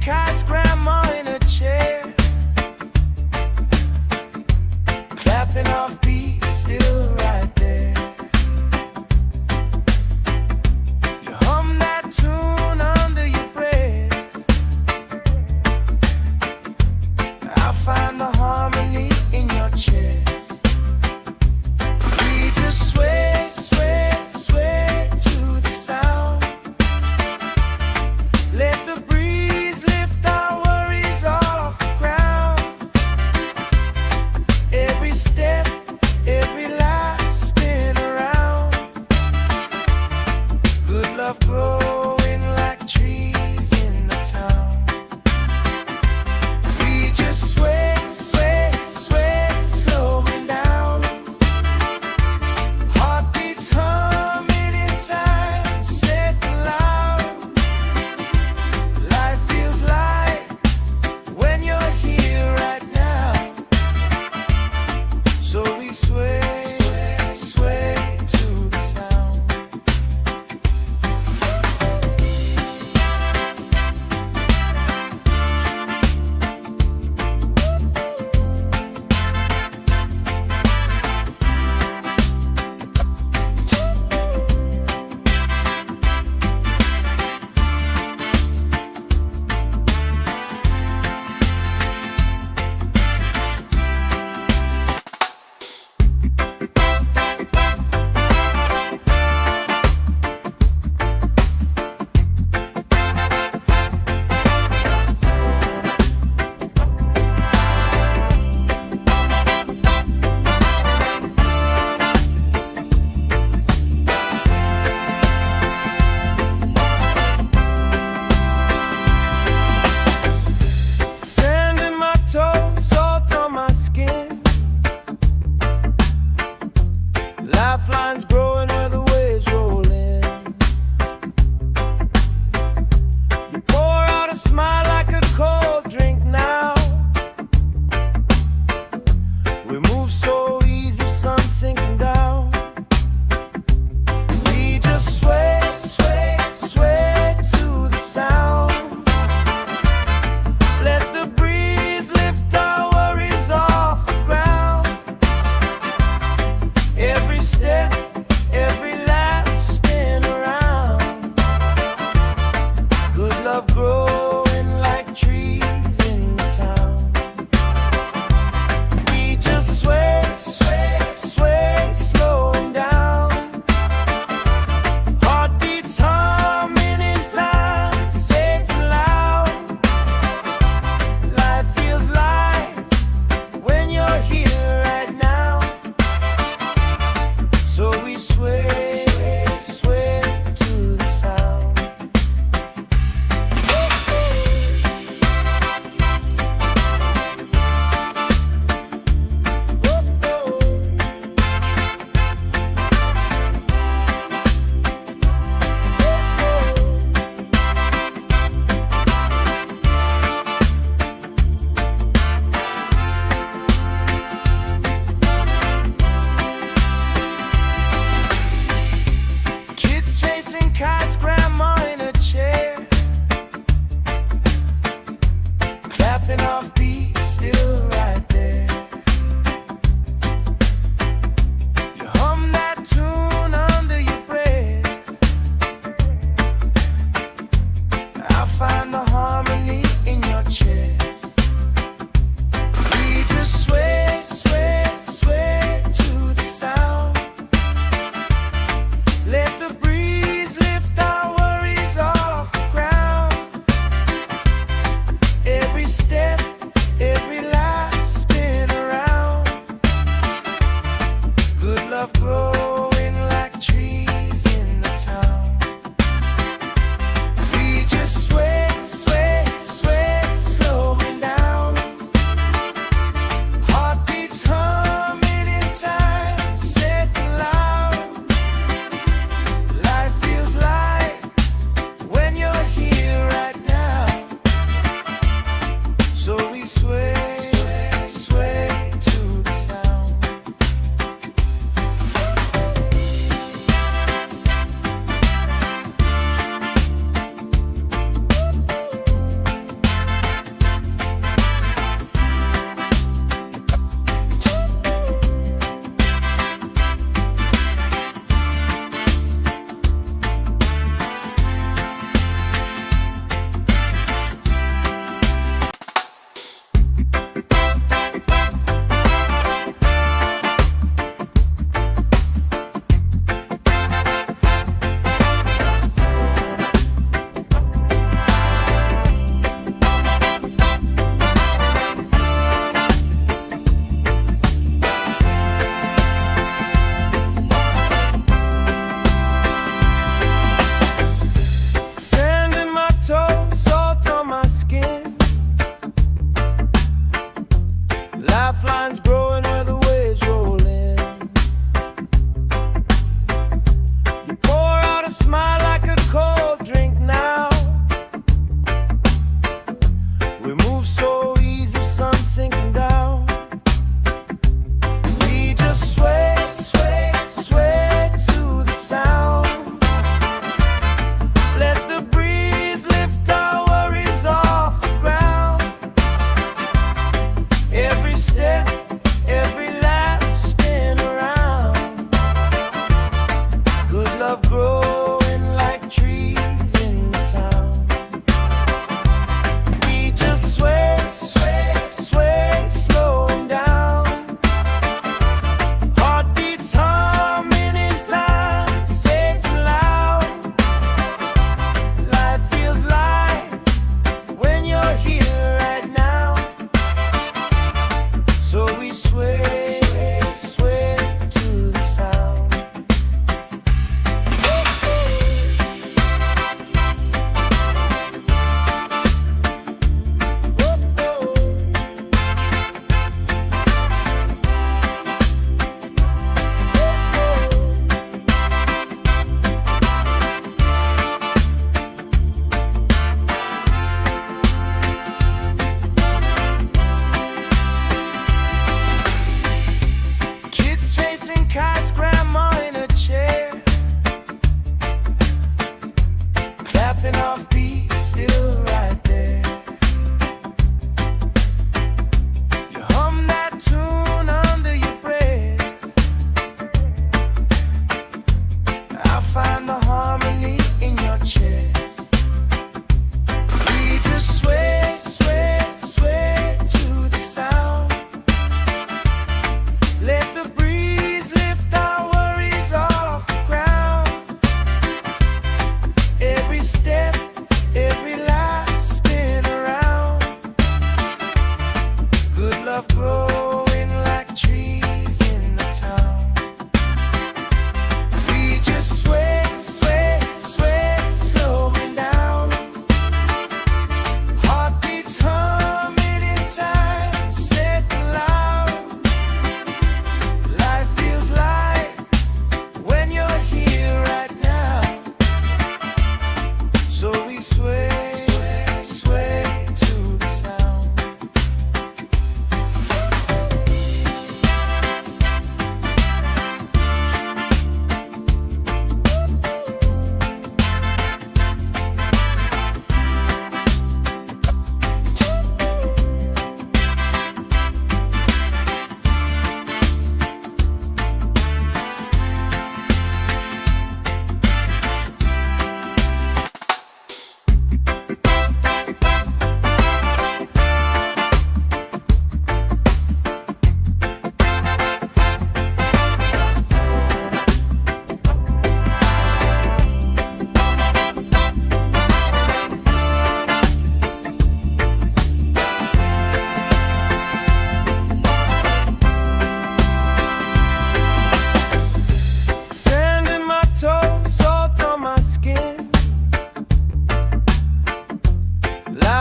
kites, grandma in a chair, clapping off beats, still right there. You hum that tune under your breath. I find the harmony in your chest. We just sway, sway, sway to the sound. Let the breeze lift our worries off the ground. Every step, every life spin around. Good love growing like trees in the town. We just sway, sway, sway, slowing down. Heartbeats humming in time, safe and loud. Life feels light when you're here right now. So we sway, sway, sway to the sound. Sand in my toes, salt on my skin. Lifelines growing where the waves roll in. You pour out a smile like a cold drink now. We move so easy, sun sinking down. We just sway, sway, sway to the sound. Let the breeze lift our worries off the ground. Every step, every laugh spin around. Good love growing like trees in the town. We just sway, sway, sway, slowing down. Heartbeats humming in time, safe and loud. Life feels light when you're here right now. So we sway, sway to the sound. Kids chasing kites, grandma in a chair, clapping off beats, still right there. You hum that tune under your breath. I find the harmony in your chest. We just sway, sway, sway to the sound. Let the breeze lift our worries off the ground. Every step, every life spin around. Good love growing like trees in the town. We just sway, sway, sway, slowing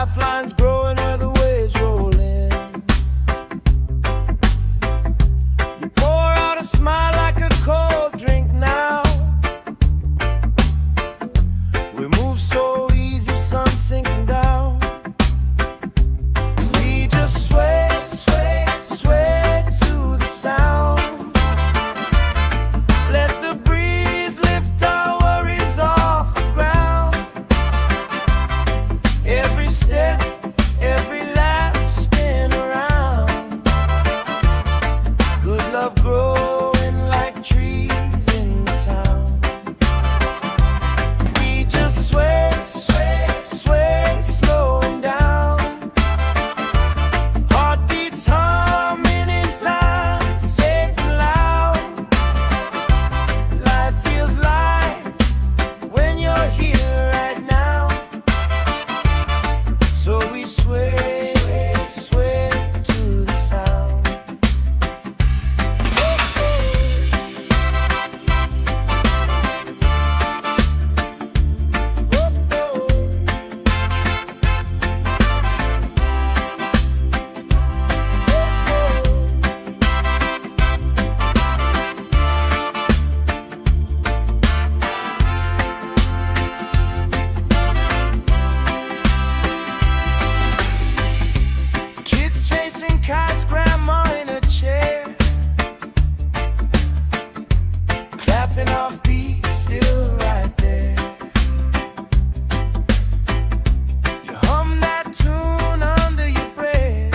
Lifelines growing where the waves roll in. You pour out a smile like a cold drink now. We move so easy, sun sinking down. We just sway, sway, sway to the sound. Let the breeze lift our worries off the ground. Every step, every lap, spin around. Good love growing like trees in the town. We just sway, sway, sway, slowing down. Heartbeats humming in time, safe and loud. Life feels light when you're here right now. So we sway, sway to the sound. Kids chasing kites, grandma in a chair, clapping off beats, still right there. You hum that tune under your breath.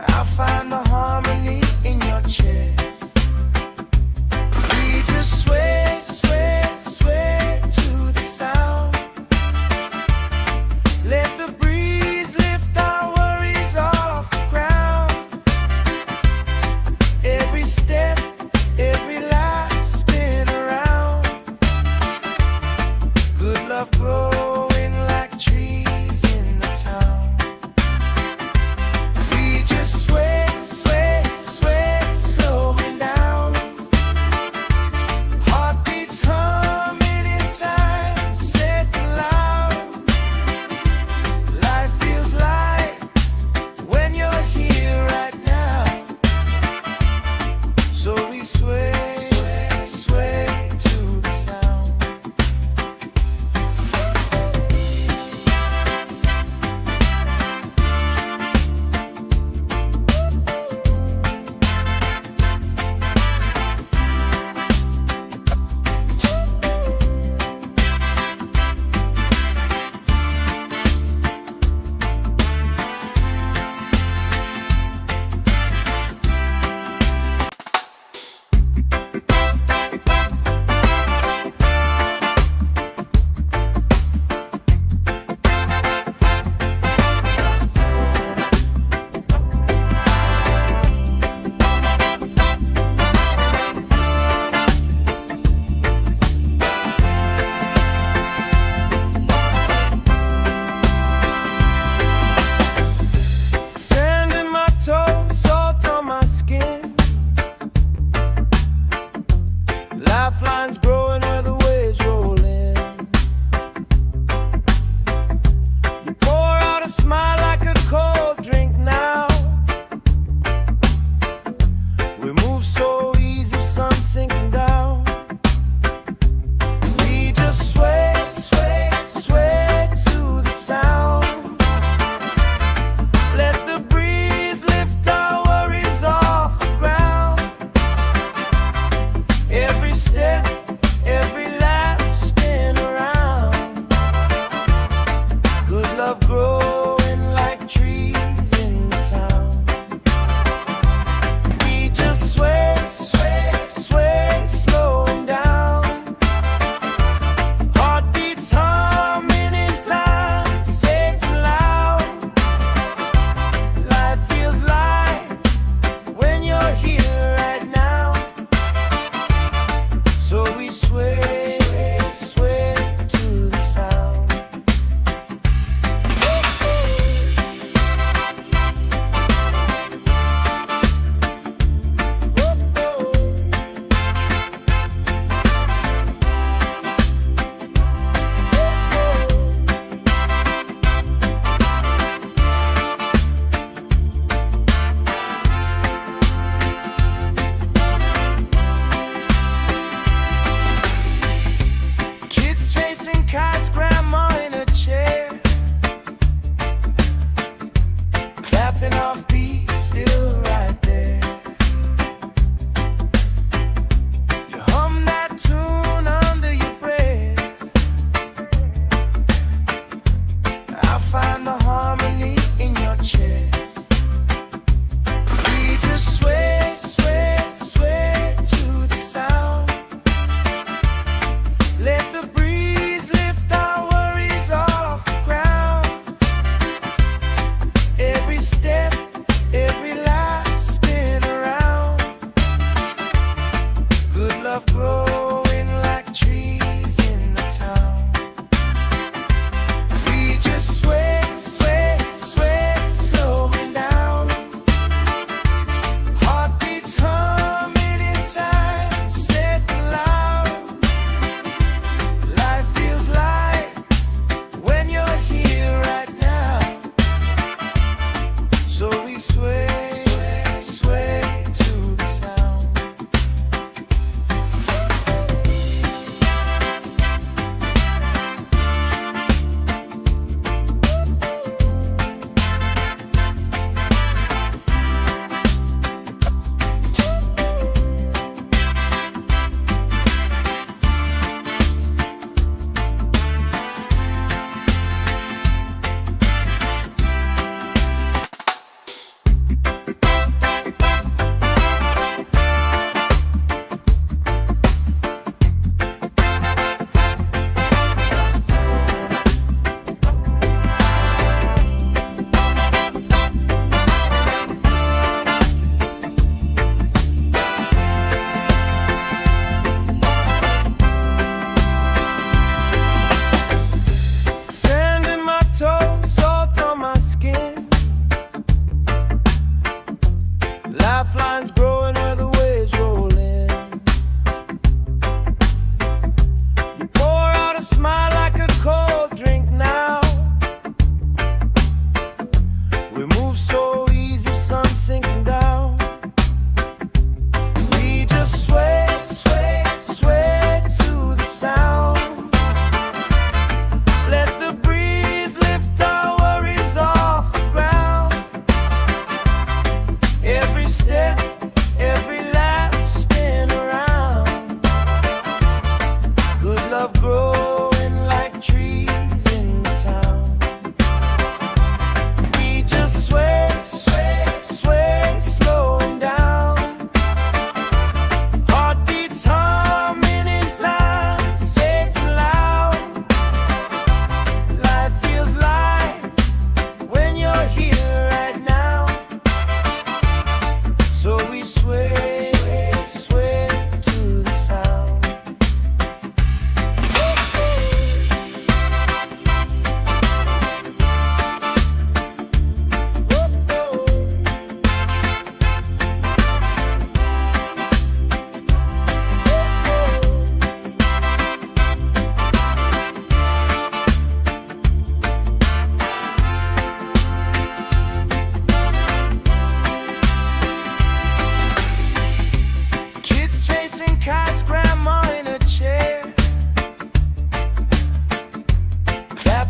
I find the harmony in your chest. We just sway, sway, sway to the sound. Let the breeze lift our worries off the ground. Every step, every lap, spin around. Good love growing like trees in the town. We just sway, sway, sway, slowing down. Heartbeats humming in time, safe and loud. Life feels light when you're here right now. So we sway, sway to the sound.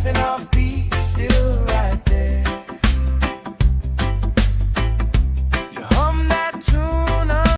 stepping off beat.